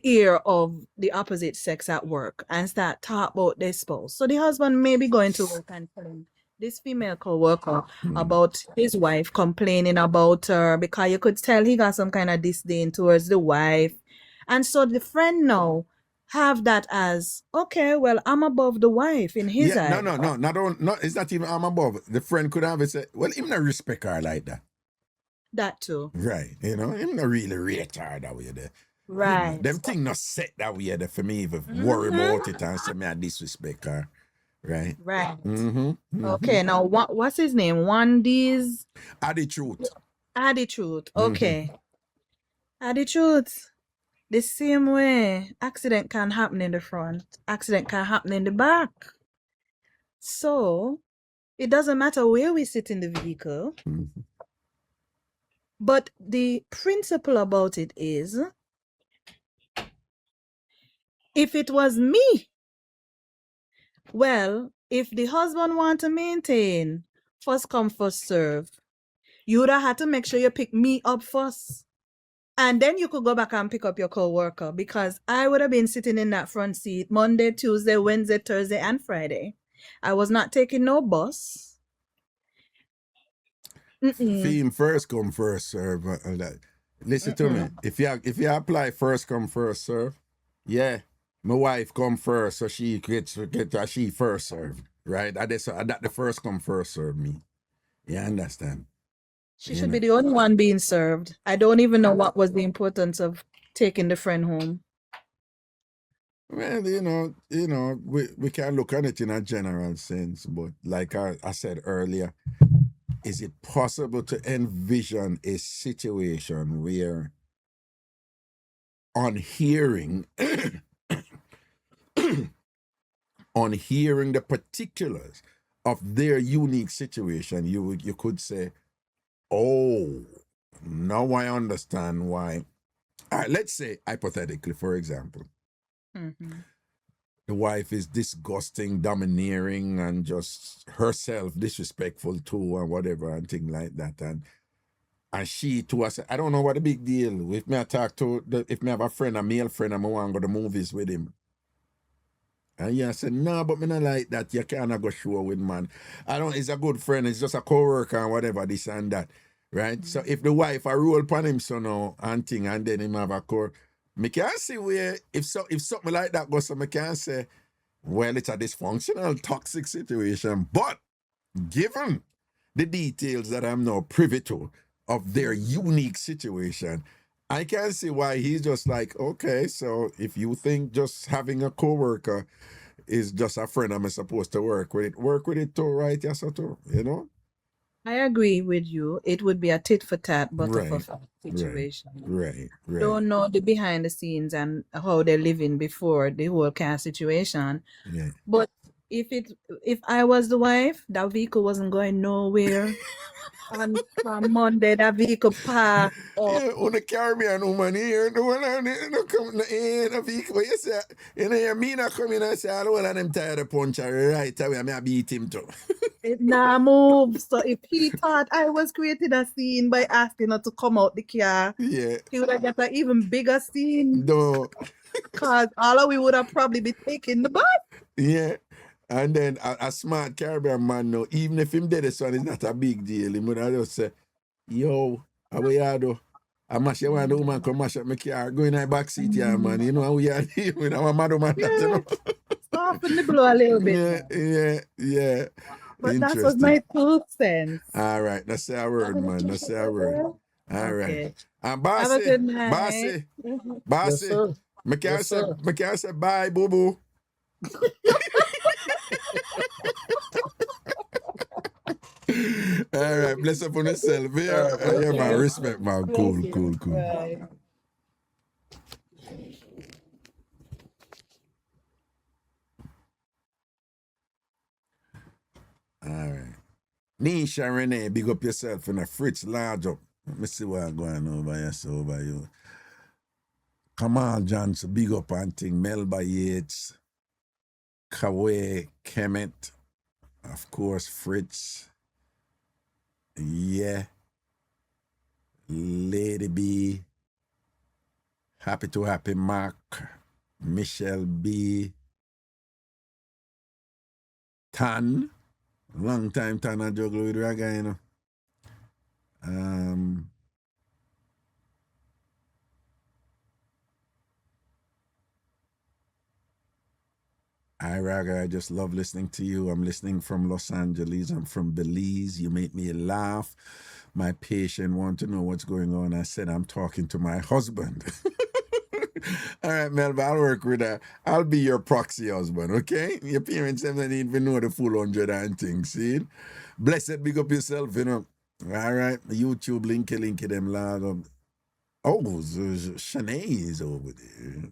ear of the opposite sex at work and start talk about their spouse. So the husband may be going to work and telling this female co-worker about his wife complaining about her because you could tell he got some kind of disdain towards the wife. And so the friend now have that as, okay, well, I'm above the wife in his Yeah, eye. no, it's not even I'm above. The friend could have it say, well, him not respect her like that. That too. Right, him not really rate her that way there. Right. Them thing not set that way there for me even worry about it and say me I disrespect her. Right. Right. Mm-hmm. Okay, now what's his name? Wandy's Attitude. Attitude. Okay. Attitude. The same way accident can happen in the front, accident can happen in the back. So it doesn't matter where we sit in the vehicle. But the principle about it is, if it was me, well, if the husband want to maintain first come, first serve, you would have had to make sure you pick me up first. And then you could go back and pick up your co-worker, because I would have been sitting in that front seat Monday, Tuesday, Wednesday, Thursday, and Friday. I was not taking no bus. Theme first come, first serve. Listen to me. If you apply first come, first serve, yeah, my wife come first, so she get she first serve. Right? That the first come, first serve me. You understand? She should be the only one being served. I don't even know what was the importance of taking the friend home. Well, we can look at it in a general sense, but like I said earlier, is it possible to envision a situation where on hearing the particulars of their unique situation, you could say, oh, now I understand why. All right, let's say, hypothetically, for example, the wife is disgusting, domineering, and just herself disrespectful too, and whatever, and things like that. And she too, I don't know what the big deal. If me I talk to, if me have a friend, a male friend, and I want to go to the movies with him. And yeah, I said, no, but me not like that. You can't go show with man. He's a good friend, it's just a co-worker and whatever, this and that. Right? So if the wife a roll upon him so now and thing, and then him have a core, me can see where if something like that goes, so me can say, well, it's a dysfunctional, toxic situation. But given the details that I'm now privy to of their unique situation, I can see why he's just like, okay, so if you think just having a co-worker is just a friend I'm supposed to work with it too, right? Yes, too, I agree with you. It would be a tit for tat, butterfly situation. Right. Don't know the behind the scenes and how they're living before the whole car situation. Yeah. But if I was the wife, that vehicle wasn't going nowhere. On Monday, that vehicle parked. Yeah, on the Caribbean woman here, the one come in a vehicle. You say, me not come in and say, all one of them tired of punch right away, I beat him too. It nah move. So if he thought I was creating a scene by asking her to come out the car, yeah, he would have got an even bigger scene. No. Because all of we would have probably been taking the bus. Yeah. And then a smart Caribbean man now, even if him dead his son, it's not a big deal. He would have just say, yo, how we are do? I mash you want the woman come mash up my car, go in the back seat here, man. You know how we are with our mad man. Yeah. That, you know? Soften the blow a little bit. Yeah. But that was my 2 cents. All right, let's say a word, man. Let's say a word. All right. And Have a good night. Bossy. Yes, sir. Me can't Yes, sir. say bye, boo boo. All right, bless up on yourself. Yeah, man, respect, man. Cool. Right. All right. Nisha Renee, big up yourself in a Fritz large up. Let me see what's going over here, so over you. Kamal Johnson, big up and thing. Melba Yates, Kawe Kemet, of course, Fritz. Yeah. Lady B, Happy to happy Mark, Michelle B. Tan. Long time Tan a juggle with Raga, you know. Hi Raga, I just love listening to you. I'm listening from Los Angeles. I'm from Belize. You make me laugh. My patient want to know what's going on. I said, I'm talking to my husband. All right, Melba, I'll work with that. I'll be your proxy husband, okay? Your parents have not even know the full 100 and things, see? Blessed, big up yourself, you know. All right, YouTube, linky, them log up. Oh, Shanae is over there.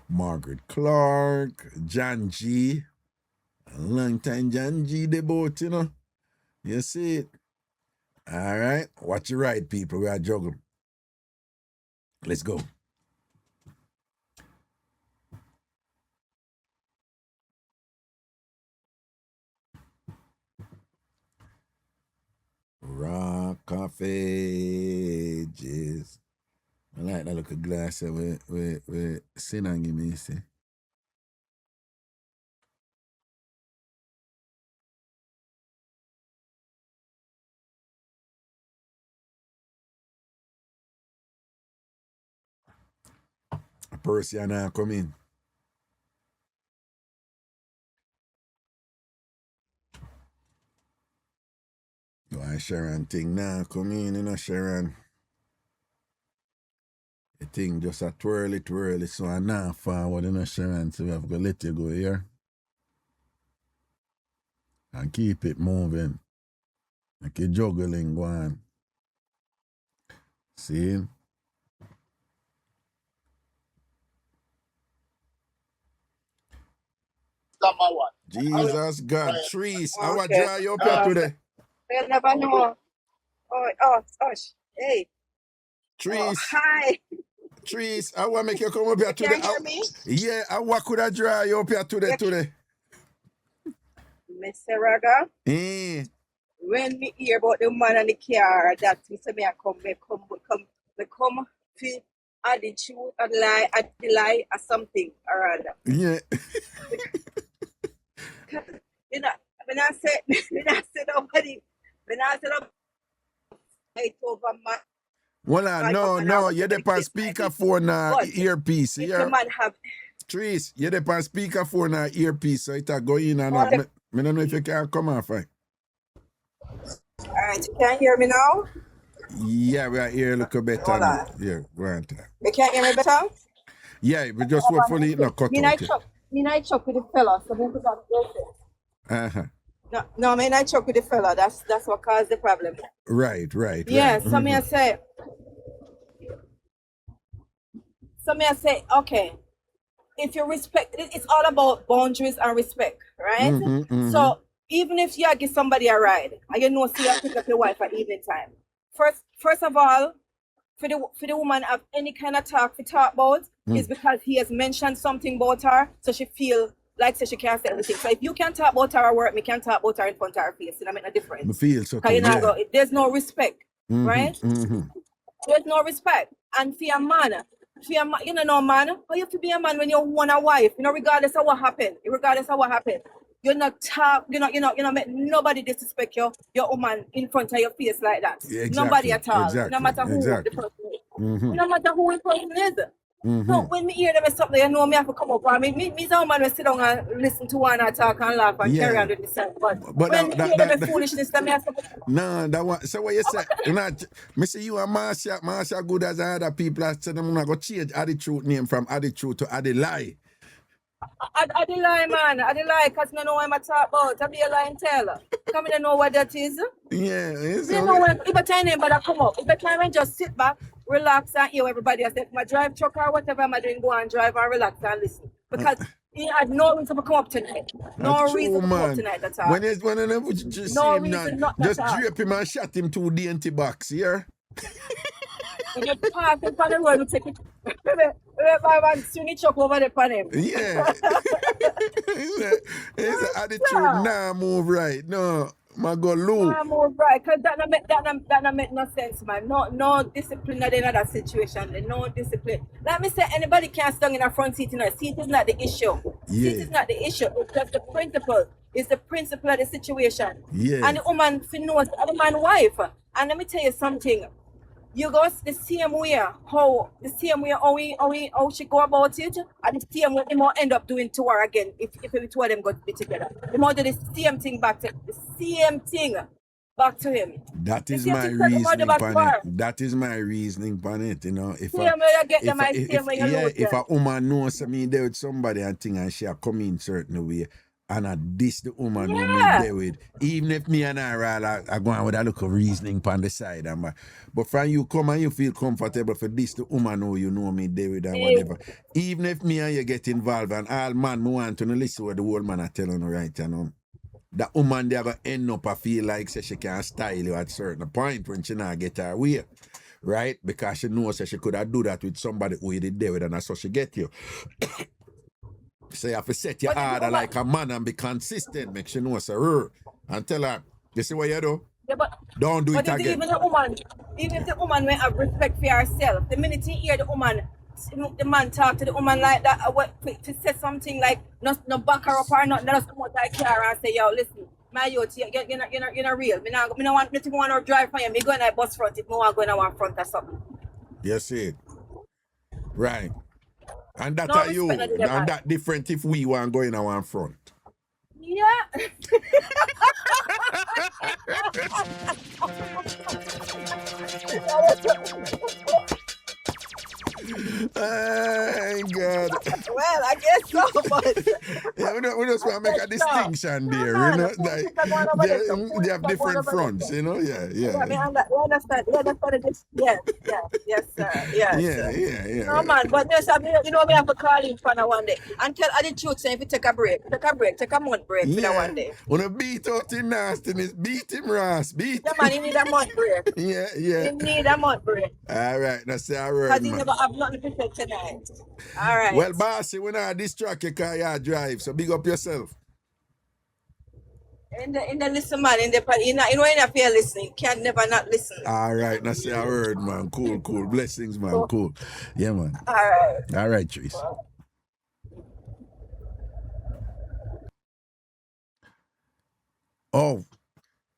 Margaret Clark, John G. Long time John G, the boat, you know. You see it? All right, watch your right, people. We are juggle. Let's go. Rock coffee, jizz. I like that little glass with sin and give me, see. Percy and I come in. Why Sharon thing now come in, you know, Sharon. The thing just a twirly, so I now forward, you know, Sharon, so we have to let you go here. And keep it moving. Like you juggling going. See? Jesus God, trees. I will dry you up here today. I never know. Hey. Trees. Oh, hi. Trees. I want to make you come up here today. Can you hear me? Yeah, I want to dry you up here today. Mr. Raga, when me hear about the man and the car, that me say me come to attitude and lie or something or other. Yeah. You know, when I say nobody, when I say nobody over my. Well, no, you're the on speakerphone now, earpiece. If the man have. Trees, you're the on speakerphone now, earpiece, so it's going and out. I don't know if you can come off, right? All right, you can hear me now? Yeah, we are here a little better. Hold on. Yeah, go on. You can't hear me better? Yeah, we just hopefully not cut out. I chuck with the fella, so we could have No, I chuck with the fella. That's what caused the problem. Right. Yeah, right. So me I say, okay, if you respect, it's all about boundaries and respect, right? So even if you give somebody a ride, and you know, see you pick up your wife at evening time. First of all, for the woman have any kind of talk about is because he has mentioned something about her, so she feel like she can't say everything. So if you can't talk about her at work, me can't talk about her in front of her face. It make no difference. I feel so. There's no respect, right? There's no respect. And for a man, you know, man, but you have to be a man when you want a wife, you know, regardless of what happened. You're not talk, you know, make nobody disrespect your woman in front of your face like that. Yeah, exactly, nobody at all. Exactly, no matter who the person is. No matter who the person is. So when me hear them something, you know me have to come up. I mean, me a man will sit down and listen to one and talk and laugh and carry on with this. But when me hear them foolishness, then me have to. No, that one. So what you say? Me say you and Marsha good as other people. I said I'm not gonna change attitude name from attitude to Adelaide. Adelaide, man. Adelaide, because I know what I'm talking about. I be a lying teller. Come in and know what that is. Yeah, you know when if a time but I come up. If a time just sit back, relax and hear everybody. I say, my drive truck or whatever I'm doing, go and drive and relax and listen. Because he had no reason to come up tonight. No reason to come up tonight at all. When just no reason not just drape him and shot him 2 dainty box here. When you park in the road, you take it. My man swing it chuck over the pan him. Yeah. It's an attitude now move right. No. My go Lou. I'm all right, because that not make no sense, man. No discipline in that situation. No discipline. Let me say, anybody can stand in a front seat. Seat is not the issue. Seat is not the issue. It's just the principle. It's the principle of the situation. Yeah. And the woman knows the man's wife. And let me tell you something. You go the same way how she go about it, and the same way they might end up doing to her again if the two of them go to be together. They might do the same thing back to him. That is my reasoning on it. That is my reasoning on it, If a woman knows me there with somebody and thing and she come in certain way, and I diss the woman who me there with, even if me and I go on with a little reasoning on the side, but from you come and you feel comfortable for this the woman who you know me there with and whatever. Even if me and you get involved and all man me want to listen what the old man are telling you right, that woman they ever end up I feel like say she can style you at a certain point when she not get her way. Right? Because she knows that she could have do that with somebody who you did there with and that's how she get you. So you have to set your order like a man and be consistent. Make sure you know it's her. And tell her, you see what you do? Yeah, don't do it again. Even if the woman may have respect for herself, the minute you hear the man talk to the woman like that, to say something like, no back her up or not, that's the most I care and say, yo, listen, my youth, you're not real. I don't want to want to drive for you. I'm going to bus front if I want to go in one front or something. You see it. Right. And that are you. And that different if we want to go in our front. Yeah. Oh, God. Well, I guess so, but... Yeah, we just want to make a distinction there, Like, they have different fronts, Yeah. We understand this. Yes, sir. Yeah. No, man, but we have to call him for one day. And tell the truth, say if you take a break, take a month break for one day. When you beat out in nastiness, beat him, Ross, beat him. Yeah, man, you need a month break. Yeah. You need a month break. All right, that's our word, because you never have nothing to say tonight. All right. Well, bossy, we're not distract your car, you drive, so big up yourself. In the listen, man, if you're listening, you can never not listen. All right, that's our word, man. Cool. Blessings, man. Cool. Yeah, man. All right, Trace. Oh,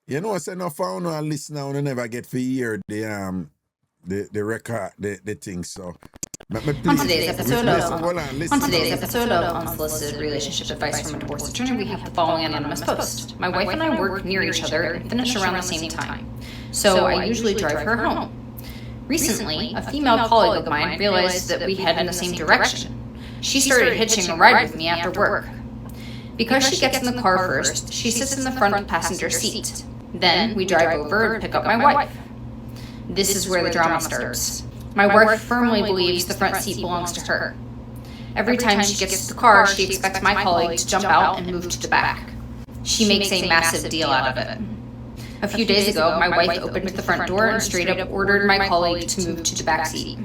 you know, I said no found no listener who never get for hear the record, the thing. So, on today's episode of Unsolicited Relationship Advice from a Divorce Attorney, we have the following anonymous post. My wife and I work near each other and finish around the same time, so I usually drive her home. Recently, a female colleague of mine realized that we head in the same direction. She started hitching a ride with me after work. Because she gets in the car first, she sits in the front passenger seat. Then we drive over and pick up my wife. This is where the drama starts. My wife firmly believes the front seat belongs to her. Every time she gets to the car, she expects my colleague to jump out and move to the back. She makes a massive deal out of it. A few days ago, my wife opened the front door and straight up ordered my colleague to move to the back seat.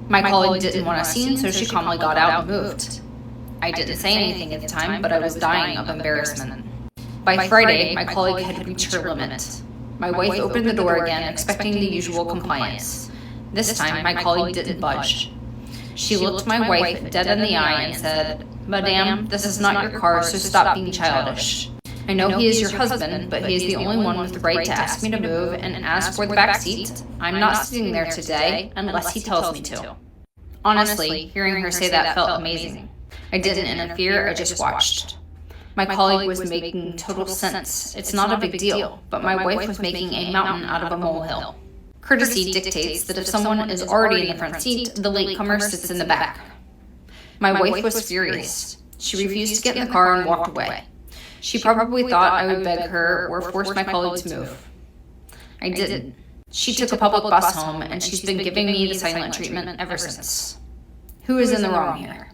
My colleague didn't want a scene, so she calmly got out and moved. I didn't say anything at the time, but I was dying of embarrassment. By Friday, my colleague had reached her limit. My wife opened the door again, expecting the usual compliance. This time, my colleague didn't budge. She looked my wife dead in the eye and said, "Madame, this is not your car, so stop being childish. I know he is your husband, but he is the only one with the right to ask me to move, and as for the back seat, I'm not sitting there today unless he tells me to." Honestly, hearing her say that felt amazing. I didn't interfere, I just watched. My colleague was making total sense. It's not a big deal, but my wife was making a mountain out of a molehill. Courtesy dictates that if someone is already in the front seat, the latecomer sits in the back. My wife was furious. She refused to get in the car and walked away. She probably thought I would beg her or force my colleague to move. I didn't. She took a public bus home, and she's been giving me the silent treatment ever since. Who is in the wrong here?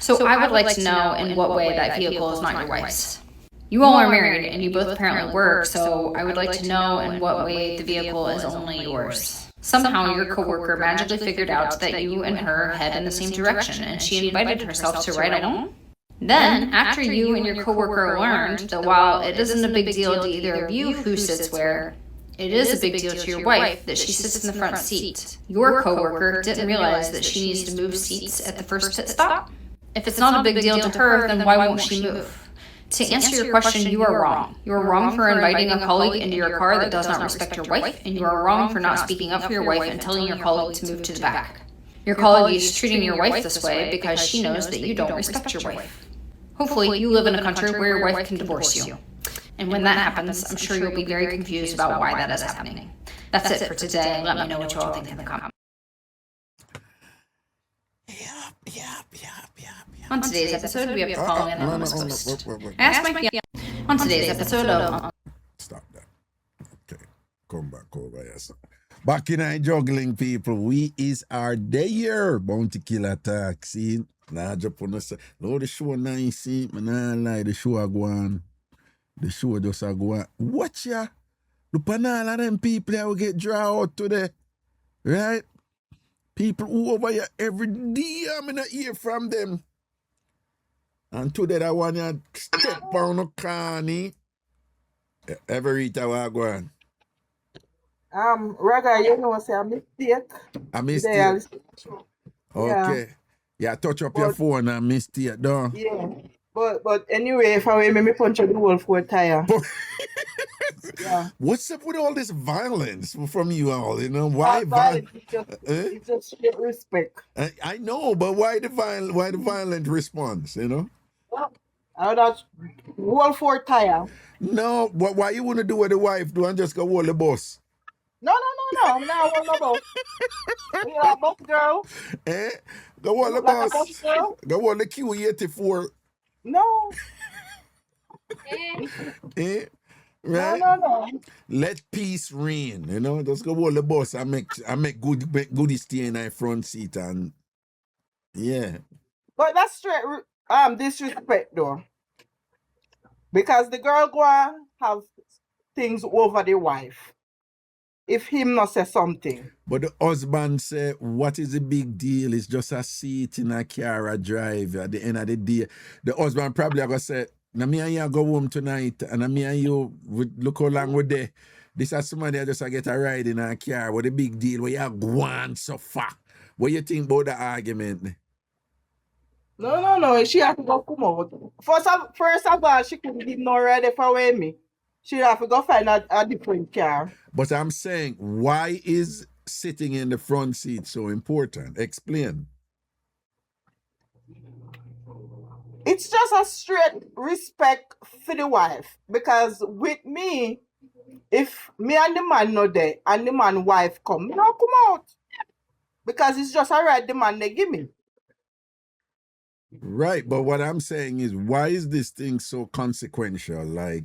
So I would like to know in what way that vehicle is not your wife's. You all are married, and you both apparently work, so I would like to know in what way the vehicle is only yours. Somehow your coworker magically figured out that you and her head in the same direction, and she invited herself to ride alone? Then, after you and your coworker learned that while it isn't a big deal to either of you who sits where, it is a big deal to your wife that she sits in the front seat. Your coworker didn't realize that she needs to move seats at the first pit stop. If it's not a big deal to her, then why won't she move? To answer your question, you are wrong. You are wrong for inviting a colleague into your car that does not respect your wife, and you are wrong for not speaking up for your wife and telling your colleague to move to the back. Your colleague is treating your wife this way because she knows that you don't respect your wife. Hopefully, you live in a country where your wife can divorce you. And when that happens, I'm sure you'll be very confused about why that is happening. That's it for today. Let me know what you all think in the comments. On today's episode, we have the following anonymous post. On today's episode of... Stop that. Okay, come back over here. So. Back in our juggling, people, we is our day here. Bounty Killer Attack, see? Nah, just on the no, the show nice, see? Man, I lie, the show a go on. The show just a go on. Watch ya. Look at all of them people that will get draw out today. Right? People who over here every day, I'm gonna hear from them. And today I want you to step on the corner. Every eat a go on. Raga, you know, say a mistake. A mistake. Okay. Yeah, touch up your phone and mistake, don't. Yeah. But anyway, if I were me punch the whole 4 tire. Yeah. What's up with all this violence from you all? You know why violence? It's just straight respect. I know, but why the violent response? You know. Well, that's whole 4 tire. No, but why you wanna do what the wife do and just go hold the bus? No. I'm not one of those. You are both girl. Go hold the bus. Go hold the Q84. No. Right? No. Let peace reign, you know. Just go hold the bus and make goody stay in our front seat and yeah. But that's straight disrespect though. Because the girl go and have things over the wife. If him not say something. But the husband say, what is the big deal? It's just a seat in a car, a drive at the end of the day. The husband probably gonna say, now me and you go home tonight, and me and you look how long we're there. This is somebody that just get a ride in a car. What a big deal? Where you going so far? What you think about the argument? No. She have to go come out. First of all, she couldn't give no ride if I were me. She have to go find a different car. But I'm saying, why is sitting in the front seat so important? Explain. It's just a straight respect for the wife. Because with me, if me and the man not there and the man wife come, me don't come out. Because it's just a right the man they give me. Right, but what I'm saying is, why is this thing so consequential? Like,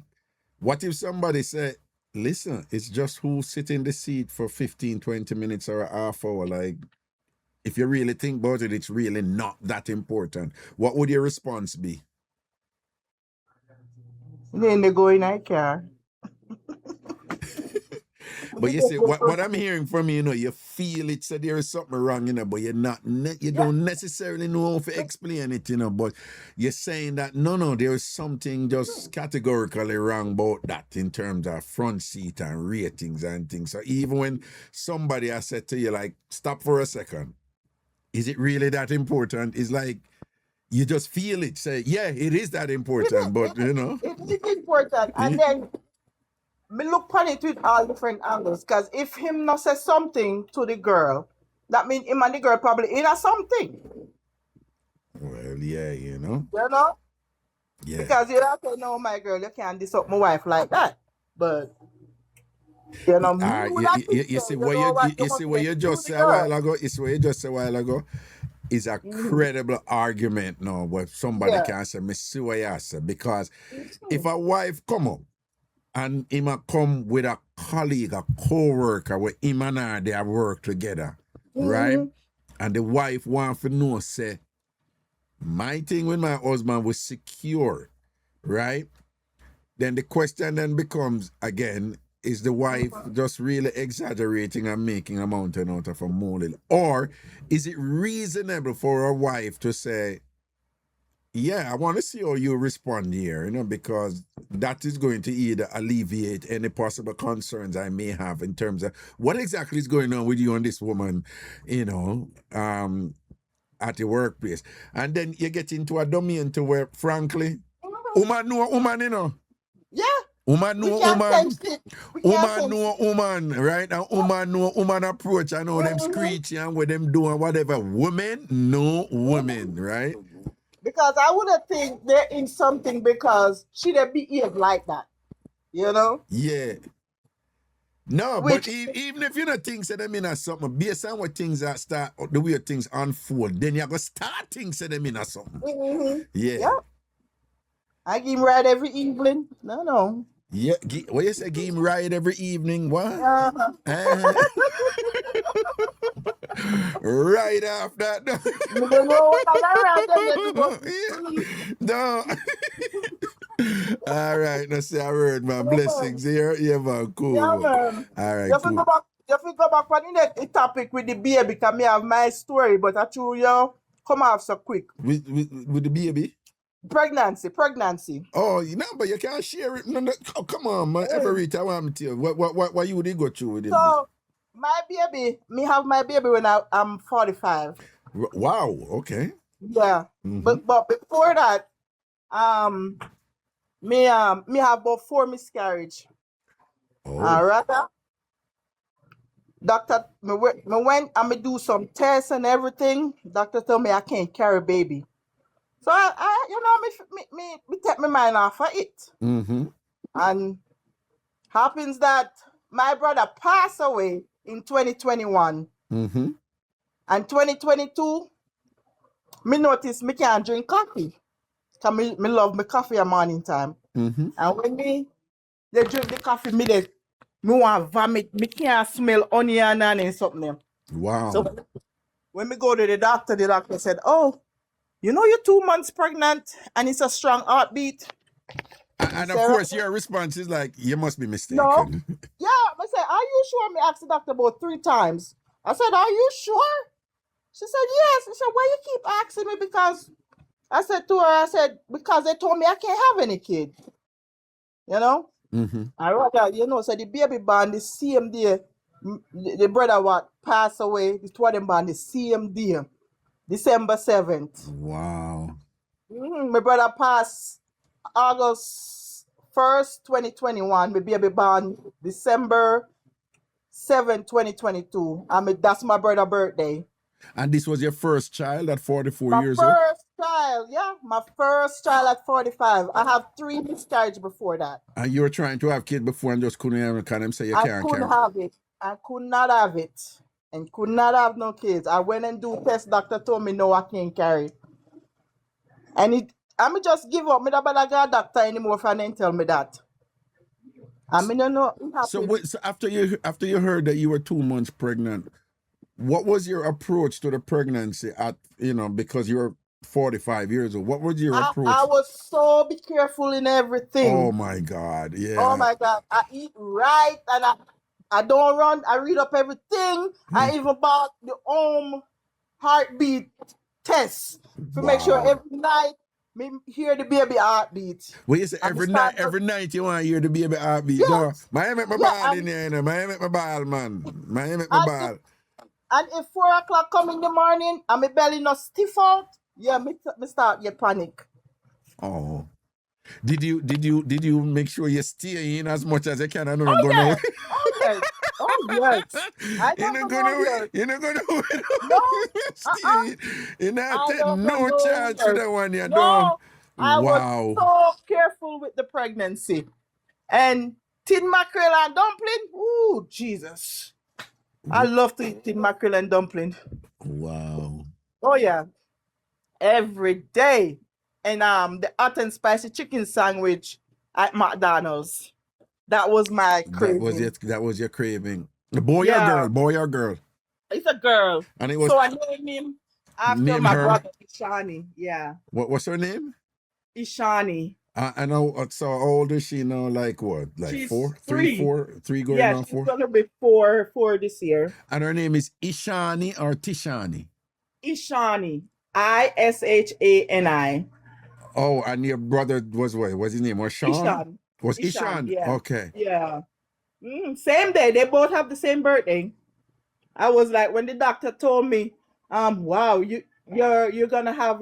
what if somebody said, listen, it's just who sit in the seat for 15, 20 minutes or a half hour. Like, if you really think about it, it's really not that important. What would your response be? Then they go in a car. But you see, what I'm hearing from you, you feel it, so there is something wrong, but you don't necessarily know how to explain it, but you're saying that, no, there is something just categorically wrong about that in terms of front seat and ratings and things. So even when somebody has said to you, like, stop for a second, is it really that important? It's like, you just feel it, say, yeah, it is that important, but, It's important, and then me look on it with all different angles, because if him not say something to the girl, that means him and the girl probably in a something. Well, yeah, You know? Yeah. Because you don't say, no, my girl, you can't diss up my wife like that. But, you see what you just said a while ago? You see what you just said a while ago? Is a credible argument now where somebody can say, me see what you say. Because if a wife come up, and him a come with a colleague, a co-worker, where him and her, they have worked together, right? And the wife want to know, say, my thing with my husband was secure, right? Then the question then becomes, again, is the wife just really exaggerating and making a mountain out of a molehill? Or is it reasonable for a wife to say, Yeah, I want to see how you respond here, because that is going to either alleviate any possible concerns I may have in terms of what exactly is going on with you and this woman, at the workplace. And then you get into a domain to where, frankly, woman know woman, Yeah. Woman We know can't woman. sense it. We can't Woman sense know it. woman, right? And woman know woman approach. I know them screeching and what them doing, whatever. Women know women, right? Because I would have think they're in something because she didn't behave like that. You know? Yeah. No, Which but even if you don't think that them in something, based on what things that start, the way things unfold, then you're going to start things that them in something. Yeah. Yeah. I give him ride every evening. No. Yeah. What you say, give him ride every evening? What? Uh-huh. Right off that. You don't know what I ride them yet, No. All right, now say a word, man. Blessings here. Yeah, man. Cool. Yeah, man. All right, You have to cool. go back. You have to go back on the topic with the baby because me have my story, but I told you come off so quick. With the baby? Pregnancy. Oh, but you can't share it. No, oh, come on, man. Every time I'm to you. What you would go through with him? So my baby, me have my baby when I'm 45. Wow. Okay. Yeah. But before that, me have about 4 miscarriage. Oh. Right. Doctor, me went and me do some tests and everything. Doctor told me I can't carry baby. So I me take my mind off of it. And happens that my brother passed away in 2021. And 2022, me notice me can't drink coffee. Cause me love my coffee at morning time. And when they drink the coffee, me want vomit. Me can't smell onion and something. Wow. So when me go to the doctor said, "Oh, you know you're 2 months pregnant and it's a strong heartbeat." And of course, your response is like, you must be mistaken. No. Yeah, I said, "Are you sure?" Me asked the doctor about 3 times. I said, "Are you sure?" She said, "Yes." She said, "Why you keep asking me?" Because I said to her, because they told me I can't have any kid. You know? I rather, so the baby born the same day. The brother passed away. The two of them born the same day. December 7th. Wow. My brother passed August 1st, 2021. My baby born December 7th, 2022. That's my brother's birthday. And this was your first child at 44 years old? My first child, yeah. My first child at 45. I have 3 miscarriages before that. And you were trying to have kids before and just couldn't have say you can't carry? I couldn't have it. I could not have it. And could not have no kids. I went and do test. Doctor told me no, I can't carry. And I just give up. Me don't bother go doctor anymore if I didn't tell me that. I mean, no. So after you heard that you were 2 months pregnant, what was your approach to the pregnancy because you were 45 years old? What was your approach? I was so be careful in everything. Oh my God, yeah. Oh my God. I eat right and I don't run. I read up everything. I even bought the home heartbeat test to make sure every night me hear the baby heartbeat. Well, you say every night you want to hear the baby heartbeat. Yes. No, I make my ball in here, I make my ball, man. I make my ball. And if 4 o'clock come in the morning and my belly not stiff out, yeah, me start get panic. Oh. Did you make sure you stay in as much as you can? I don't Oh, go yes. nowhere. Oh, yes. I don't go You're not gonna No. You're not I taking don't no go chance for that one. You No. I Wow. was so careful with the pregnancy. And tin mackerel and dumpling, ooh, Jesus. I love to eat tin mackerel and dumpling. Wow. Oh, yeah. Every day. And the hot and spicy chicken sandwich at McDonald's. That was my craving. That was your craving. The boy or girl? Boy or girl? It's a girl. And it was so I named him after my brother, Ishani. Yeah. What's her name? Ishani. I know. So how old is she now? Like what? Like She's 4? 3. 3 going Yeah, on she's 4? gonna be 4 this year. And her name is Ishani or Tishani? Ishani. Ishani. Oh, and your brother was what? What's his name? Was Sean? Ishan. Was Ishan? Yeah. Okay. Yeah. Same day. They both have the same birthday. I was like, when the doctor told me, wow, you're gonna have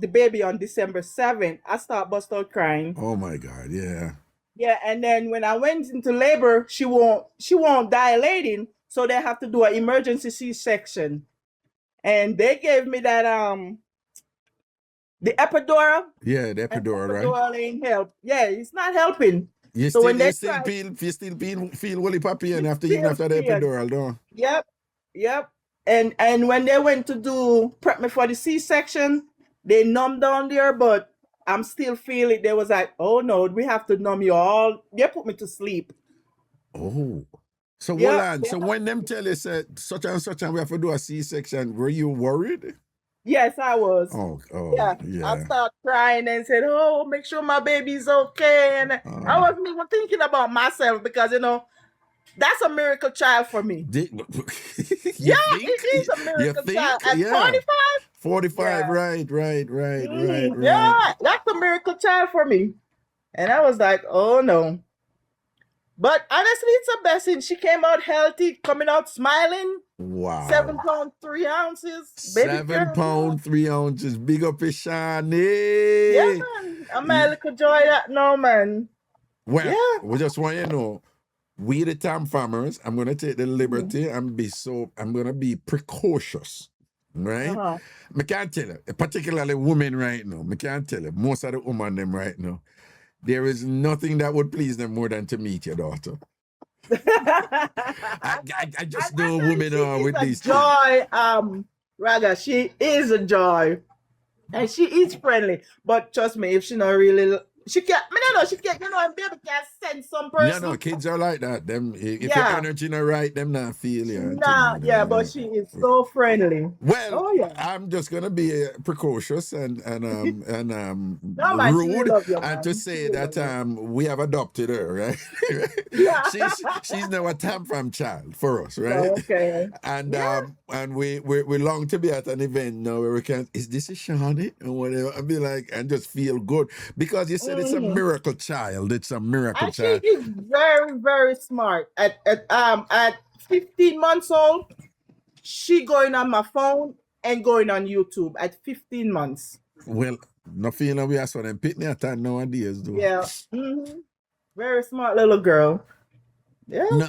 the baby on December 7th, I start bust out crying. Oh my God, yeah. Yeah, and then when I went into labor, she won't dilating, so they have to do an emergency C-section. And they gave me that the epidural. Yeah, the epidural, right? Epidural ain't help. Yeah, it's not helping. You So still, when they you still try- feel woolly papi and after even after the Still epidural, though. Yep. And when they went to do prep me for the C-section, they numbed down there, but I'm still feeling. They was like, oh no, we have to numb you all. They put me to sleep. Oh. So Yeah, hold on. So when them tell you said such and such and we have to do a C-section, were you worried? Yes, I was. Oh, Yeah. yeah. I started crying and said, oh, make sure my baby's okay. And I wasn't even thinking about myself because, that's a miracle child for me. You Yeah, think? it is a miracle think? child. At Yeah. 45? 45, right. Yeah, that's a miracle child for me. And I was like, oh no. But honestly, it's a blessing. She came out healthy, coming out smiling. Wow. 7 pounds 3 ounces. Baby 7 girl. pounds 3 ounces. Big up his Shani. Yeah, man. I'm a little joy that no, man. Well, Yeah. we just want you to know, we the TamFamers, I'm gonna take the liberty and I'm gonna be precautious. Right? I can't tell you, particularly women right now. I can't tell you, most of the women them right now. There is nothing that would please them more than to meet your daughter. I just know women are with these things. Joy, Raga, she is a joy. And she is friendly. But trust me, if she not really she can't she can't, and baby can't send some person. No, kids are like that. Them if your Yeah. energy not right, them not feel you. Nah, yeah, but she is so friendly. Well, I'm just gonna be precautious and No, man, she rude love you, and man. to say that we have adopted her, right? Yeah. she's now a TamFam child for us, right? Okay. And we long to be at an event now where we can, is this a Shawnee and whatever, and be like and just feel good because you said it's a miracle child. It's a miracle And child. she is very, very smart. At 15 months old, she going on my phone and going on YouTube at 15 months. Well, no feeling we are so them pitney at that nowadays, though. Yeah. Very smart little girl. Yeah. No,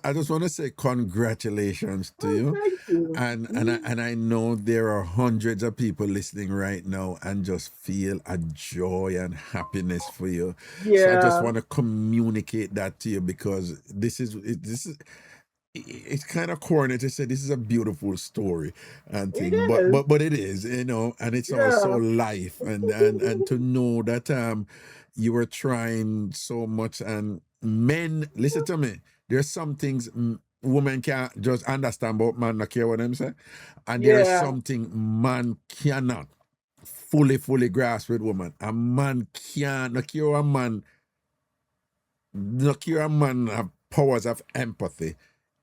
I just wanna say congratulations to you. Thank you. And I know there are hundreds of people listening right now and just feel a joy and happiness for you. So I just Yeah. want to communicate that to you because it's kind of corny to say this is a beautiful story and thing, It is. but it is, and it's also life and to know that you were trying so much and men, listen to me, there's some things women can't just understand about man, not care what them say, and there's Yeah. something man cannot fully grasp with woman. A man can't, not care a man have powers of empathy.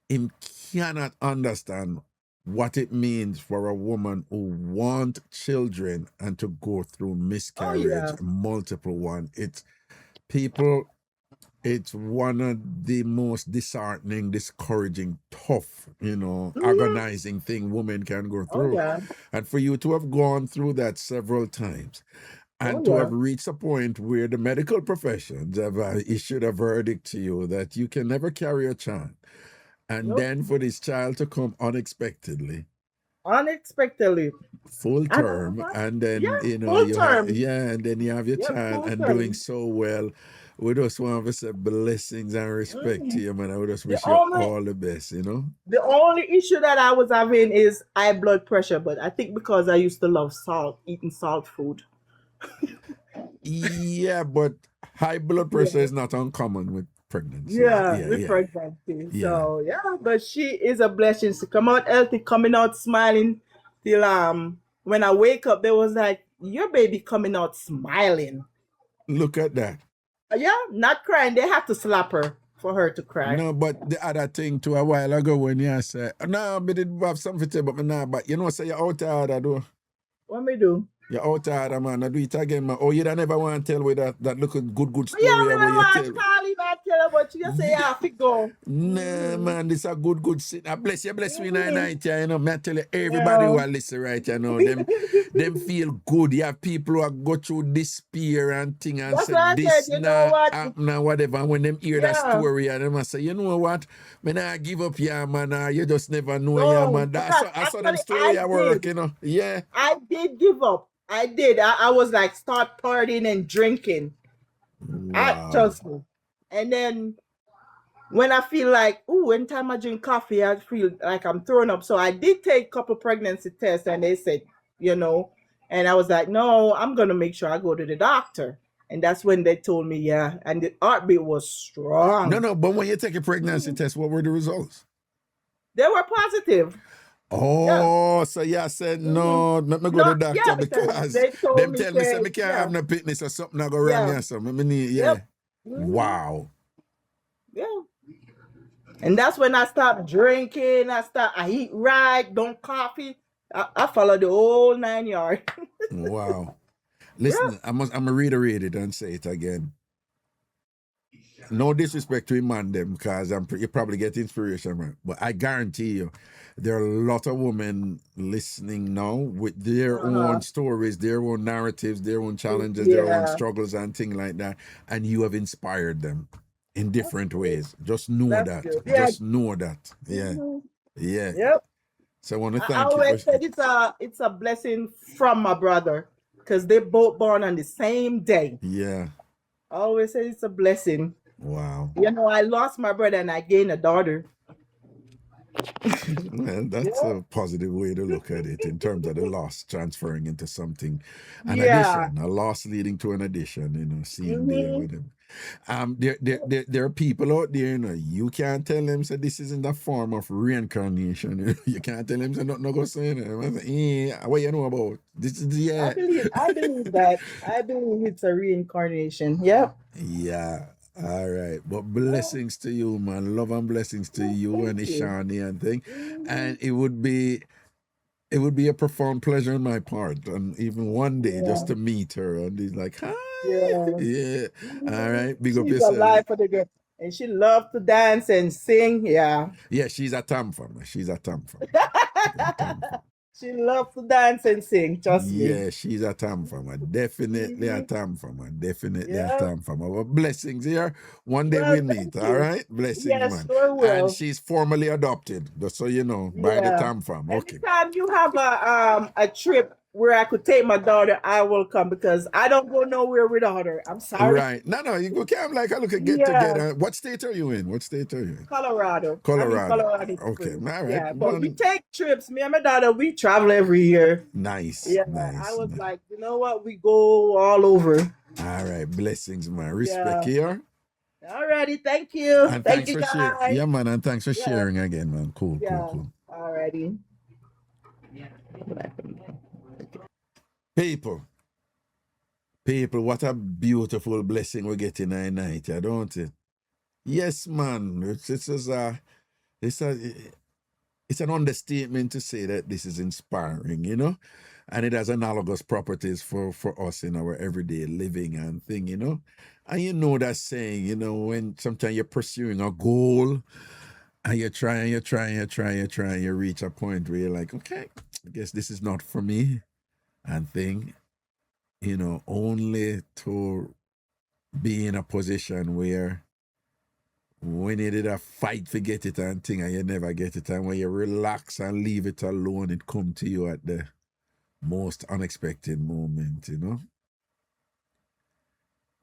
Him cannot understand what it means for a woman who want children and to go through miscarriage, multiple one. It's one of the most disheartening, discouraging, tough, agonizing thing women can go through. And for you to have gone through that several times and to have reached a point where the medical professions have issued a verdict to you that you can never carry a child. And then for this child to come unexpectedly, full term, and then full term. and then you have your child and doing so well. We just want to say blessings and respect to you, man. I would just wish you all the best, The only issue that I was having is high blood pressure, but I think because I used to love eating salt food. Yeah, but high blood pressure is not uncommon with pregnancy. With pregnancy. So but she is a blessing. She come out healthy, coming out smiling. Till when I wake up, they was like, your baby coming out smiling. Look at that. Yeah, not crying. They have to slap her for her to cry. No, but the other thing too, a while ago when you said, no, but it have something to say, but say you're out there, though. What me do? You're out there, man. I do it again, man. Oh, you don't never want to tell with that look good Yeah, story me where no you want tell. to call him and tell him, but you just say, yeah, fi go. Nah, man, this a good sit. I bless me night, yeah, you know. Me I tell you, everybody Yeah. who are listening right, you know, them feel good. You have people who go through despair and thing and That's say what I said. this You know nah what? happen and whatever. And when them hear that Yeah. story, and them I say, you know what? Me nah give up, yeah, man. You just never know, No, yeah, man. because I saw them actually story I at work, did. you know. Yeah. I did give up. I did. I was like, start partying and drinking. Wow. Trust me. And then when I feel like, ooh, anytime I drink coffee, I feel like I'm throwing up. So I did take a couple pregnancy tests and they said, you know, and I was like, no, I'm going to make sure I go to the doctor. And that's when they told me, yeah. And the heartbeat was strong. No, but when you take a pregnancy test, what were the results? They were positive. Oh, so yeah, I said no, let me go to the doctor Yeah, because they told them me, tell me say say, me can't yeah. have no fitness or something I go wrong, Yeah. yeah, so me need, yeah. Yep. Wow. Yeah. And that's when I stopped drinking. I eat right, don't coffee. I follow the whole 9 yards. Wow. Listen, I'm gonna reiterate it and say it again. No disrespect to him man them because you probably get inspiration, man. But I guarantee you, there are a lot of women listening now with their own stories, their own narratives, their own challenges, their own struggles and things like that. And you have inspired them in different ways. Just know that. Good. Yeah. Just know that. Yeah. Yeah. Yep. So I want to I thank you. always said it's a blessing from my brother because they both born on the same day. Yeah. I always say it's a blessing. Wow. You know, I lost my brother and I gained a daughter. Well, that's a positive way to look at it in terms of the loss transferring into something, an Yeah. addition, a loss leading to an addition, you know, seeing there with them. There are people out there, you know, you can't tell them so this isn't a form of reincarnation. You know? You can't tell them so nothing go saying it. What you know about? This is I believe that. I believe it's a reincarnation. Yep. Yeah. All right. But blessings to you, man. Love and blessings to you and Ishani and thing. And it would be a profound pleasure on my part. And even one day just to meet her. And he's like, hi. Yeah. All right. Big up She's yourself. alive for the girl. And she loves to dance and sing. Yeah. Yeah, she's a TamFam. She's a TamFam. She loves to dance and sing, trust me. Yeah, she's a TamFam. Definitely a TamFam. Definitely a TamFam. Well, blessings here. One day we'll meet, all right? Blessings, man. Sure will. And she's formally adopted, just so you know, by the TamFam. Okay. Anytime you have a trip where I could take my daughter, I will come because I don't go nowhere without her. I'm sorry. Right. No, you go come like a look at get together. What state are you in? Colorado. Colorado. I'm in Colorado. Okay. All right. Yeah, but we take trips. Me and my daughter, we travel every year. Nice. Yeah. Nice. I was like, you know what? We go all over. All right. Blessings, man. Respect here. Alrighty, thank you. And thank thanks you, for sharing. guys. Yeah, man, and thanks for sharing again, man. Cool. Alrighty. People, what a beautiful blessing we're getting tonight, don't it? Yes, man. It's an understatement to say that this is inspiring, you know, and it has analogous properties for us in our everyday living and thing, you know. And you know that saying, you know, when sometimes you're pursuing a goal and you reach a point where you're like, okay, I guess this is not for me and thing, you know, only to be in a position where when you did a fight to get it and thing and you never get it, and when you relax and leave it alone, it come to you at the most unexpected moment, you know.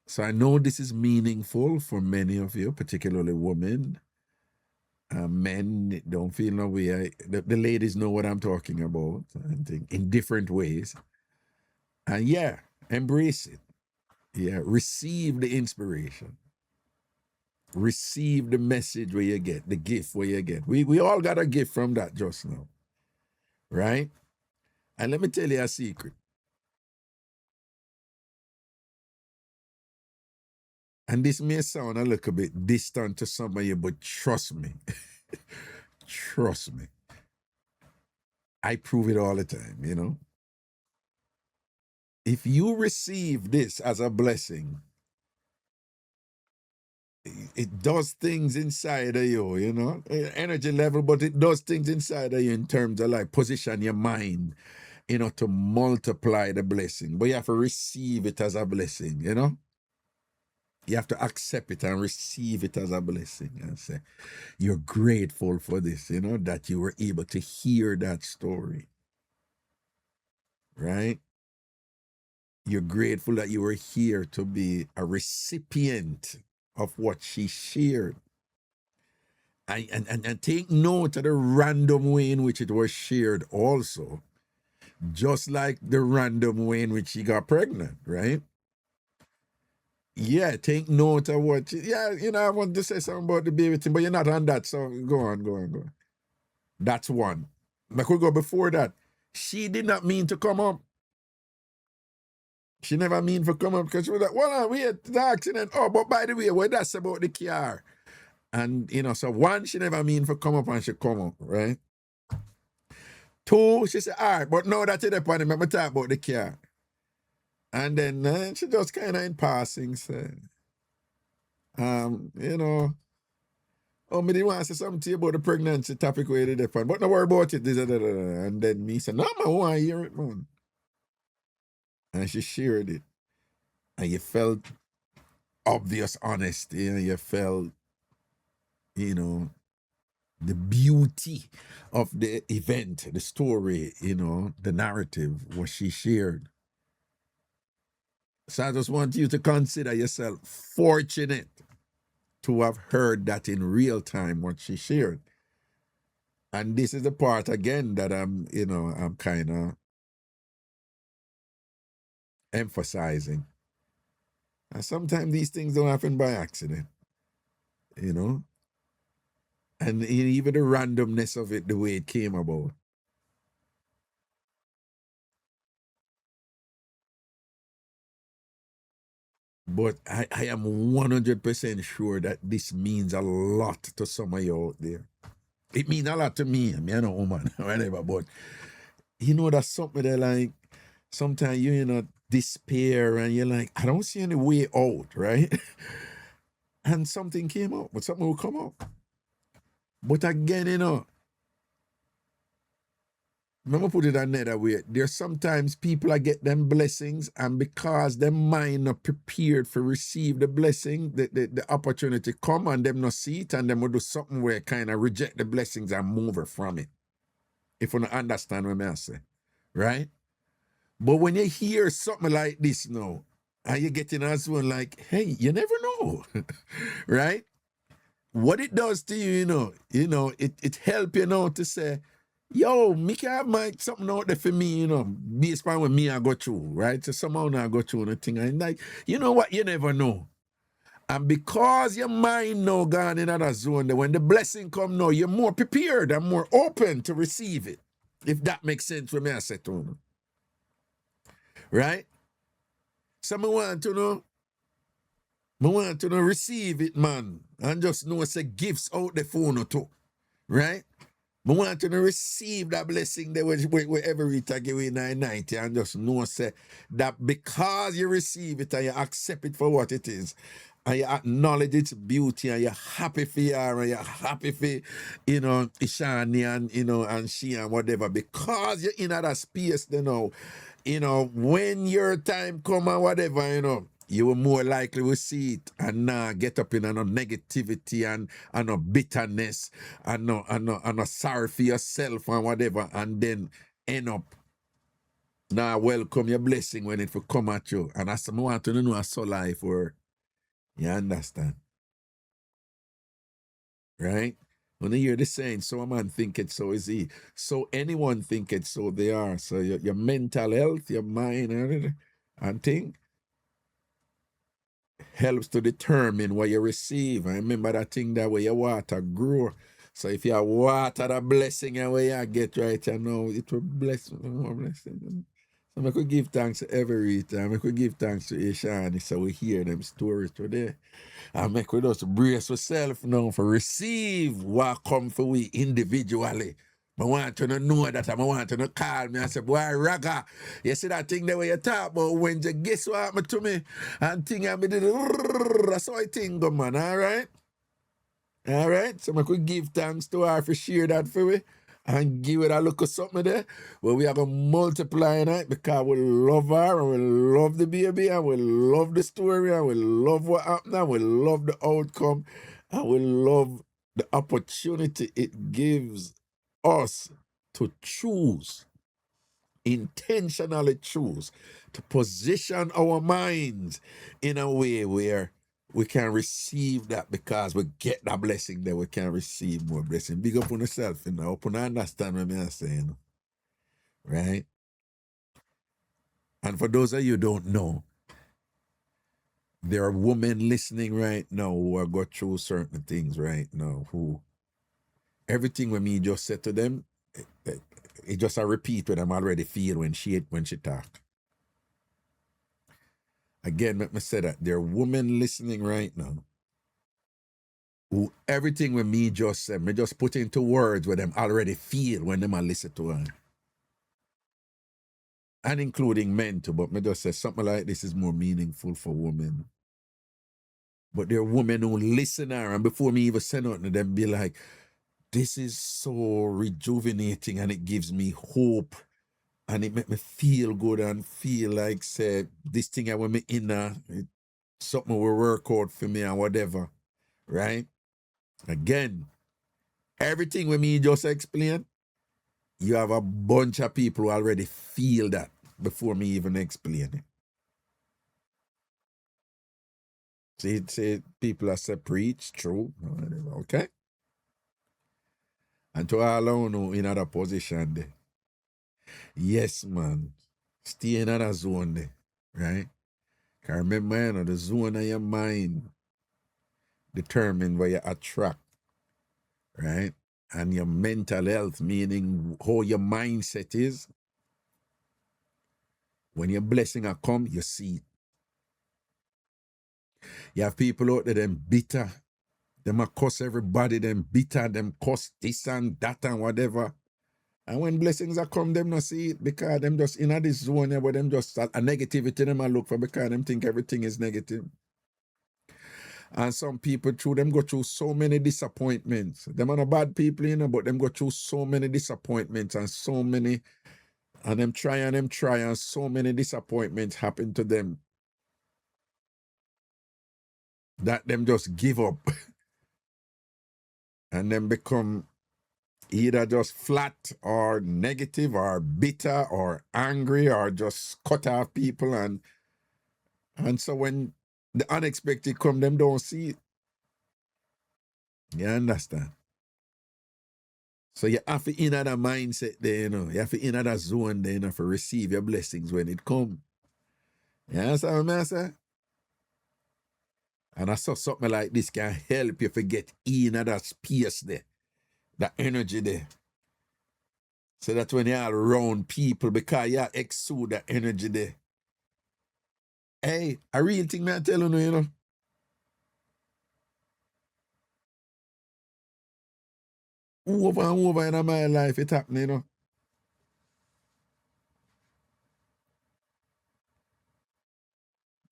So I know this is meaningful for many of you, particularly women. Men don't feel no way. The ladies know what I'm talking about, I think, in different ways. And yeah, embrace it. Yeah, receive the inspiration. Receive the message where you get, the gift where you get. We all got a gift from that just now, right? And let me tell you a secret. And this may sound a little bit distant to some of you, but trust me. Trust me. I prove it all the time, you know. if you receive this as a blessing, it does things inside of you, you know, energy level, but it does things inside of you in terms of like position your mind, you know, to multiply the blessing. But you have to receive it as a blessing, you know. You have to accept it and receive it as a blessing and say, you're grateful for this, you know, that you were able to hear that story, right? You're grateful that you were here to be a recipient of what she shared. And take note of the random way in which it was shared also, just like the random way in which she got pregnant, right? Yeah, take note of what, you know, I want to say something about the baby thing, but you're not on that, so go on. That's one. I could go before that. She did not mean to come up. She never mean to come up because she was like, well, wait, the accident. Oh, but by the way, what that's about the car. And, you know, so one, she never mean to come up and she come up, right? Two, she said, all right, but now that you're there, I'm going to talk about the car. And then she just kind of in passing said, you know, oh, me didn't want to say something to you about the pregnancy topic where you did, but don't worry about it. And then me said, no, man, I want to hear it, man. And she shared it. And you felt obvious honesty, and you felt, you know, the beauty of the event, the story, you know, the narrative, what she shared. So I just want you to consider yourself fortunate to have heard that in real time, what she shared. And this is the part, again, that I'm kind of emphasizing. And sometimes these things don't happen by accident, you know? And even the randomness of it, the way it came about. But I am 100% sure that this means a lot to some of you out there. It means a lot to me. I mean, I'm a woman, whatever, but you know, that's something that, like, sometimes you're in a despair and you're like, I don't see any way out, right? And something came up, but something will come up. But again, you know, I'm gonna put it another way. There's sometimes people get them blessings, and because their mind not prepared for receive the blessing, the opportunity come and them not see it, and them will do something where kind of reject the blessings and move from it. If you don't understand what I say, right? But when you hear something like this now, and you get in as one like, hey, you never know, right? What it does to you, it help you now to say, yo, me can have something out there for me, based on what me I go through, right? So somehow I go through the thing, and like, you know what, you never know. And because your mind now gone in another zone, that when the blessing come now, you're more prepared and more open to receive it. If that makes sense what me I say to you. Right? So I want to know, receive it, man. And just know say gifts out the phone too. Right? I want to receive that blessing there wherever it give in 990, and just know say that because you receive it and you accept it for what it is, and you acknowledge its beauty, and you're happy for her, and you're happy for, Ishani and, and she and whatever, because you're in that space, when your time come and whatever, you will more likely will see it and get up in a negativity and a bitterness and a sorry for yourself and whatever, and then end up welcome your blessing when it will come at you. And that's what I want to know a soul life work. You understand? Right? When you hear the saying, so a man think it, so is he. So anyone think it, so they are. So your mental health, your mind, and thing helps to determine what you receive. I remember that thing that way your water grow. So if you water the blessing and where you get right, it will bless more blessing. So I could give thanks every time. I could give thanks to Ishani, so we hear them stories today. And make we just brace ourselves now for receive what come for we individually. I want to know that. I want to call me and say, boy, Raga, you see that thing there where you talk about when you guess what happened to me? And thing I did, that's how I think, go, man, all right? All right? So I could give thanks to her for share that for me and give it a look of something there. Well, we are going to multiply it because we love her and we love the baby and we love the story and we love what happened and we love the outcome and we love the opportunity it gives us to choose, intentionally choose, to position our minds in a way where we can receive that because we get that blessing that we can receive more blessing. Big up on yourself, you know, open understand what I'm saying, right? And for those of you who don't know, there are women listening right now who are going through certain things right now, who everything when me just said to them, it just a repeat what I'm already feel when she talk. Again, let me say that there are women listening right now who everything when me just said, me just put into words what them already feel when them a listen to her. And including men too, but me just say something like this is more meaningful for women. But there are women who listen to her and before me even say nothing to them be like, this is so rejuvenating and it gives me hope and it make me feel good and feel like, say, this thing I want me in there, something will work out for me and whatever, right? Again, everything when me just explain, you have a bunch of people who already feel that before me even explain it. See, people are say preach, true, whatever, okay? And to all who in other position there, yes, man, stay in another zone there, right? Because remember, you know, the zone of your mind determine where you attract, right? And your mental health, meaning how your mindset is. When your blessing are come, you see it. You have people out there, them bitter. Them a cuss everybody, them bitter, them cuss this and that and whatever. And when blessings are come, them not see it because them just in this zone here where them just a negativity them a look for because them think everything is negative. And some people through them go through so many disappointments. Them are not bad people, you know, but them go through so many disappointments and so many, and them try and so many disappointments happen to them that them just give up and then become either just flat or negative or bitter or angry or just cut off people and so when the unexpected come, them don't see it. You understand? So you have to in that mindset there, you know. You have to in that zone there, you know, for receive your blessings when it come. You understand what I say? And I saw something like this can help you forget in that space there, that energy there. So that when you're around people, because you exude that energy there. Hey, a real thing I tell you, you know. Over and over in my life, it happened, you know.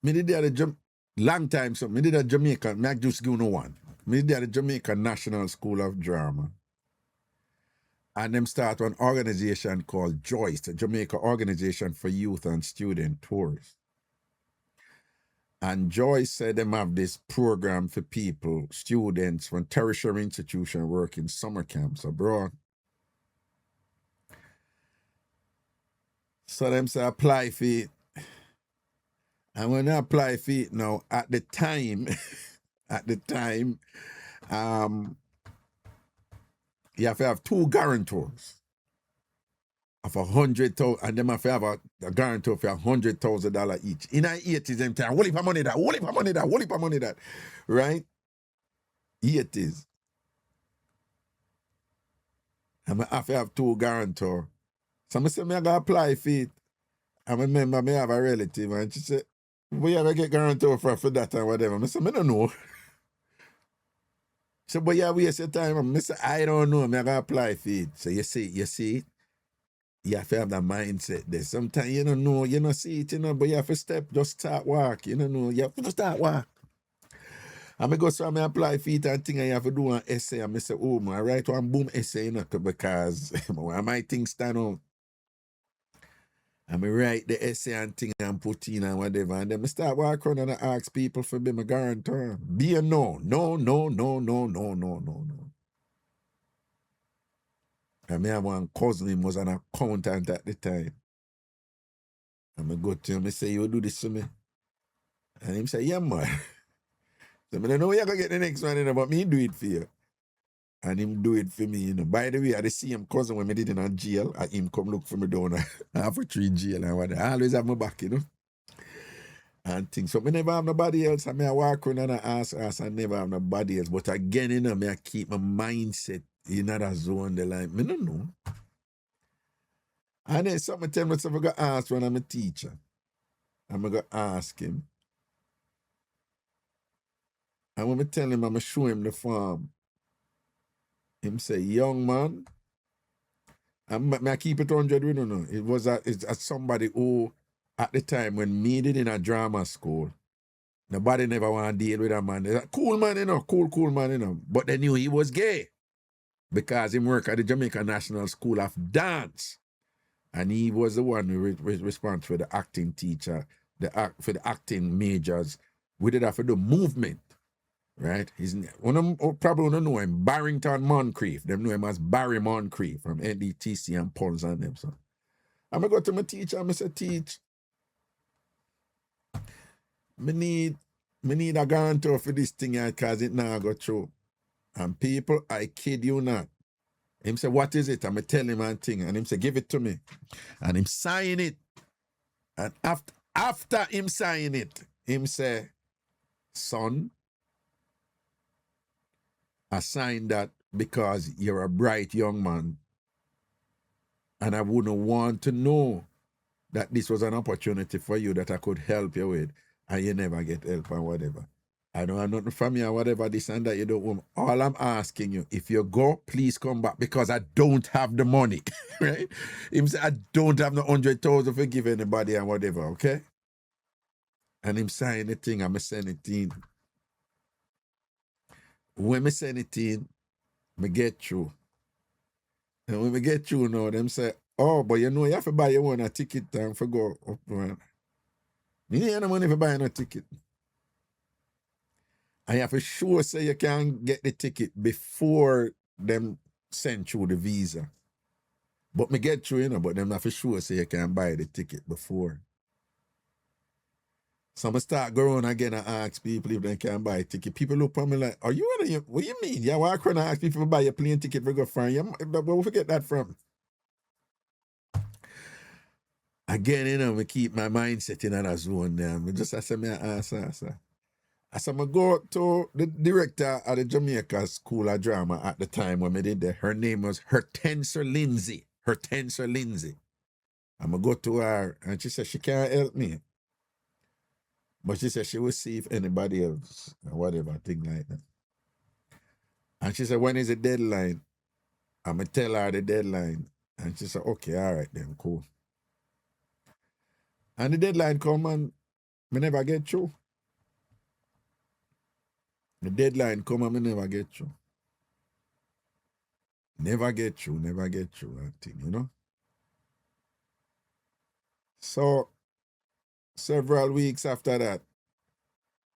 Me did that long time, so me did a Jamaica, me just give no one. Me did a Jamaica National School of Drama. And them start an organization called JOYCE, the Jamaica Organization for Youth and Student Tours. And JOYCE said them have this program for people, students from tertiary institution work in summer camps abroad. So them say apply for it. And when I apply for it now, at the time, you have to have 2 guarantors of 100,000, and them have to have a guarantor for $100,000 each. In our 80s, them time, what if I money that, what if I money that, what if I money that, right? 80s. And I have to have 2 guarantors. So I say, I gotta apply for it. I remember me have a relative, and she said, we have to get guarantor for that and whatever. I said, I don't know. So, but you waste your time. I say, I don't know. I'm going to apply for it. So you see it? You have to have that mindset there. Sometimes you don't know, you don't see it, but you have to just start work. You don't know, you have to just start work. And I go so I apply for it and thing I have to do an essay. And I say, oh, I write one boom essay, because when my things stand out. And I write the essay and thing and put in and whatever. And then I start walking around and ask people for be my guarantor. Be a no. No. And I have one cousin, him was an accountant at the time. And I go to him, I say, you do this to me? And him say, yeah, man. So I don't know you're going to get the next one, but me do it for you. And him do it for me, By the way, I see him cousin when I did in a jail, and him come look for me down half a tree jail and what. I always have my back, And things. So I never have nobody else. I walk around and I ask, I never have nobody else. But again, I keep my mindset in that zone. I don't know. And then something tell me, so I go ask when I'm a teacher. I'm going to ask him. And when I tell him, I'm going to show him the farm. Him say, young man, I keep it 100, we don't know. It's somebody who, at the time when me did in a drama school, nobody never want to deal with a man. A cool man, cool man, But they knew he was gay because he worked at the Jamaica National School of Dance. And he was the one who was responsible for the acting teacher, for the acting majors. We did that for the movement. Right? Probably don't know him, Barrington Moncrief. Them know him as Barry Moncrief from NDTC and Pulse and them. So I'm going to go to my teacher and I say, teach, me need a guarantor for this thing because it now go through. And people, I kid you not. Him say, what is it? I'm going to tell him and thing. And him say, give it to me. And him sign it. And after him sign it, him say, son, I signed that because you're a bright young man. And I wouldn't want to know that this was an opportunity for you that I could help you with. And you never get help and whatever. I don't have nothing from you or whatever, this and that you don't want. All I'm asking you, if you go, please come back because I don't have the money. Right? Him say, I don't have the 100,000 to give anybody and whatever, okay? And him sign the thing, I'm send it in. When I send it in, I get through. And when we get through now, them say, oh, but you have to buy your own a ticket and for go up. You need no money for buying a ticket. And you have to sure say you can get the ticket before them send through the visa. But me get through, but them have to sure say you can buy the ticket before. So I start going again and ask people if they can buy a ticket. People look at me like, what do you mean? Yeah, why can't I ask people to buy a plane ticket for go from you? Where we get that from? Again, we keep my mindset in that zone there. I just I say, me answer. As I go to the director of the Jamaica School of Drama at the time when I did that, her name was Hortensia Lindsay. I'm going to go to her and she said she can't help me. But she said she will see if anybody else or whatever, thing like that. And she said, when is the deadline? I'm going to tell her the deadline. And she said, okay, all right then, cool. And the deadline come and I never get through. The deadline come and I never get through. Never get through, that thing, So, several weeks after that,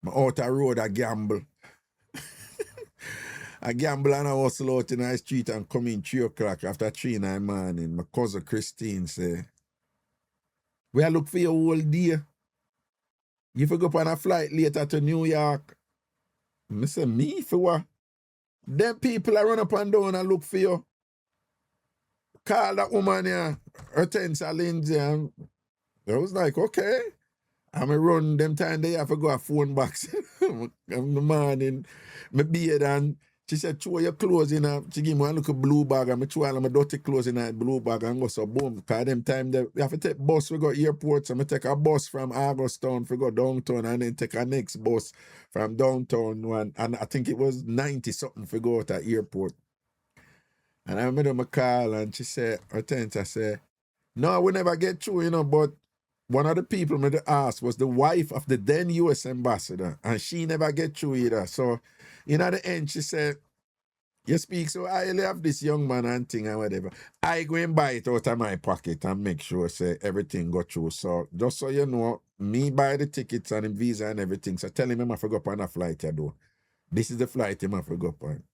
I'm out the road, I gamble. I gamble and I hustle out in the street and come in 3 o'clock after 3 in the morning. My cousin Christine say, we look for you all day. You for go up on a flight later to New York. I say, me for what? Them people I run up and down and look for you. Call that woman here, Hortensia Lindsay. And I was like, okay. I'm run them time they have to go a phone box in the morning. My beard and She said, throw your clothes in her. She give me one little blue bag and I throw all of my dirty clothes in that blue bag and go so boom. Because them time we have to take bus, we go airport. So I take a bus from Augustown, we go downtown and then take a next bus from downtown one. And I think it was 90 something for go to airport. And I made her call and she said, I said, no, we never get through, you know, but one of the people me to ask was the wife of the then U.S. ambassador, and she never get through either. So, at the end, she said, you speak so highly of this young man and thing and whatever. I go and buy it out of my pocket and make sure say everything go through. So, just so you know, me buy the tickets and the visa and everything. So, tell him I have to go up on a flight you do. This is the flight him have to go up on.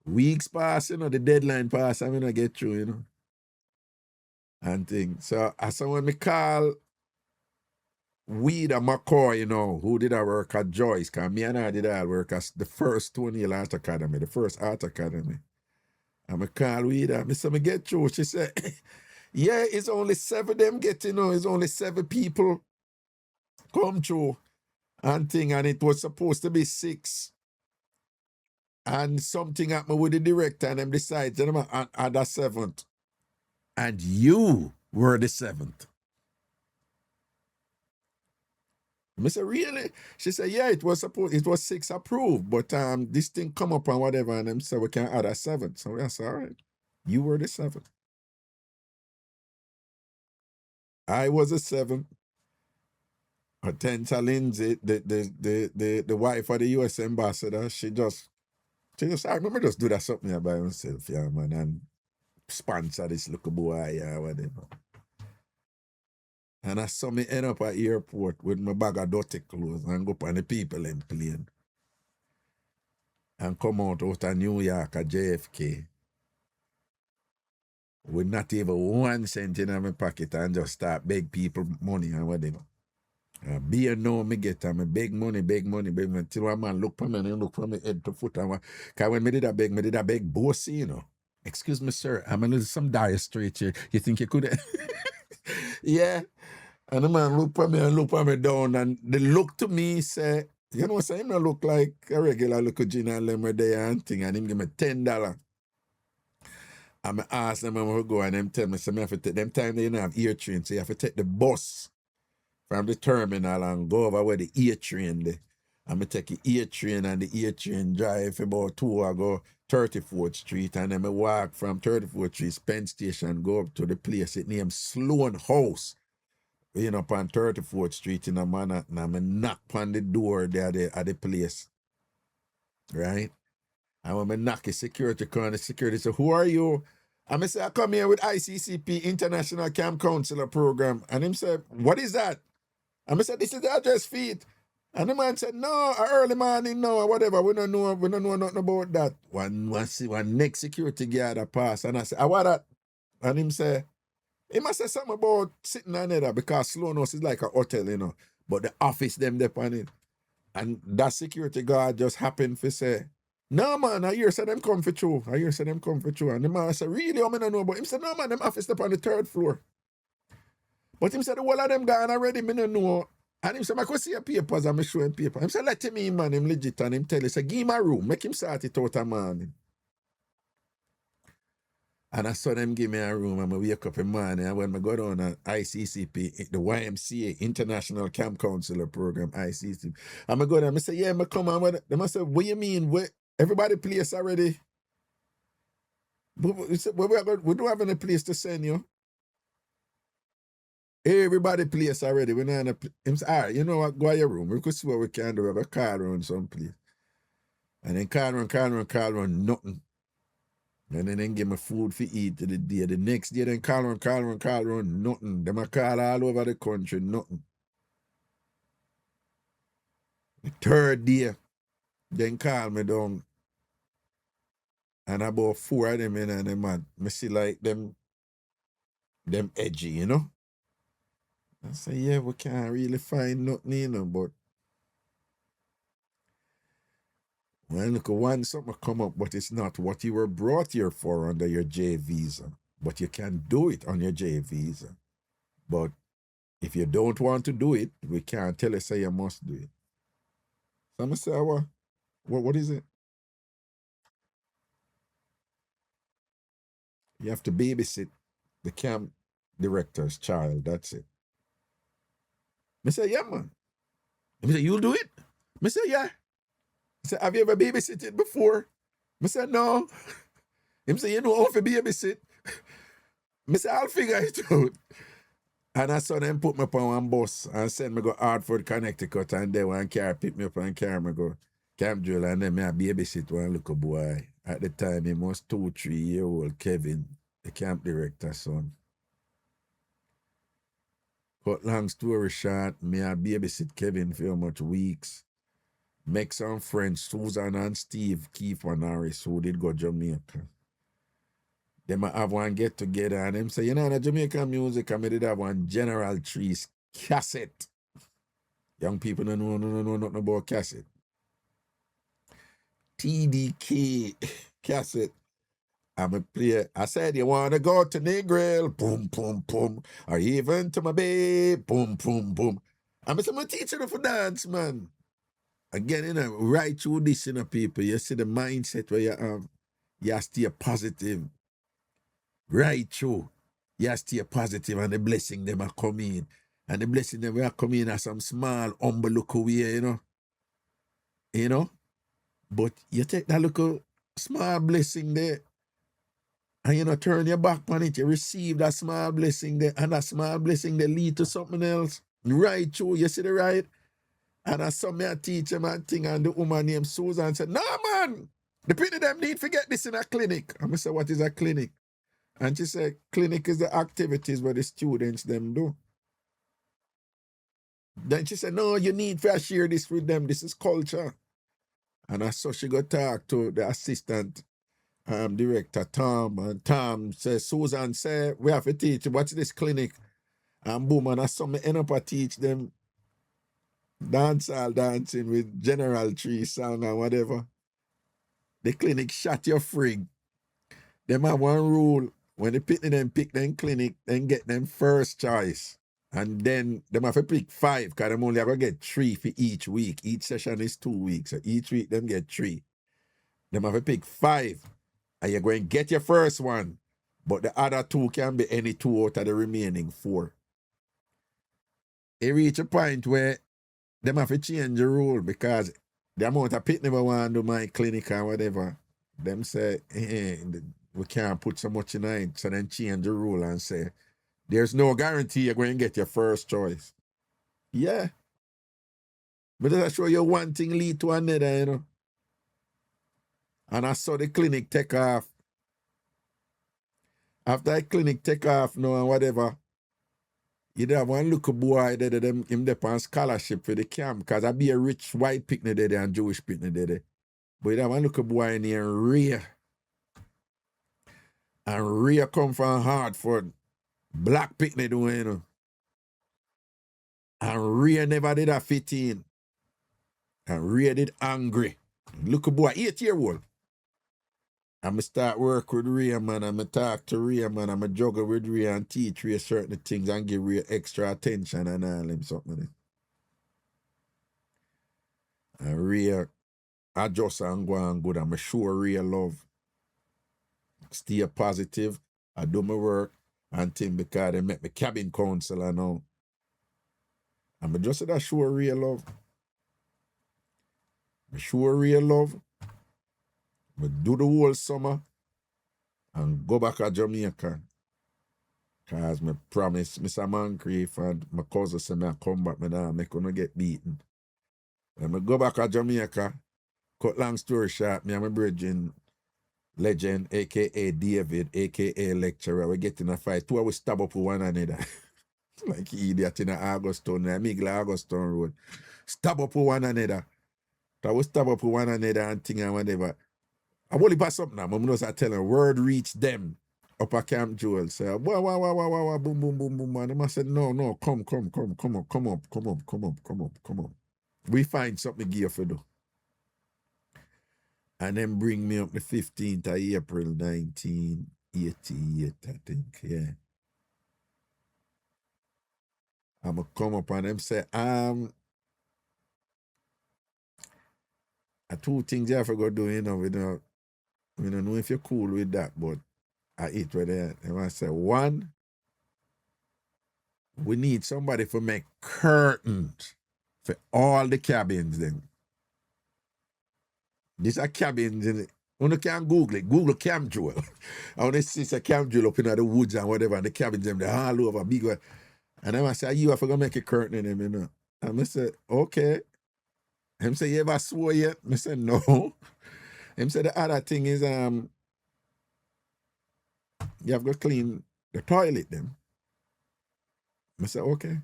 Weeks pass, you know, the deadline pass, I'm gonna get through, you know. And things. So as someone me call Weed and McCoy, you know, who did I work at Joyce, because me and I did all work as the first Tony Art Academy, the first art academy. And I call Weed and I said, me get through. She said, yeah, it's only 7 them get, you know, it's only 7 people come through and thing, and it was supposed to be 6. And something happened with the director and them decided them at the 7th. And you were the 7th. I said, really? She said, yeah, it was 6 approved, but this thing come up and whatever, and them said we can add a 7th. So I said, all right, you were the 7th. I was the 7th. Atenta Lindsay, the wife of the U.S. ambassador, she just, I remember just do that something by myself, yeah, man, and sponsor this little boy or whatever. And I saw me end up at airport with my bag of dirty clothes and go up on the people in plane. And come out of New York at JFK with not even 1 cent in my pocket and just start beg people money and whatever. Be a know me get and me beg money. Till one man look for me and he look from me head to foot. Because when me did a beg bossy, you know. Excuse me, sir, I'm a little some dire straight here. You think you could? Yeah. And the man look for me and look for me down, and they look to me, say, you know, say him look like a regular little gin and lemon there and thing, and him give me $10. And I ask them where we go, and them tell me, so I have to take them time they don't have ear train, so you have to take the bus from the terminal and go over where the ear train there. And I take the ear train, and the ear train drive about 2 hours, go 34th Street, and then I walk from 34th Street, Penn Station, go up to the place, it named Sloan House. You know, on 34th Street in a Manhattan, and I knock on the door there at the place. Right? And when I knock, the security come, the security say, who are you? And I say, I come here with ICCP, International Camp Counselor Program. And him said, what is that? And I said, this is the address feed. And the man said, no, early morning, no, or whatever. We don't know nothing about that. One next security guard pass. And I said, what that? And him say, he must say something about sitting on there because Sloan House is like a hotel, you know. But the office them there on it. And that security guard just happened to say, no man, I hear say them come for true. And the man said, really, I don't know. But him said, no man, them office up on the 3rd floor. But him said, the whole of them gone already, I don't know. And him said, I could see your papers and I show him paper. Him said, let him in, man, him legit. And him tell you, say, give him a room, make him start it out a morning. And I saw them give me a room and I wake up in the morning, and when I go down at ICCP, the YMCA, International Camp Counselor Program, ICCP, and I go there and I say, yeah, I come on. They must say, what you mean? What, everybody place already? We don't have any place to send you. Everybody place already. We don't have a say, all right, you know what, go to your room. We could see what we can do. We have a call around someplace. And then call around, nothing. And then give me food for eat to the day. The next day, then call around, nothing. Them a call all over the country, nothing. The 3rd day, then call me down. And about 4 of them in and them I see like them edgy, you know. I say, yeah, we can't really find nothing, you know, but when look one something come up, but it's not what you were brought here for under your J visa. But you can do it on your J visa. But if you don't want to do it, we can't tell you say you must do it. I'm say, what is it? You have to babysit the camp director's child. That's it. I say, yeah, man. I say, you'll do it? I say, yeah. I say, have you ever babysitted before? I said, no. Him say, you know how to babysit? I say, I'll figure it out. And I saw them put me up on one bus and send me go Hartford, Connecticut, and then one car pick me up and carry me go Camp Jewel, and then me a babysit one little boy. At the time, he was 2-3-year-old Kevin, the camp director's son. Cut long story short, me a babysit Kevin for how much weeks. Make some friends, Susan and Steve, Keith and Harris, who did go Jamaica. Them have one get together and them say, you know, the Jamaican music, I did have one General Trees cassette. Young people don't know nothing about cassette. TDK cassette. I'm a player. I said, you want to go to Negril? Boom, boom, boom. Or even to my babe? Boom, boom, boom. I'm a teacher for dance, man. Again, you know, right through this, you know, people, you see the mindset where you have, you stay positive. Right through. You stay positive and the blessing them are coming. And the blessing them are coming as some small, humble look away, you know. You know? But you take that little small blessing there and you know, turn your back on it, you receive that small blessing there, and that small blessing they lead to something else. Right through, you see the right? And I saw me a teacher man thing and the woman named Susan said, no man, the people them need to get this in a clinic. And I said, what is a clinic? And she said, clinic is the activities where the students them do. Then she said, no, you need to share this with them. This is culture. And I saw she go talk to the assistant director, Tom, and Tom says, Susan say, we have to teach, what's this clinic? And boom, and I saw me end up to teach them dancehall dancing with General Tree song and whatever. The clinic shot your frig. Them have one rule, when they pick them clinic, then get them first choice. And then them have to pick 5, because them only have to get 3 for each week. Each session is 2 weeks, so each week them get 3. Them have to pick 5. And you're going to get your first one, but the other 2 can be any 2 out of the remaining 4. It reach a point where them have to change the rule because the amount of people never want to do my clinic or whatever, them say, we can't put so much in it. So then change the rule and say, there's no guarantee you're going to get your first choice. Yeah. But that show you one thing lead to another, you know. And I saw the clinic take off. After the clinic take off now and whatever, you have one little boy there, him on scholarship for the camp, because I be a rich white picnic there and Jewish picnic there. But you have one little boy in here, Rhea. And Rhea come from Hartford. Black picnic doing, you know. And Rhea never did a 15. And Rhea did angry. Little boy, 8-year-old. I'm start work with Rhea, man. I'm talk to Rhea, man. I'm juggle with Rhea and teach Rhea certain things and give Rhea extra attention and all them something. And Rhea, I just and go on good. I'm sure Rhea love. Stay positive. I do my work and thing because they make me cabin counselor now. I'm just that sure Rhea love. I'm sure Rhea love. I do the whole summer and go back to Jamaica. Because I promise Mr. Moncrief and my cousin say me I come back, I'm gonna get beaten. And I go back to Jamaica, cut long story short, me and my brethren, legend, aka David, aka lecturer, we get in a fight. 2 of we stab up with one another. Like idiot in Augustone, Migla Augustone Road. Stab up with one another. So we stab up with one another and thing and whatever. I only pass up now. Mom knows I tell her, word reach them up at Camp Jewel. Say, boom, boom, boom, boom, man. And I said, no, come up. We find something gear for do. And then bring me up the 15th of April, 1988, I think, yeah. I'm going to come up and them say, two things you have to go do, you know, we don't know if you're cool with that, but I eat with it. And I say, one, we need somebody to make curtains for all the cabins then. These are cabins in it. You can Google it. Google camp jewel. I want to see a camp jewel up in the woods and whatever, and the cabins them they're all over big one. And then I say, you have to go make a curtain in them, you know. And I say, okay. Him say, you ever swore yet? I say, no. Him say the other thing is you have to clean the toilet them. I say, okay.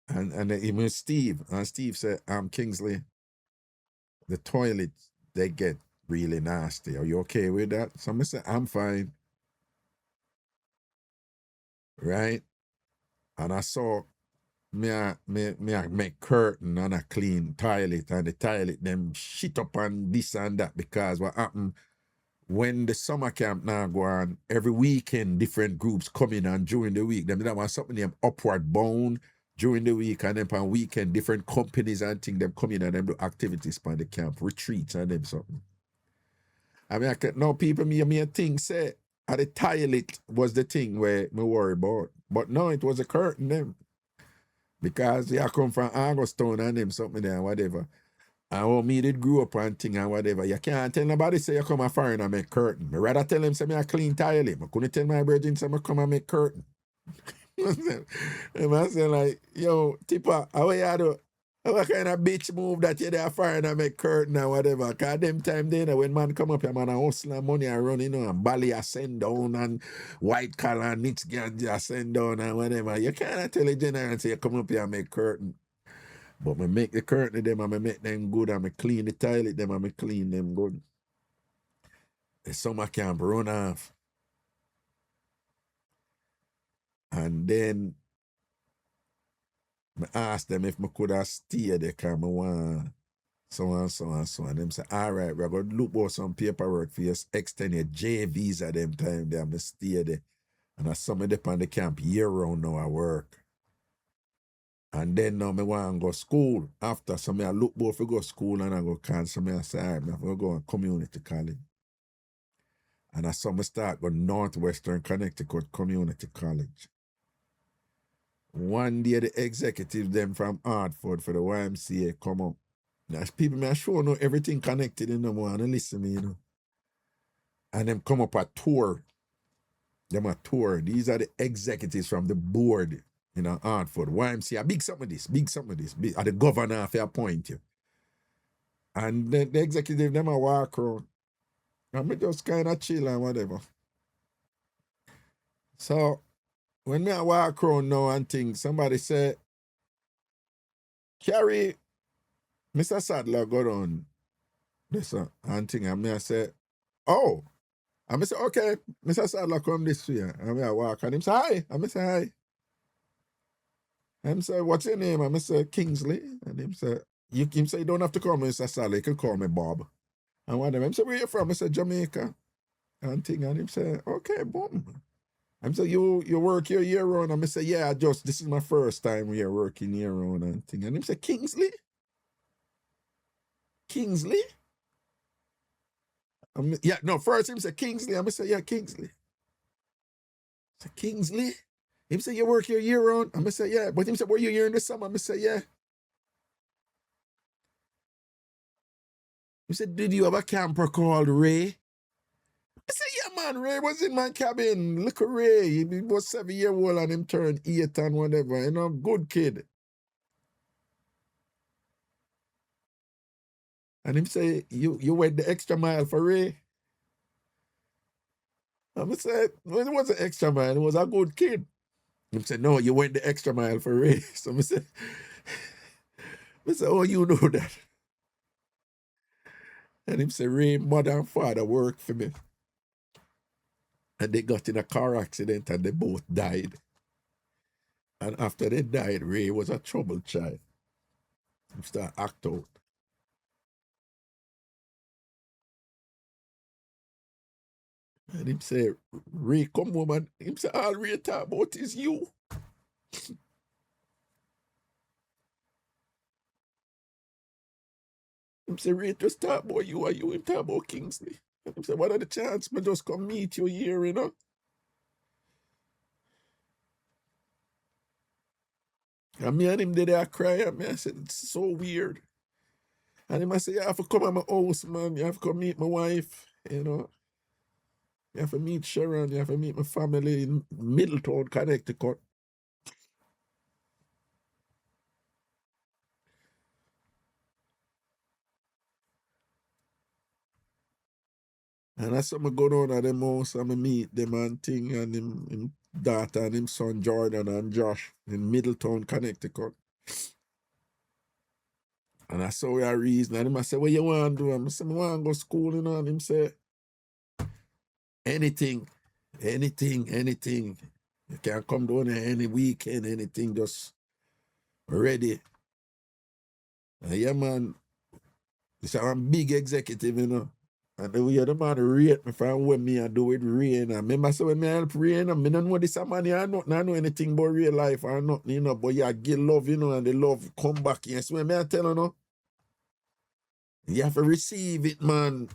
And then even Steve, and Steve said, Kingsley, the toilets, they get really nasty. Are you okay with that? So I said, I'm fine. Right? And I saw me make curtain and a clean toilet, and the toilet them shit up on this and that, because what happened when the summer camp now go on, every weekend different groups come in, and during the week, them that want something named Upward Bound during the week, and then on weekend different companies and things them come in and them do activities on the camp, retreats and them something. I mean, now people me think say the toilet was the thing where me worry about. But no, it was a curtain them. Because I come from Augustown and them something there and whatever. And how me did grow up and thing and whatever. You can't tell nobody say you come a foreign and make curtain. I rather tell them say me a clean toilet. I couldn't tell my brethren say me come and make curtain. And I say like, yo, Tipper, how you do? What kind of bitch move that you there foreign and make curtain and whatever? Because them time then when man come up here, man, and hustle and money and run, you know, and Bali a send down and white collar and Nitz Ganja send down and whatever. You can't tell a general and say you come up here and make curtain. But I make the curtain them and I make them good and I clean the toilet them and I clean them good. The summer camp run off. And then I asked them if I could have stayed there because I want so and so and so. And them say, all right, we're going to look for some paperwork for you extend your J visa them time there. I'm stay there. And I some of them on the camp year round now I work. And then now I want to go school after. So I look both to go school and I go cancel. I say, all right, I'm going to go on community college. And I saw me start go Northwestern Connecticut Community College. One day the executive them from Hartford for the YMCA come up. Now people may sure know everything connected in them want to listen to me, you know. And them come up a tour. Them a tour. These are the executives from the board, you know, Hartford. YMCA, big some of this. Big, the governor for appoint you. And then the executive them a walk around. And me just kind of chill and whatever. So when me I walk around now and things, somebody say, Carrie, Mr. Sadler go down this and thing. And me I say, oh. And I say, okay, Mr. Sadler come this way. And me I walk and him say, hi. And I say, hi. And him say, what's your name? And I say, Kingsley. And him say, him say, you don't have to call me Mr. Sadler, you can call me Bob. And one of them, him say, where you from? I say, Jamaica. And thing. And him say, okay, boom. I'm say, you work here year round? And I say, yeah, this is my first time we are working year round and thing. And him say, Kingsley? Kingsley? Yeah, no, first him say Kingsley. I'm say, yeah, Kingsley. I say, Kingsley? Him say, you work here year round? I'm say, yeah. But him say, were you here in the summer? I'm say, yeah. He said, did you have a camper called Ray? I said, yeah, man, Ray was in my cabin. Look at Ray. He was 7-year-old and him turned 8 and whatever. You know, good kid. And him say, you went the extra mile for Ray? I said, well, it wasn't extra mile. It was a good kid. Him said, no, you went the extra mile for Ray. So I said, oh, you know that. And him say, Ray, mother and father worked for me. And they got in a car accident and they both died. And after they died, Ray was a troubled child. He started act out. And him say, Ray, come home and him say, all Ray talk about is you. Him say, Ray, just talk about you and you him talk about Kingsley. And him say, what are the chance me just come meet you here, you know? And me and him did I cry, and me I said, it's so weird. And him I say, you have to come at my house, man. You have to come meet my wife, you know. You have to meet Sharon, you have to meet my family in Middletown, Connecticut. And that's when I go down at them house and I meet them and thing and him daughter and him son Jordan and Josh in Middletown, Connecticut. And I saw a reason. And him I say, what you want to do? I say, I want to go school, you know. And him say, anything. You can come down here any weekend, anything, just ready. And yeah, man, this I'm a big executive, you know. And the way the man rate me from what me I do with Ray. And I remember so when me help Ray, I don't know this man here, I don't know anything about real life or nothing, you know, but yeah, give love, you know, and the love come back. Yes, when me I tell you, no, you have to receive it, man.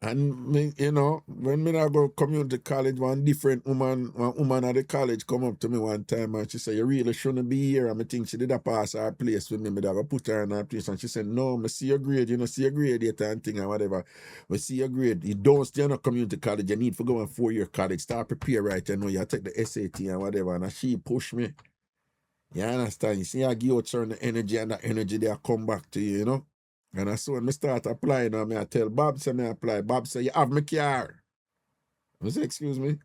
And me, you know, when me I go community college, one woman at the college come up to me one time and she said, you really shouldn't be here. And I think she did a pass her place with me. I go put her in her place. And she said, no, I see your grade, you know, see your grade yet and thing and whatever. We see your grade. You don't stay in a community college. You need to go on 4-year college. Start prepare right, you know, you take the SAT and whatever. And she push me. You understand? You see, I give out certain energy and that energy they come back to you, you know? And I saw when I start applying, I tell Bob, say me apply. Bob say, you have my car. I say, excuse me?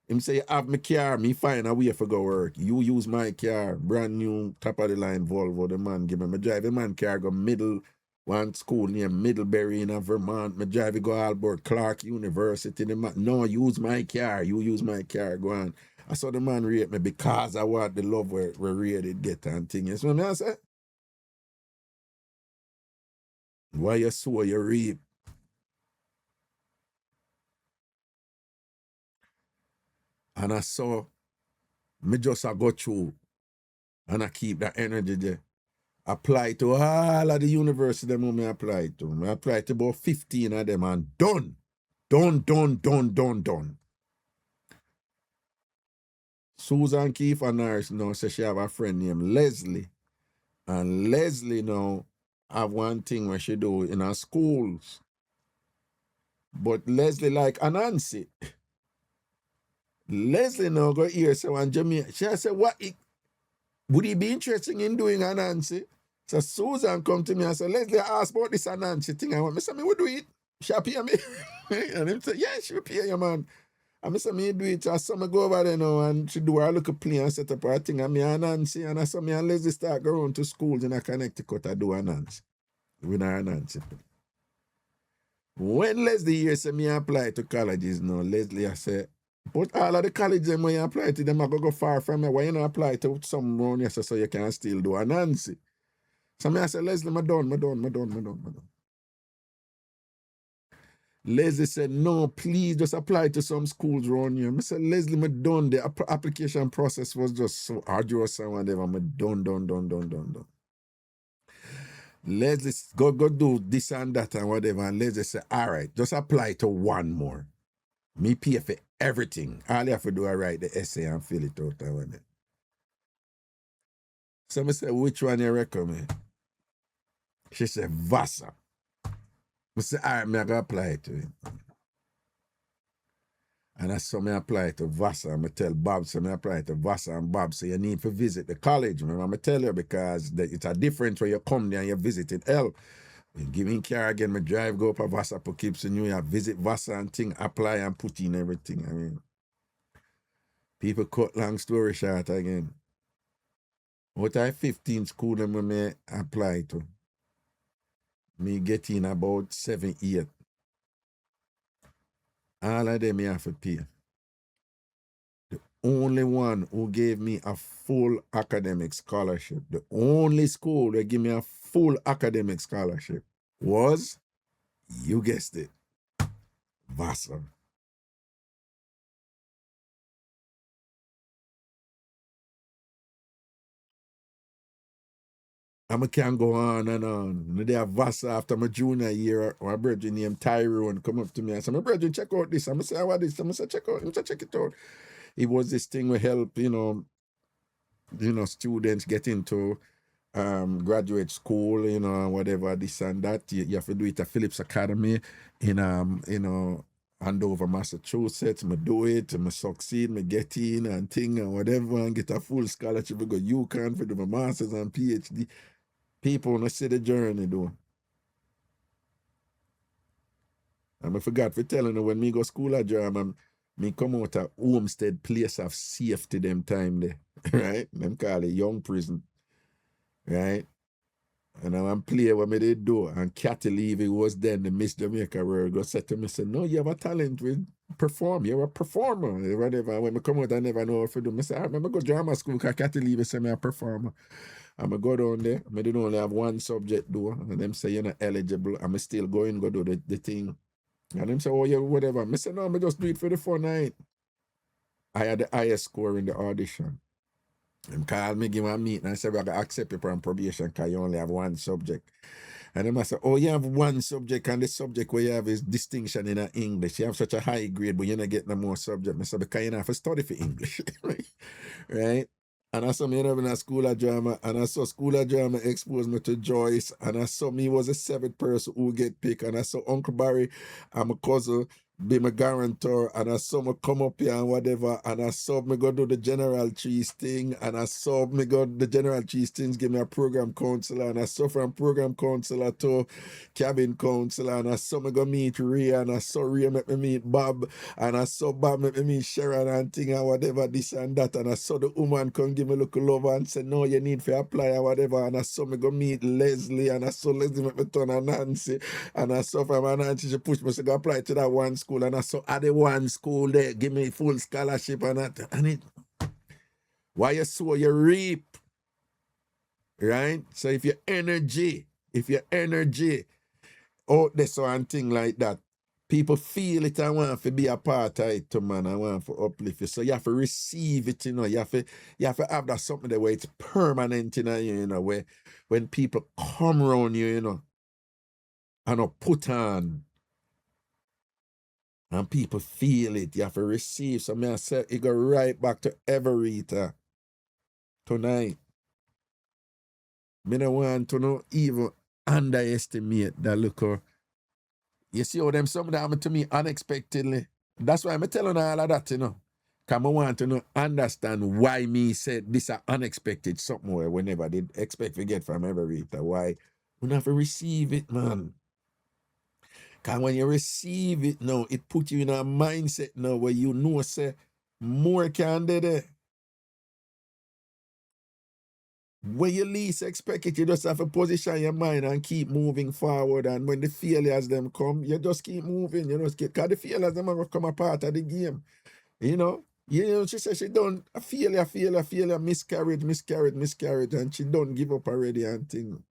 Him say, you have my car. Me find a way for go work. You use my car. Brand new, top of the line Volvo. The man give me. I drive the man car, go one school near Middlebury in Vermont. I drive it go Albert Clark University. The man, no, use my car. You use my car. Go on. I saw the man rate me because I want the love where Ray did get and things. So I say, why you sow, you reap. And I saw me just I go through and I keep that energy there. Apply to all of the universities them I apply to. I apply to about 15 of them and done. Done. Susan Keefe and nurse now says she have a friend named Leslie. And Leslie now have one thing where she do in her schools. But Leslie like Anansi. Leslie now go here say one Jamaica. She said, what would he be interested in doing Anansi? So Susan come to me and said, Leslie ask about this Anansi thing. I went, Mr. Me would do it. She pay me. And him say, yeah, she will pay you, man. And Mr. Me do it. So some go over there now and she do her little play and set up her thing. And me and Nancy and I saw me and Leslie start going to schools in a Connecticut to do Anansi. With her Anansi. When Leslie here say me apply to colleges now, Leslie I say, but all of the colleges when you apply to them, I go far from me. Why you not apply to some around here so you can still do Anansi? So me I say, Leslie, me done. Leslie said, no, please just apply to some schools around here. I said, Leslie, me done. The application process was just so arduous and whatever. Me done. Leslie, go do this and that and whatever. And Leslie said, all right, just apply to one more. Me pay for everything. All you have to do is write the essay and fill it out and whatever. So I said, which one you recommend? She said, Vasa. I said, all right, I'm going to apply to it. And that's so I apply to Vasa. I'm going to tell Bob, so I apply to Vasa. And Bob say, you need to visit the college. I'm going to tell you because it's a difference when you come there and you visit it. Hell, you give me car again, I drive, go up to Vasa, Poughkeepsie, New York, visit Vasa and thing, apply and put in everything. I mean, people cut long story short again. What I 15 school them I apply to. Me get in about 7, 8. All of them I have to pay. The only one who gave me a full academic scholarship, the only school that gave me a full academic scholarship was, you guessed it, Vassar. I can go on and on. The day of Vasa after my junior year, my brother named Tyrone come up to me and say, my brother, check out this. I'm going to say, what this? I'm going to say, check out. I'm say, check it out. It was this thing we help, students get into graduate school, whatever, this and that. You have to do it at Phillips Academy in, Andover, Massachusetts. I do it, I succeed, I get in and thing and whatever, and get a full scholarship. I go UConn for do my master's and Ph.D. People want to see the journey, though. And I forgot for telling you, when me go school at German, me come out of Homestead place of safety them time there, right? Them call it young prison, right? And I'm play what me did do. And Cathy Levy was then the Miss Jamaica world go said to me, say, no, you have a talent with perform. You're a performer. Whatever. When I come out, I never know what to do. I say, I remember go drama school because Cathy Levy say me a performer. I'm going to go down there. I didn't only have one subject though. And them say you're not eligible. I'm still going go do the thing. And them say, oh yeah, whatever. I say, no, I just do it for the fun night. I had the highest score in the audition. Them called me, give me a meeting, and I said, I got to accept you on probation because you only have one subject. And then I said, oh, you have one subject, and the subject where you have is distinction in English. You have such a high grade, but you're not getting no more subject. I said, because you don't have to study for English. Right? And I saw me in a school of drama, and I saw school of drama expose me to Joyce, and I saw me was a seventh person who get picked, and I saw Uncle Barry and my cousin be my guarantor, and I saw me come up here and whatever, and I saw me go do the General Cheese thing, and I saw me go the General Cheese things give me a program counselor, and I saw from program counselor to cabin counselor, and I saw me go meet Ray, and I saw Ray make me meet Bob, and I saw Bob make me meet Sharon and thing and whatever, this and that, and I saw the woman come give me a look love and say, no, you need to apply or whatever, and I saw me go meet Leslie, and I saw Leslie make me turn on Nancy, and I saw from Nancy, she pushed me to go apply to that one school, and I saw at the one school there, give me full scholarship and that, and it, why you sow, you reap, right? So if your energy out there so and thing like that, people feel it and want to be a part of it, man. I want to uplift you. So you have to receive it, you have to have that something there where it's permanent, where when people come around you, and put on, and people feel it, you have to receive. So I say, it go right back to Everita tonight. I don't want to not even underestimate that look. You see how them something that happened to me unexpectedly. That's why I'm telling all of that, Because I want to understand why me said this are unexpected somewhere whenever they expect to get from Everita. Why? We have to receive it, man. Because when you receive it now, it puts you in a mindset now where say, more can do there. When you least expect it, you just have to position your mind and keep moving forward. And when the failures them come, you just keep moving. Because the failures them are come a part of the game. She said she done a failure, miscarriage, and she don't give up already and thing.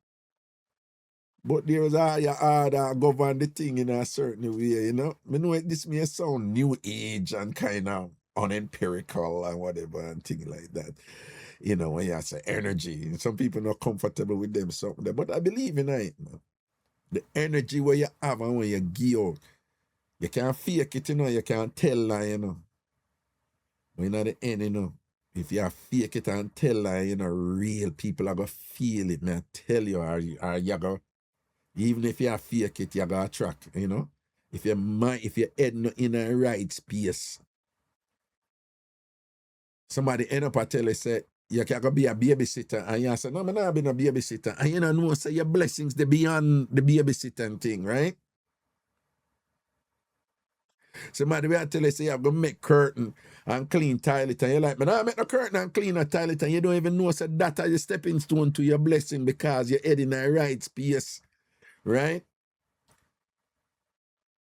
But there's a harder govern the thing in a certain way, I know this may sound new age and kind of unempirical and whatever and things like that. When you say energy, some people not comfortable with them something. But I believe in it, man. The energy where you have and when you give out, you can't fake it, you can't tell lie, When at the end, if you fake it and tell lie, real people are gonna feel it, man. I tell you, are you gonna, even if you fake it, you gonna attract, If your head not in the right space, somebody end up and tell you, say, you can be a babysitter, and you say, no, I'm not being a babysitter. And you know, say your blessings, they beyond the babysitting thing, right? Somebody will tell you, say, you're going to make curtain and clean toilet, and you're like, I make no curtain and clean a toilet, and you don't even know, say, that is a stepping stone to your blessing because you're head in the right space, right?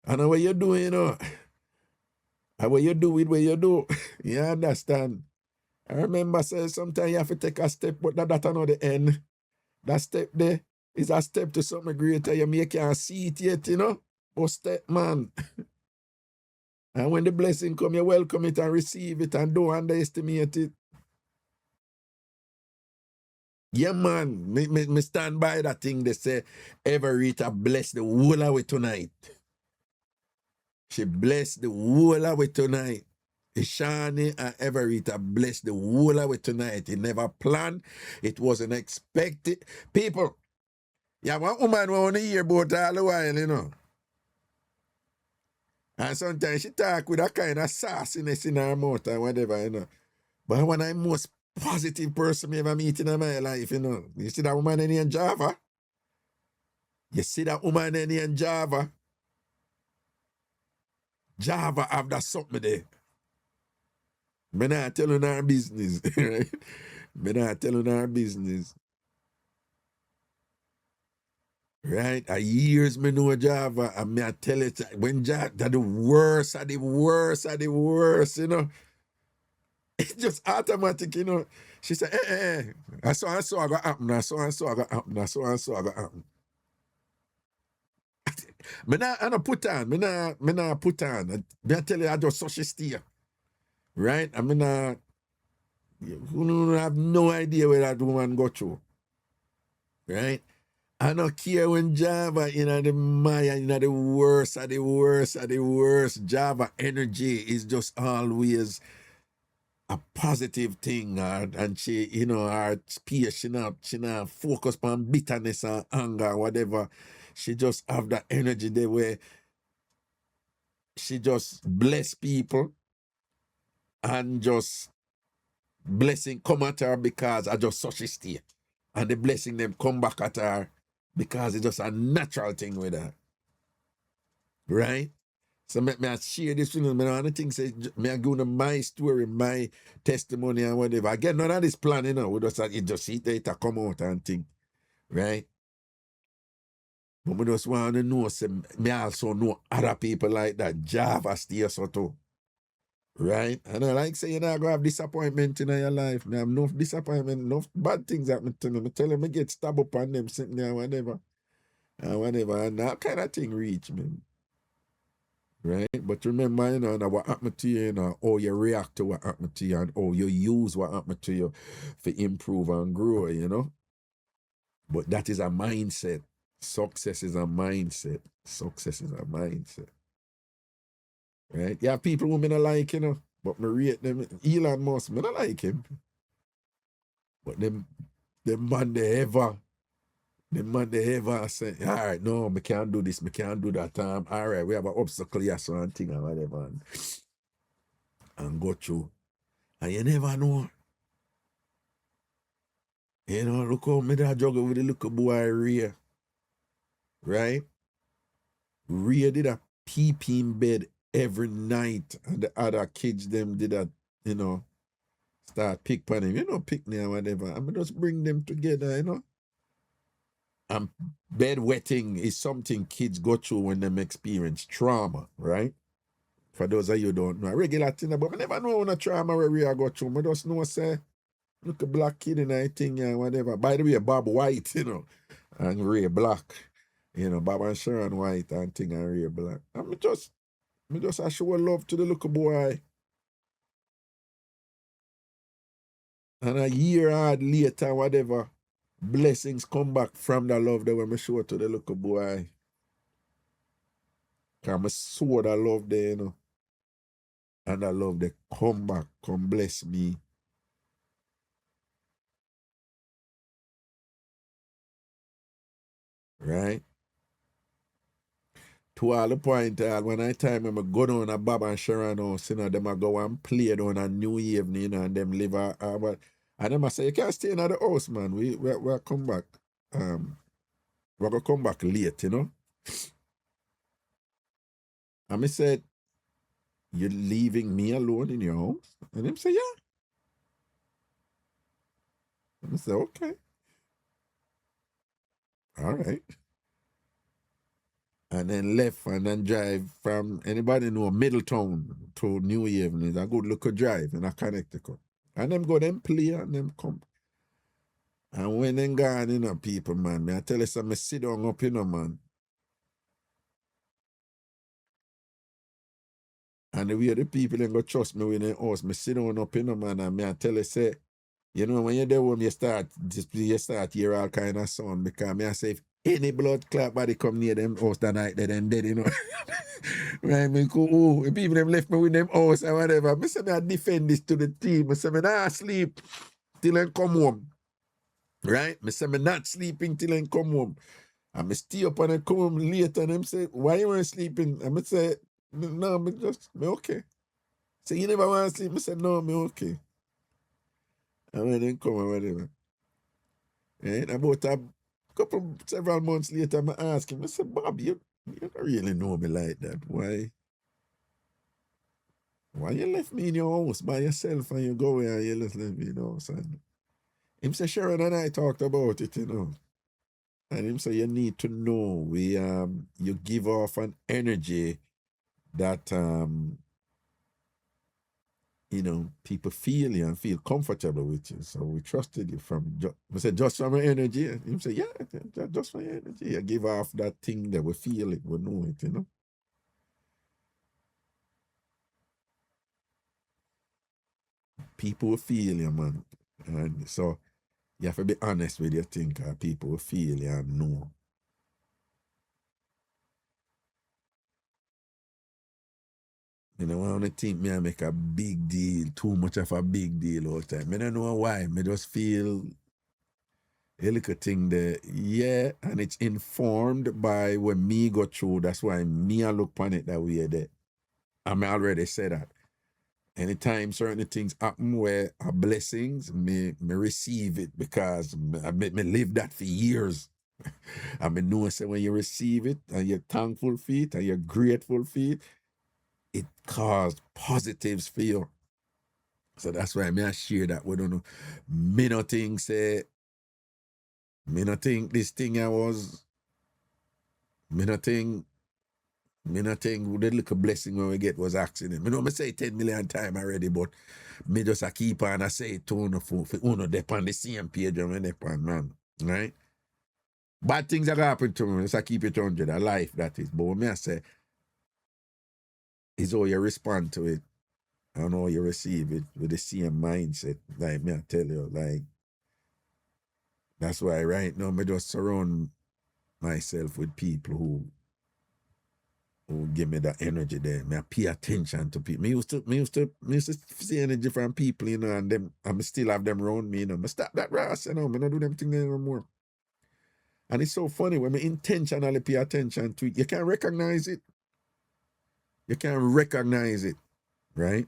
And what you do, and what you do with what you do, you understand? I remember saying sometimes you have to take a step, but that's not the end. That step there is a step to something greater. You can't see it yet, But step, man. And when the blessing come, you welcome it and receive it and don't underestimate it. Yeah, man. Me stand by that thing they say, Everita bless the whole of it tonight. She blessed the whole of it tonight. Ishani and Everita blessed the whole of it tonight. It never planned. It wasn't expected. People, yeah, one woman want to hear about all the while, you know. And sometimes she talk with a kind of sassiness in her mouth and whatever, you know. But when I'm most positive person me ever meet in my life, you know. You see that woman in Java? You see that woman in Java? Java have that something there. Me not telling her business, right? Me not telling her business. Right? A years me know Java, and me I tell it, when Java, that the worst of the worst of the worst, you know. It's just automatic, you know. She said, I saw I got happen, I saw I got happen, I saw I got happen. Me not put on, me not put on. Me I tell you, I just so she stay. Right? I mean, who have no idea where that woman go through. Right? I don't care when Java the Maya, the worst of the worst of the worst. Java energy is just always a positive thing, and she, her speech, she not focus on bitterness and anger, whatever. She just have that energy there where she just bless people and just blessing come at her because I just such a state. And the blessing them come back at her because it's just a natural thing with her. Right? So me I share this with you. Me know anything say me I give them my story, my testimony and whatever. Again, none of this plan, we just see it come out and thing. Right? But we just want to know, say, me also know other people like that. Java stay so too. Right? And I like say, you're not going to have disappointment in your life. Me have enough disappointment, enough bad things happen to me. I tell them I get stabbed up on them sitting there, whatever. And whatever. And that kind of thing reach me. Right? But remember, that what happened to you, how you react to what happened to you and how you use what happened to you for improve and grow, But that is a mindset. Success is a mindset. Success is a mindset. Right? You have people who me not like, but me rate them. Elon Musk, me not like him. But them man they ever say, all right, no, me can't do this, me can't do that. All right, we have an obstacle here, so and thing and whatever. And go through. And you never know. Look how me da juggle with the little boy Ray. Right? Ray did a pee in bed every night. And the other kids, them did that, start pick on him. Pick me or whatever. I mean, just bring them together, And bedwetting is something kids go through when they experience trauma, right? For those of you who don't know, a regular thing, but I never know when a trauma where we are go through. I just know, say, look a black kid in I thing and whatever. By the way, Bob White, and Ray Black. Bob and Sharon White and thing and Ray Black. And me just I show love to the little boy. And a year hard later, whatever, blessings come back from the love that when me show to the little boy. Because I saw that love there, And that love they come back, come bless me. Right? To all the point, when I time I'm go down a Bob and Sharon house, them I go and play down a New Evening, and them live and them I say, you can't stay in the house, man. We'll come back. We're gonna come back late, And I said, you're leaving me alone in your house? And them say, yeah. And I said, okay. All right. And then left and then drive from, anybody know, Middletown to New Haven. It's a good local drive in a Connecticut. And them go, them play and them come. And when them gone, people, man, I tell you something, sit down up, man. And the way the people then go trust me with their house, me sit down up, man, and I tell you, say, You know, when you're there home, you start hear all kind of sound because me I say if any blood clot body come near them house that night, they then dead, you know. Right, me go, oh, if people them left me with them house or whatever. Me say me I defend this to the team. Me say me not sleep till I come home. Right? Me say me not sleeping till I come home. And me stay up and I come home later and them say, why you weren't sleeping? And me say, no, me okay. Say, you never want to sleep? Me say, no, me okay. And when they come or whatever. Right? About several months later, I ask him, I said, Bob, you don't really know me like that. Why you left me in your house by yourself and you go where and you just left me in the house? And him say, Sharon and I talked about it, you know. And him say, you need to know, you give off an energy that, you know, people feel you and feel comfortable with you. So we trusted you I said, just from your energy. And him say, yeah, just from your energy. You give off that thing that we feel it, we know it, you know. People will feel you, man. And so you have to be honest with your thing, because people will feel you and know. You know, I want to think me I make a big deal, too much of a big deal all the time. I don't know why. I just feel a little thing there, yeah, and it's informed by when me go through. That's why me I look on it that way there. I already said that. Anytime certain things happen where are blessings, me receive it because me live that for years. I know say when you receive it and you're thankful for it and you're grateful for it, it caused positives for you. So that's why I share that. We don't know. Me not think say, me not think this thing I was, me not think the little blessing when we get was accident. Me know me say 10 million times already, but me just a keep on I say it to uno for uno dep on the same page when we dep on, man. Right? Bad things that happen to me, just I keep it 100, a life that is. But when me I say, is how you respond to it and how you receive it with the same mindset. Like me I tell you, like, that's why right now me just surround myself with people who give me that energy there. Me I pay attention to people. Me used to see energy from people, you know, and them I still have them around me, you know. Me stop that Ross, you know, me not do them things anymore. And it's so funny when me intentionally pay attention to it, you can recognize it. You can recognize it, right?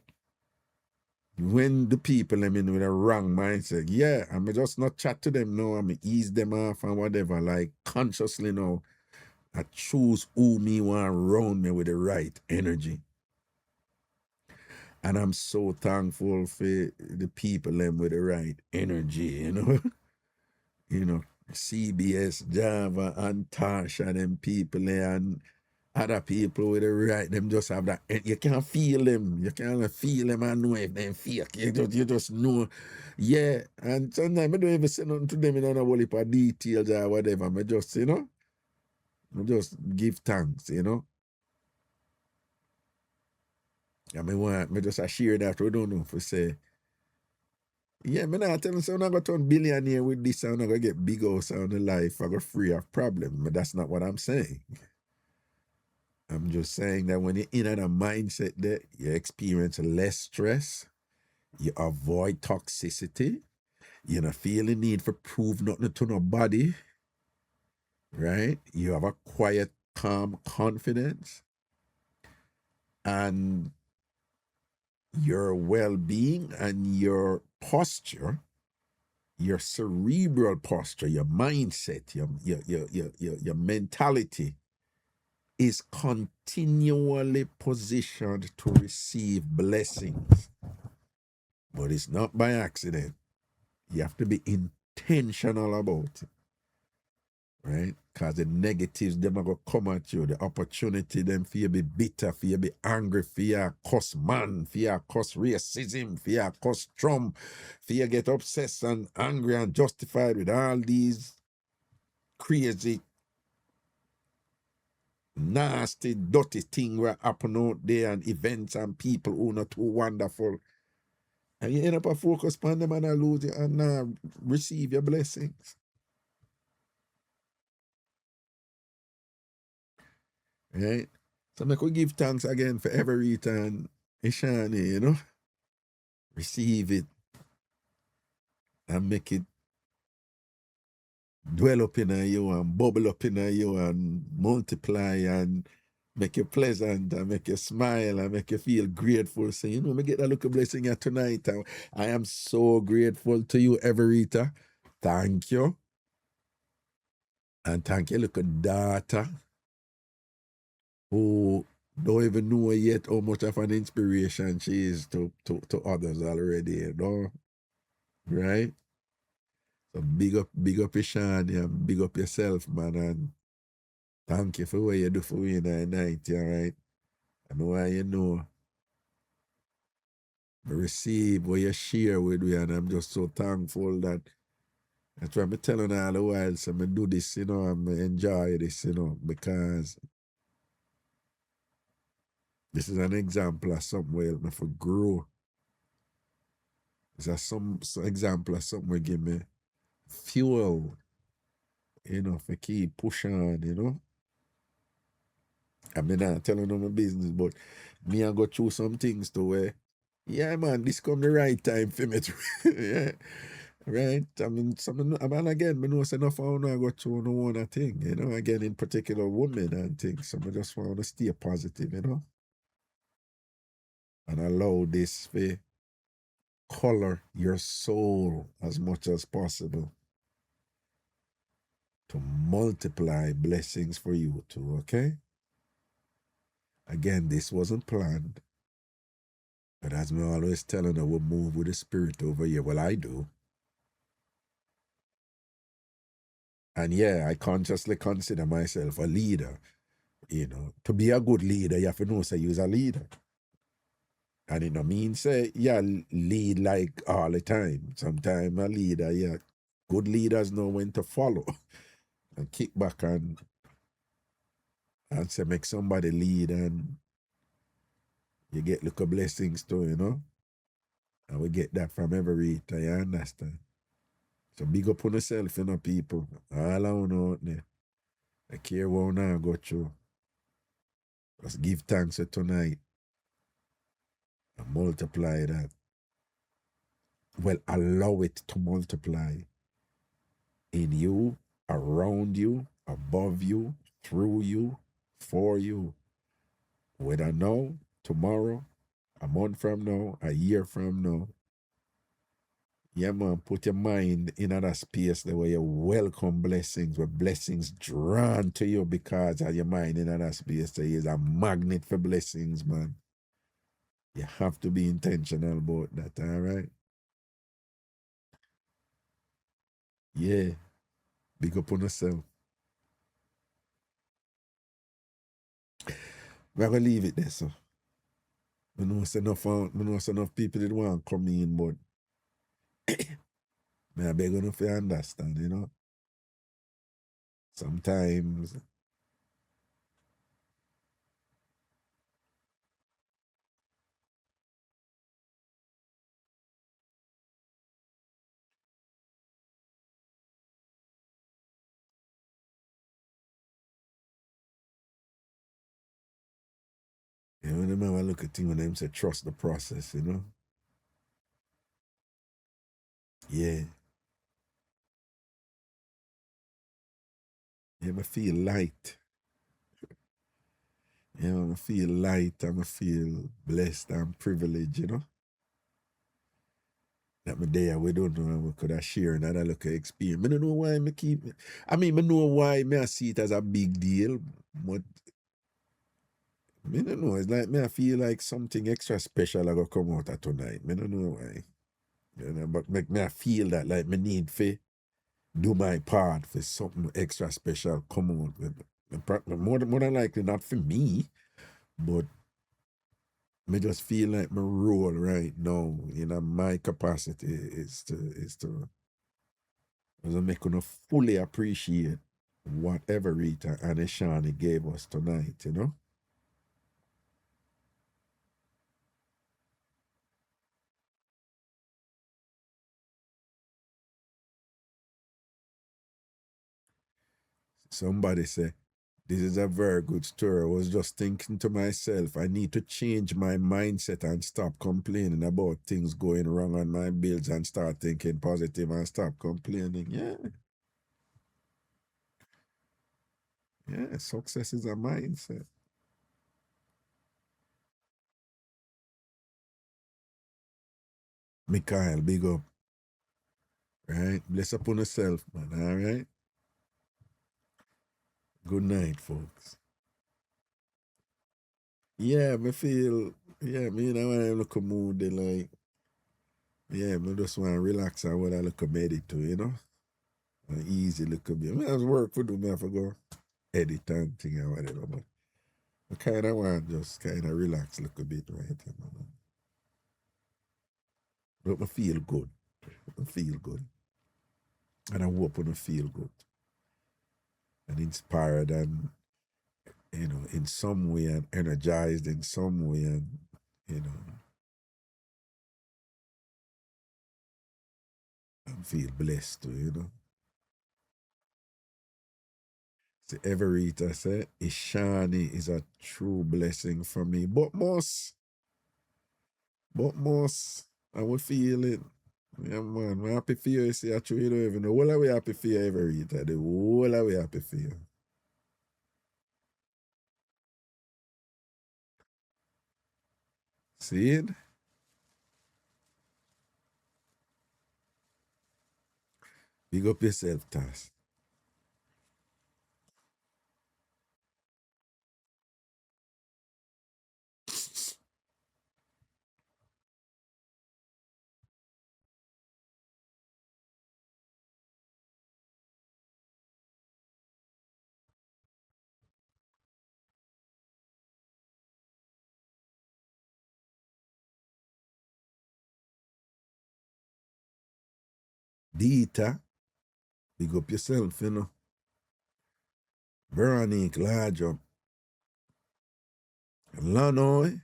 When the people them in with a wrong mindset, yeah, I'm just not chat to them now, I'm ease them off and whatever, like consciously now, I choose who me want around me with the right energy. And I'm so thankful for the people them with the right energy, you know. You know, CBS, Java, and Tasha, them people there, and other people with the right, them just have that, you can't feel them. You can't feel them and know if they're fake. You just know. Yeah, and sometimes I don't even say nothing to them in a whole heap of details or whatever. I just, you know, I just give thanks, you know. I just share that. We don't know if we say, yeah, I'm not telling you, I'm not going to turn billionaire with this, I'm not going to get big house on the life, I'm going to free of problem. But that's not what I'm saying. I'm just saying that when you're in a mindset that you experience less stress, you avoid toxicity, you don't feel the need for prove nothing to nobody, right? You have a quiet, calm confidence, and your well-being and your posture, your cerebral posture, your mindset, your mentality is continually positioned to receive blessings. But it's not by accident. You have to be intentional about it, right? Because the negatives, them are going to come at you. The opportunity, them for you be bitter, for you be angry, for you cuss man, for you cuss racism, for you cuss Trump, for you get obsessed and angry and justified with all these crazy, nasty, dirty things that happen out there and events and people who are not too wonderful. And you end up a focus on them and I lose it and receive your blessings. Right? So I could give thanks again for every return, Ishani, you know. Receive it and make it dwell up in you and bubble up in you and multiply and make you pleasant and make you smile and make you feel grateful. So, you know, me get that little blessing here tonight. I am so grateful to you, Everita. Thank you. And thank you, little daughter, who don't even know yet how much of an inspiration she is to others already, you know. Right? So big up Ishani and big up yourself, man, and thank you for what you do for me in the night, all right? I know why you know. I receive what you share with me, and I'm just so thankful that that's why I'm telling all the while, so I do this, you know, and I enjoy this, you know, because this is an example of something where help me for grow. It's some example of something will give me fuel, you know, for keep pushing, you know. I mean, I'm telling them my business, but me I go through some things to where, yeah, man, this come the right time for me to, yeah, right? I mean, again, I know it's enough I go through no one thing, you know, again, in particular, women and things, so I just want to stay positive, you know, and allow this to color your soul as much as possible to multiply blessings for you too, okay? Again, this wasn't planned. But as me always telling her, we move with the spirit over here. Well, I do. And yeah, I consciously consider myself a leader. You know, to be a good leader, you have to know say you're a leader. And it don't mean say, yeah, lead like all the time. Sometimes a leader, yeah, good leaders know when to follow and kick back and say make somebody lead and you get little blessings too, you know. And we get that from every time, you understand? So big up on yourself, you know, people. All I know out there. I care what I go through. Just give thanks for tonight and multiply that. Well, allow it to multiply in you, around you, above you, through you, for you. Whether now, tomorrow, a month from now, a year from now. Yeah, man, put your mind in that space the way you welcome blessings, where blessings drawn to you because of your mind in that space. So is a magnet for blessings, man. You have to be intentional about that, all right? Yeah. Big up on yourself. We're going to leave it there, so. I know it's enough people that want to come in, but I beg you to understand, you know? Sometimes you know, them have a look at things when them say trust the process, you know? Yeah. Yeah, I feel light. Yeah, I feel light, I feel blessed and privileged, you know? That me there, we don't know, we could have shared another look at experience. I don't know why I keep, I mean, I know why I see it as a big deal, but I don't know, it's like, I feel like something extra special I got come out of tonight. I don't know why. You know, but make me feel that like me need to do my part for something extra special come out. More than likely not for me, but me just feel like my role right now, you know, my capacity is to make you fully appreciate whatever Rita and Shani gave us tonight, you know. Somebody say, this is a very good story. I was just thinking to myself, I need to change my mindset and stop complaining about things going wrong on my bills and start thinking positive and stop complaining. Yeah. Yeah, success is a mindset. Mikhail, big up. Right? Bless upon yourself, man. All right? Good night, folks. Yeah, me feel, yeah, me know when I look a mood, they like, yeah, me just want to relax and what I look a medit to, you know? An easy look a bit. I have work for do, me have to go edit and thing and whatever, but I kind of want just kind of relax look a bit, right? You know? But I feel good. I feel good. And I hope I feel good. And inspired and, you know, in some way and energized in some way and, you know, and feel blessed too, you know. See, Everita said, Ishani is a true blessing for me. But most, I will feel it. Yeah, man, I'm happy for you. See, actually, you don't even know. All are we happy for you, Everita? The whole are we happy for you. See it? Big up yourself, Tass. Dita, big up yourself, you know. Veronique, large up. Lanoy.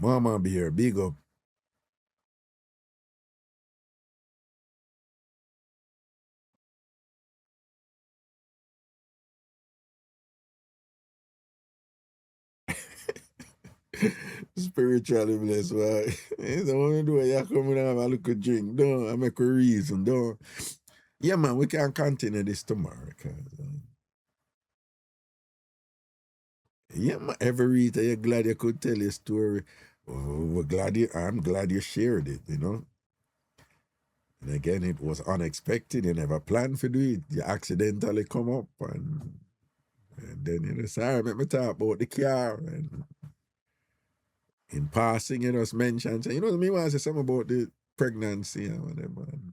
Mama Bear, big up. Spiritually blessed, why? It's the only do you come in and have a little drink. Don't I make a reason, don't. Yeah, man, we can continue this tomorrow. Yeah, man, every day you're glad you could tell your story. Oh, I'm glad you shared it, you know. And again, it was unexpected. You never planned to do it. You accidentally come up and then you know, sorry, let me talk about the car. And in passing, you just mentioned, you know what I mean? I say something about the pregnancy and whatever. And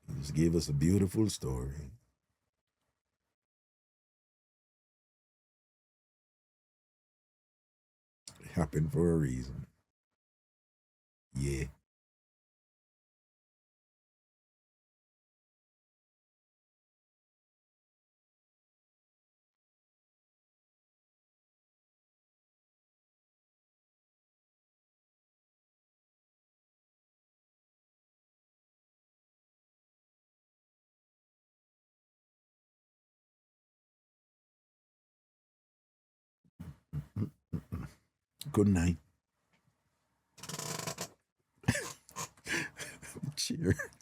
he just gave us a beautiful story. It happened for a reason. Yeah. Good night. Cheers.